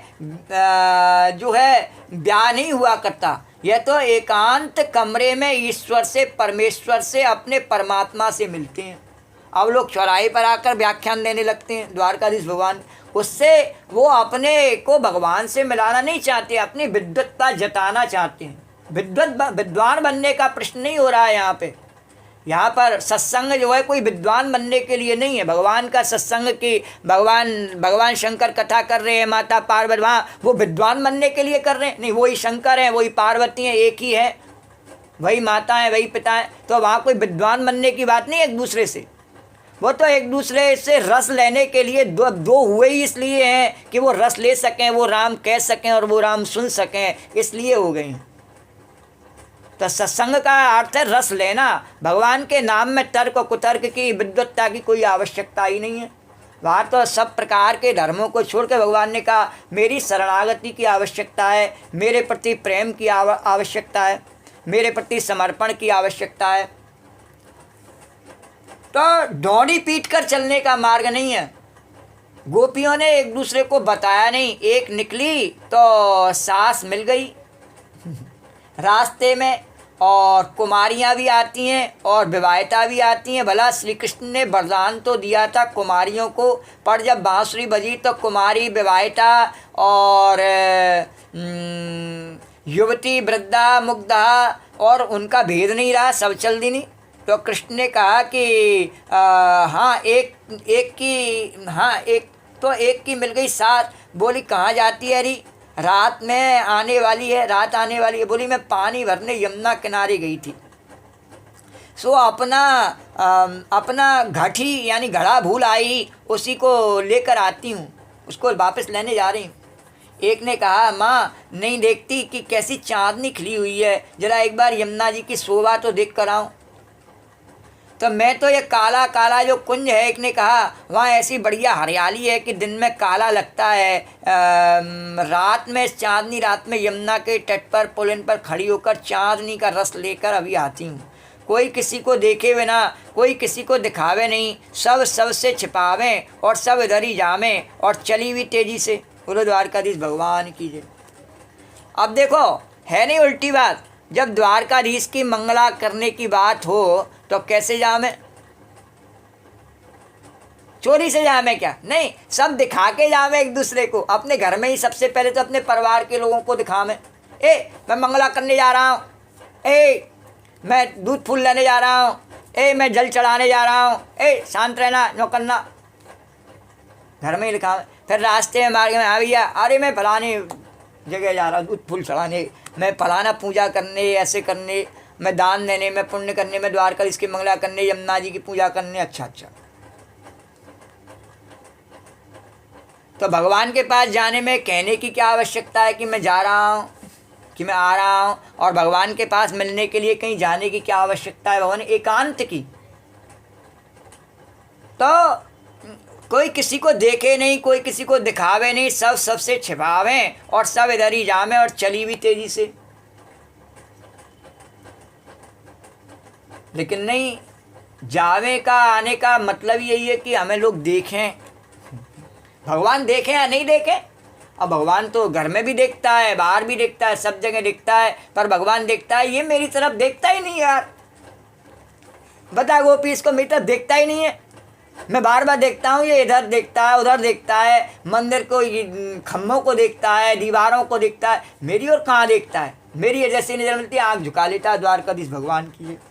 जो है ब्याह नहीं हुआ करता, यह तो एकांत कमरे में ईश्वर से, परमेश्वर से, अपने परमात्मा से मिलते हैं। अब लोग चौराहे पर आकर व्याख्यान देने लगते हैं द्वारकाधीश भगवान, उससे वो अपने को भगवान से मिलाना नहीं चाहते, अपनी विद्वत्ता जताना चाहते हैं। विद्वान बनने का प्रश्न नहीं हो रहा है यहाँ पे। यहाँ पर सत्संग जो है कोई विद्वान बनने के लिए नहीं है। भगवान का सत्संग की भगवान शंकर कथा कर रहे हैं, माता पार्वती, वहाँ वो विद्वान बनने के लिए कर रहे हैं? नहीं, वही शंकर हैं, वही पार्वती हैं, एक ही है, वही माता हैं, वही पिता हैं। तो वहाँ कोई विद्वान बनने की बात नहीं है एक दूसरे से। वो तो एक दूसरे से रस लेने के लिए दो हुए ही इसलिए हैं कि वो रस ले सकें, वो राम कह सकें और वो राम सुन सकें, इसलिए हो गए हैं। तो सत्संग का अर्थ है रस लेना। भगवान के नाम में तर्क कुतर्क की, विद्वत्ता की कोई आवश्यकता ही नहीं है। वहाँ तो सब प्रकार के धर्मों को छोड़ के भगवान ने कहा मेरी शरणागति की आवश्यकता है, मेरे प्रति प्रेम की आवश्यकता है, मेरे प्रति समर्पण की आवश्यकता है। तो डोरी पीट कर चलने का मार्ग नहीं है। गोपियों ने एक दूसरे को बताया नहीं, एक निकली तो सास मिल गई रास्ते में, और कुमारियाँ भी आती हैं और विवाहिता भी आती हैं। भला श्री कृष्ण ने वरदान तो दिया था कुमारियों को, पर जब बांसुरी बजी तो कुमारी, विवाहिता और युवती, वृद्धा, मुग्धा और उनका भेद नहीं रहा, सब चल दी नहीं। तो कृष्ण ने कहा कि हाँ एक की मिल गई साथ। बोली कहाँ जाती है? अरे रात में आने वाली है, रात आने वाली है। बोली मैं पानी भरने यमुना किनारे गई थी, सो अपना घटी यानी घड़ा भूल आई, उसी को लेकर आती हूँ, उसको वापस लेने जा रही हूँ। एक ने कहा माँ नहीं देखती कि कैसी चाँदनी खिली हुई है, जरा एक बार यमुना जी की शोभा तो देख कर आऊँ। तो मैं तो ये काला काला जो कुंज है, एक ने कहा वहाँ ऐसी बढ़िया हरियाली है कि दिन में काला लगता है, रात में चाँदनी, रात में यमुना के तट पर पुलिन पर खड़ी होकर चाँदनी का रस लेकर अभी आती हूँ। कोई किसी को देखे बिना, कोई किसी को दिखावे नहीं, सब सबसे छिपावें और सब इधर ही जावें और चली हुई तेजी से। बोलो द्वारकाधीश भगवान की जय। अब देखो है नहीं उल्टी बात, जब द्वारकाधीश की मंगला करने की बात हो तो कैसे जावे? चोरी से जावे क्या? नहीं, सब दिखा के जावे एक दूसरे को। अपने घर में ही सबसे पहले तो अपने परिवार के लोगों को दिखावे, ए मैं मंगला करने जा रहा हूँ, ए मैं दूध फूल लेने जा रहा हूँ, ए मैं जल चढ़ाने जा रहा हूँ, ए शांत रहना, नो करना, घर में ही लिखा। फिर रास्ते में मार्ग में आ भैया, अरे मैं फलानी जगह जा रहा हूँ दूध फूल चढ़ाने, मैं फलाना पूजा करने, ऐसे करने, मैं दान देने, मैं पुण्य करने, मैं द्वारकाधीश की मंगला करने, यमुना जी की पूजा करने। अच्छा, तो भगवान के पास जाने में कहने की क्या आवश्यकता है कि मैं जा रहा हूँ, कि मैं आ रहा हूँ? और भगवान के पास मिलने के लिए कहीं जाने की क्या आवश्यकता है भगवान एकांत की? तो कोई किसी को देखे नहीं, कोई किसी को दिखावे नहीं, सब सबसे छिपावें और सब इधर ही जामे और चली भी तेजी से। लेकिन नहीं, जावे का आने का मतलब यही है कि हमें लोग देखें। भगवान देखें या नहीं देखें, अब भगवान तो घर में भी देखता है, बाहर भी देखता है, सब जगह देखता है, पर भगवान देखता है ये मेरी तरफ देखता ही नहीं यार। बता गोपी, इसको मेरी तरफ देखता ही नहीं है। मैं बार बार देखता हूँ, ये इधर देखता है, उधर देखता है, मंदिर को, खम्भों को देखता है, दीवारों को देखता है, मेरी और कहाँ देखता है? मेरी जैसी नजर मिलती है आँख झुका लेता है। द्वारकाधीश भगवान की है।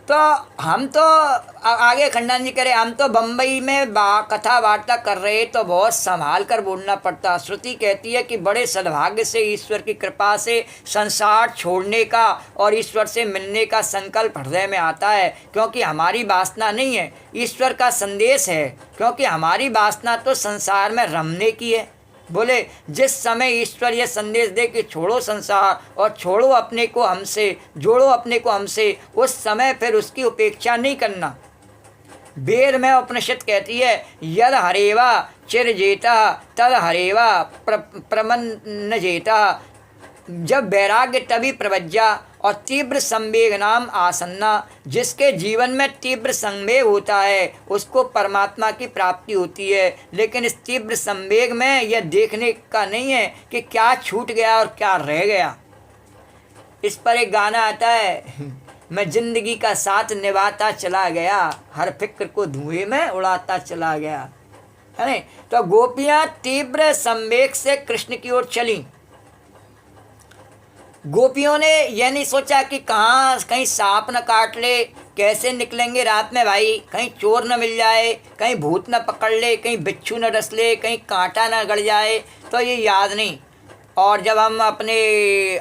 तो हम तो आगे खंडान जी करें, हम तो बम्बई में कथा वार्ता कर रहे, तो बहुत संभाल कर बोलना पड़ता। श्रुति कहती है कि बड़े सद्भाग्य से ईश्वर की कृपा से संसार छोड़ने का और ईश्वर से मिलने का संकल्प हृदय में आता है, क्योंकि हमारी वासना नहीं है, ईश्वर का संदेश है। क्योंकि हमारी वासना तो संसार में रमने की है। बोले जिस समय ईश्वर यह संदेश दे कि छोड़ो संसार और छोड़ो अपने को हमसे, जोड़ो अपने को हमसे, उस समय फिर उसकी उपेक्षा नहीं करना। वेद में उपनिषद कहती है यद हरेवा चिर जेता तद हरेवा प्रमन्न जेता। जब वैराग्य तभी प्रवज्जा और तीव्र संवेग नाम आसन्ना। जिसके जीवन में तीव्र संवेग होता है उसको परमात्मा की प्राप्ति होती है। लेकिन इस तीव्र संवेग में यह देखने का नहीं है कि क्या छूट गया और क्या रह गया। इस पर एक गाना आता है, मैं जिंदगी का साथ निभाता चला गया, हर फिक्र को धुएं में उड़ाता चला गया, है नहीं। तो गोपियाँ तीव्र संवेग से कृष्ण की ओर चली। गोपियों ने यह नहीं सोचा कि कहाँ कहीं सांप न काट ले, कैसे निकलेंगे रात में भाई, कहीं चोर न मिल जाए, कहीं भूत न पकड़ ले, कहीं बिच्छू न डस ले, कहीं कांटा न गड़ जाए, तो ये याद नहीं। और जब हम अपने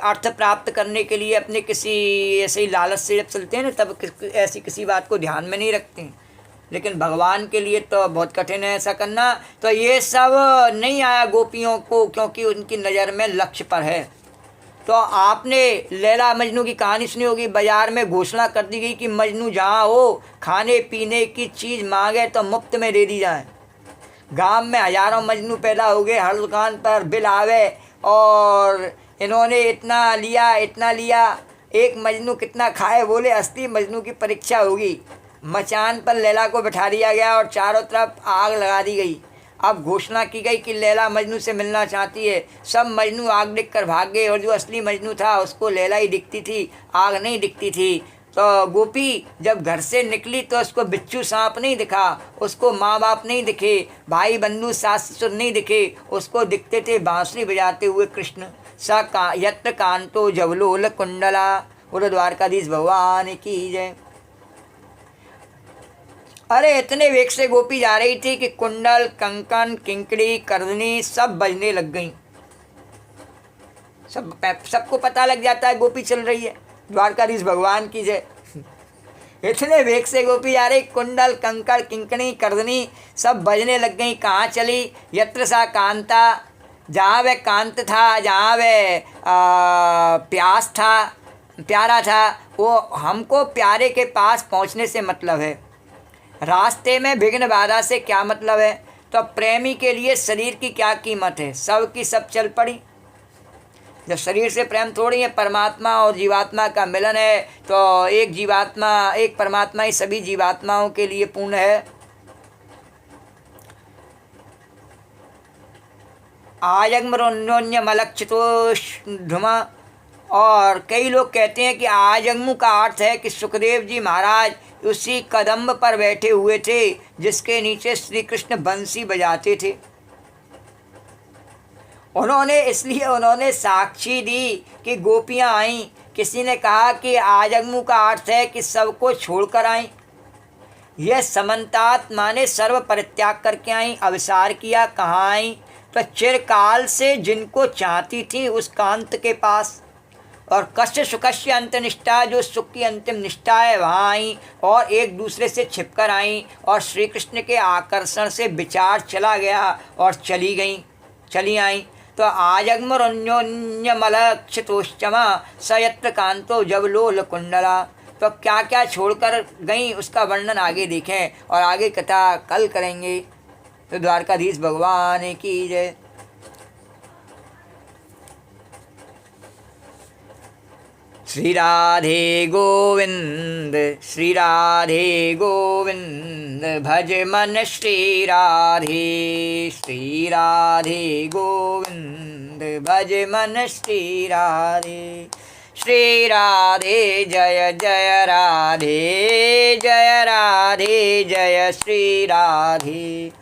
अर्थ प्राप्त करने के लिए अपने किसी ऐसे ही लालच से जब चलते हैं ना, तब ऐसी किसी बात को ध्यान में नहीं रखते हैं। लेकिन भगवान के लिए तो बहुत कठिन है ऐसा करना। तो ये सब नहीं आया गोपियों को, क्योंकि उनकी नज़र में लक्ष्य पर है। तो आपने लैला मजनू की कहानी सुनी होगी। बाज़ार में घोषणा कर दी गई कि मजनू जहाँ हो खाने पीने की चीज़ मांगे तो मुफ्त में दे दी जाए। गांव में हज़ारों मजनू पैदा हो गए, हर दुकान पर बिल आवे और इन्होंने इतना लिया इतना लिया। एक मजनू कितना खाए, बोले असली मजनू की परीक्षा होगी। मचान पर लैला को बैठा दिया गया और चारों तरफ आग लगा दी गई। अब घोषणा की गई कि लैला मजनू से मिलना चाहती है। सब मजनू आग दिख कर भाग गए और जो असली मजनू था उसको लैला ही दिखती थी, आग नहीं दिखती थी। तो गोपी जब घर से निकली तो उसको बिच्छू सांप नहीं दिखा, उसको माँ बाप नहीं दिखे, भाई बंधु सास ससुर नहीं दिखे, उसको दिखते थे बांसुरी बजाते हुए कृष्ण। यत्र कांतो जवलोल कुंडला। बोलो द्वारकाधीश भगवान की जय। अरे इतने वेग से गोपी जा रही थी कि कुंडल, कंकन, किंकड़ी, करदनी सब बजने लग गई। सबको पता लग जाता है गोपी चल रही है। द्वारकाधीश भगवान की जय। इतने वेग से गोपी जा रही, कुंडल, कंकड़, किंकणी, करदनी सब बजने लग गई। कहाँ चली? यत्र सा कांता, जहाँ वह कांत था, जहाँ वह प्यास था, प्यारा था, वो हमको प्यारे के पास पहुँचने से मतलब है। रास्ते में विघ्न बाधा से क्या मतलब है? तो प्रेमी के लिए शरीर की क्या कीमत है? सब की सब चल पड़ी। जब शरीर से प्रेम थोड़ी है, परमात्मा और जीवात्मा का मिलन है, तो एक जीवात्मा एक परमात्मा ही सभी जीवात्माओं के लिए पूर्ण है। आजन्मोन्योन्यमलक्षितोष्धुमा। और कई लोग कहते हैं कि आजन्मु का अर्थ है कि सुखदेव जी महाराज उसी कदम्ब पर बैठे हुए थे जिसके नीचे श्री कृष्ण बंसी बजाते थे। उन्होंने साक्षी दी कि गोपियाँ आईं। किसी ने कहा कि आजन्मु का अर्थ है कि सबको छोड़कर आईं। यह समन्तात माने सर्व परित्याग करके आईं, अविसार किया। कहाँ आईं? तो चिरकाल से जिनको चाहती थी उस कांत के पास। और कश्य सुकश्य अंत निष्ठा, जो सुख की अंतिम निष्ठा है, वहाँ आई और एक दूसरे से छिपकर आई और श्री कृष्ण के आकर्षण से विचार चला गया और चली आई। तो आजन्मोन्योन्यमलक्षितोष्चमा स यत्र कांतो जवलोल कुंडला। तो क्या क्या छोड़कर गई उसका वर्णन आगे देखें और आगे कथा कल करेंगे। तो द्वारकाधीश भगवान की जय। श्री राधे गोविंद, श्री राधे गोविंद, भज मन श्री राधे। श्री राधे गोविंद, भज मन श्री राधे। श्री राधे जय जय राधे, जय राधे जय श्री राधे।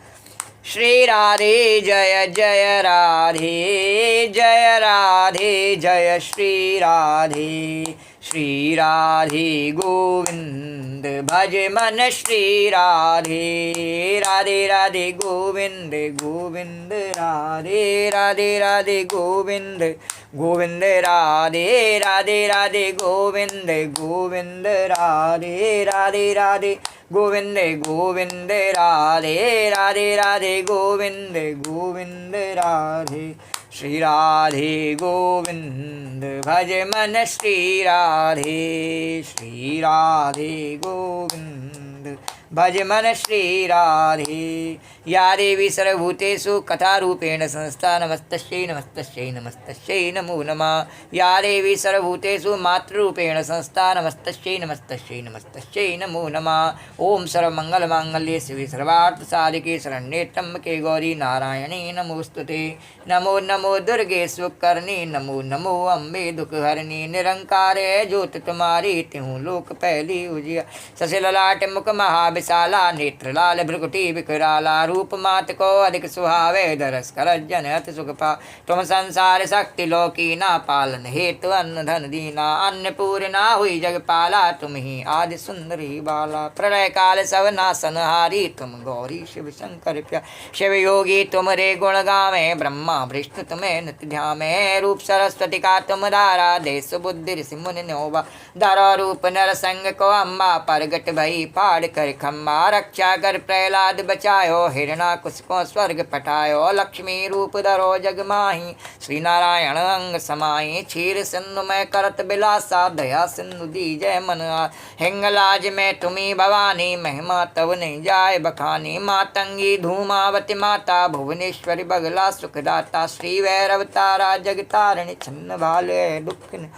श्री राधे जय जय राधे, जय राधे जय श्री राधे। श्री राधे गोविंद, भज मन श्री राधे। राधे राधे गोविंद गोविंद राधे, राधे राधे गोविंद गोविंद राधे, राधे राधे गोविंद गोविंद राधे, राधे राधे गोविंद गोविंद राधे, राधे राधे गोविंद गोविंद राधे। श्री राधे गोविंद, भज मन श्री राधे। श्री राधे गोविंद, भज मन श्री राधे। या देवी सर्वभूतेषु कथारूपेण संस्था, नमस्तस्यै नमस्तस्यै नमस्तस्यै नमो नमः। या देवी सर्वभूतेषु मातृरूपेण संस्था, नमस्तस्यै नमस्तस्यै नमस्तस्यै नमो नमः। ओम सर्वमंगलमांगल्ये शिवे सर्वार्थसाधिके शरण्ये त्र्यंबके गौरी नारायणी नमोस्तुते। नमो नमो दुर्गे सुकर्णी, नमो नमो अम्बे दुखहरणी। निरंकारे ज्योत तुम्हारी, त्यों लोक पहली उजिया। ससे ललाट मुख महाविशाला, नेत्र लाल भ्रुकुटी विकराला। रूप मात को अधिक सुहावे, दरस कर जन अति सुख पा। तुम संसार शक्ति लोकीना, पालन हेतु अन्न धन दीना। अन्नपूर्णा हुई जगपाला, तुम ही आदि सुंदरी बाला। प्रलय काल सब नासनहारी, तुम गौरी शिव शंकर प्या। शिव योगी तुम रे गुण गावे, ब्रह्मा विष्णु तुम्हें नित्य ध्यामे। रूप सरस्वती का तुम धारा, देश बुद्धि ऋषि मुनि नोबा। धरो रूप नर संग को अम्बा, परगट भई पाड़ कर खा। खम्मा, रक्षा कर प्रहलाद बचायो, हिरणाकुश को स्वर्ग पठायो, लक्ष्मी रूप धरो जग माही, श्री नारायण अंग समाई, क्षीर सिंधु में करत बिलासा, दया सिंधु दीजय मन आस, हिंगलाज में तुम्ही भवानी, महिमा तव नहीं जाय बखानी, मातंगी धूमावती माता, भुवनेश्वरी बगला सुखदाता, श्री भैरव तारा जगतारिणी, छन्न भाले दुख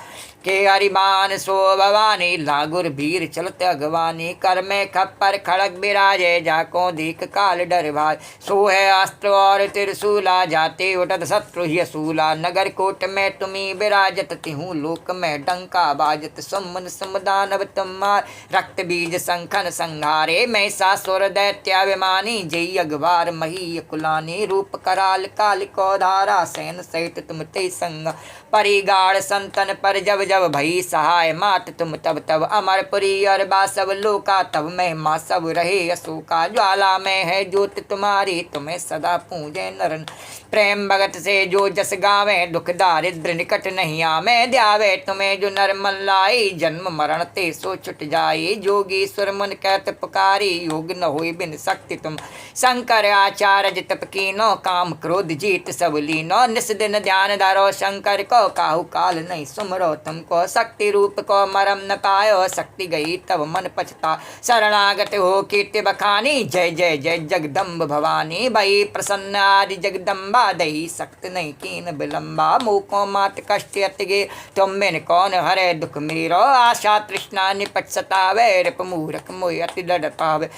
के हरिबान सो भवानी, लागुर भीर चलत अगवानी, कर में खप्पर खड़क बिराजे, जाको दीक काल डर भाज, सो है अस्त्र और त्रिशूला, जाते उठत शत्रु ही असूला, नगर कोट में तुम्ही बिराजत, तिहूँ लोक में डंका बाजत, सुमन सुमदानव तुम्हार, रक्त बीज संखन संहारे, मैं सासुर दैत्याभिमानी, जय अगवार मही कुलानी, रूप कराल काल को धारा, सैन सहित तुम ते संग, परिगाढ़ संतन पर जब जब भई सहाय, मात तुम तब तब अमरपुरी और बासव लोका, तब महिमा सब रहे अशोका, ज्वाला में है ज्योत तुम्हारी, तुम्हें सदा पूजे नरन, प्रेम भगत से जो जस गावे, दुख दारिद्र निकट नहीं आवे, ध्यावे तुम्हें जो नर मन लाई, जन्म मरण ते सो छुट जाई, जोगी सुर मुन कहत पुकारी, योग न होई बिन शक्ति तुम, शंकर आचार्य तप कीनो, काम क्रोध जीत सब लीनो, निस दिन ध्यान धरो शंकर को, काहू काल नहीं सुमरो तुमको, शक्ति रूप को मरम न पायो, शक्ति गई तब मन पछता, शरणागत हो कीर्ति बखानी, जय जय जय जगदम्ब भवानी, भई प्रसन्न आदि जगदम्बा, दही शक्त नहीं कीन विलम्बा, मुको मात कष्ट अतिगे, तुम बिन कौन हरे दुख मेरो, आशा तृष्णा निपट सतावे, रिप मूरख मोहि अति डर पावे,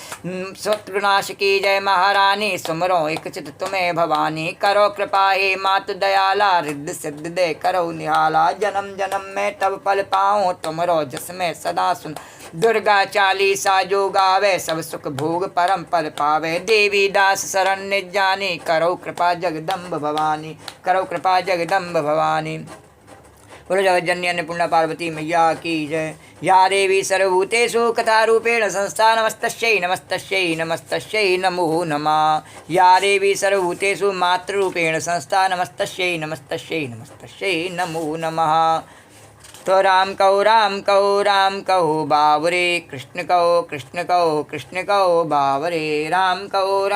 शत्रुनाश की जय महारानी, सुमरो एक चित तुम्हें भवानी, करो कृपा हे मातु दयाला, रिद्ध सिद्ध दे करो निहाला, जन्म जन्म में तब फल पाऊँ, तुमरो जस में सदा सुन, दुर्गा चालीसा जो गावे, सब सुख भोग परम पद पावे, देवी दास शरण निज जानी, करो कृपा जगदम्ब भवानी, करो कृपा जगदम्ब भवानी। बोलो जगज्जननी अन्नपूर्णा पार्वती मैया की जय। या देवी सर्वभूतेषु कथारूपेण संस्था, नमस्तस्यै नमस्तस्यै नमस्तस्यै नमो नमः। या देवी सर्वभूतेषु मातृरूपेण संस्था, नमस्तस्यै नमस्तस्यै नमस्तस्यै नमो नमः। तो राम कहो बावरे, कृष्ण कहो बावरे, राम कहो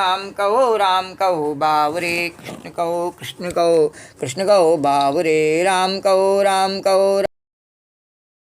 बावरे, कृष्ण कहो बावरे, राम कहो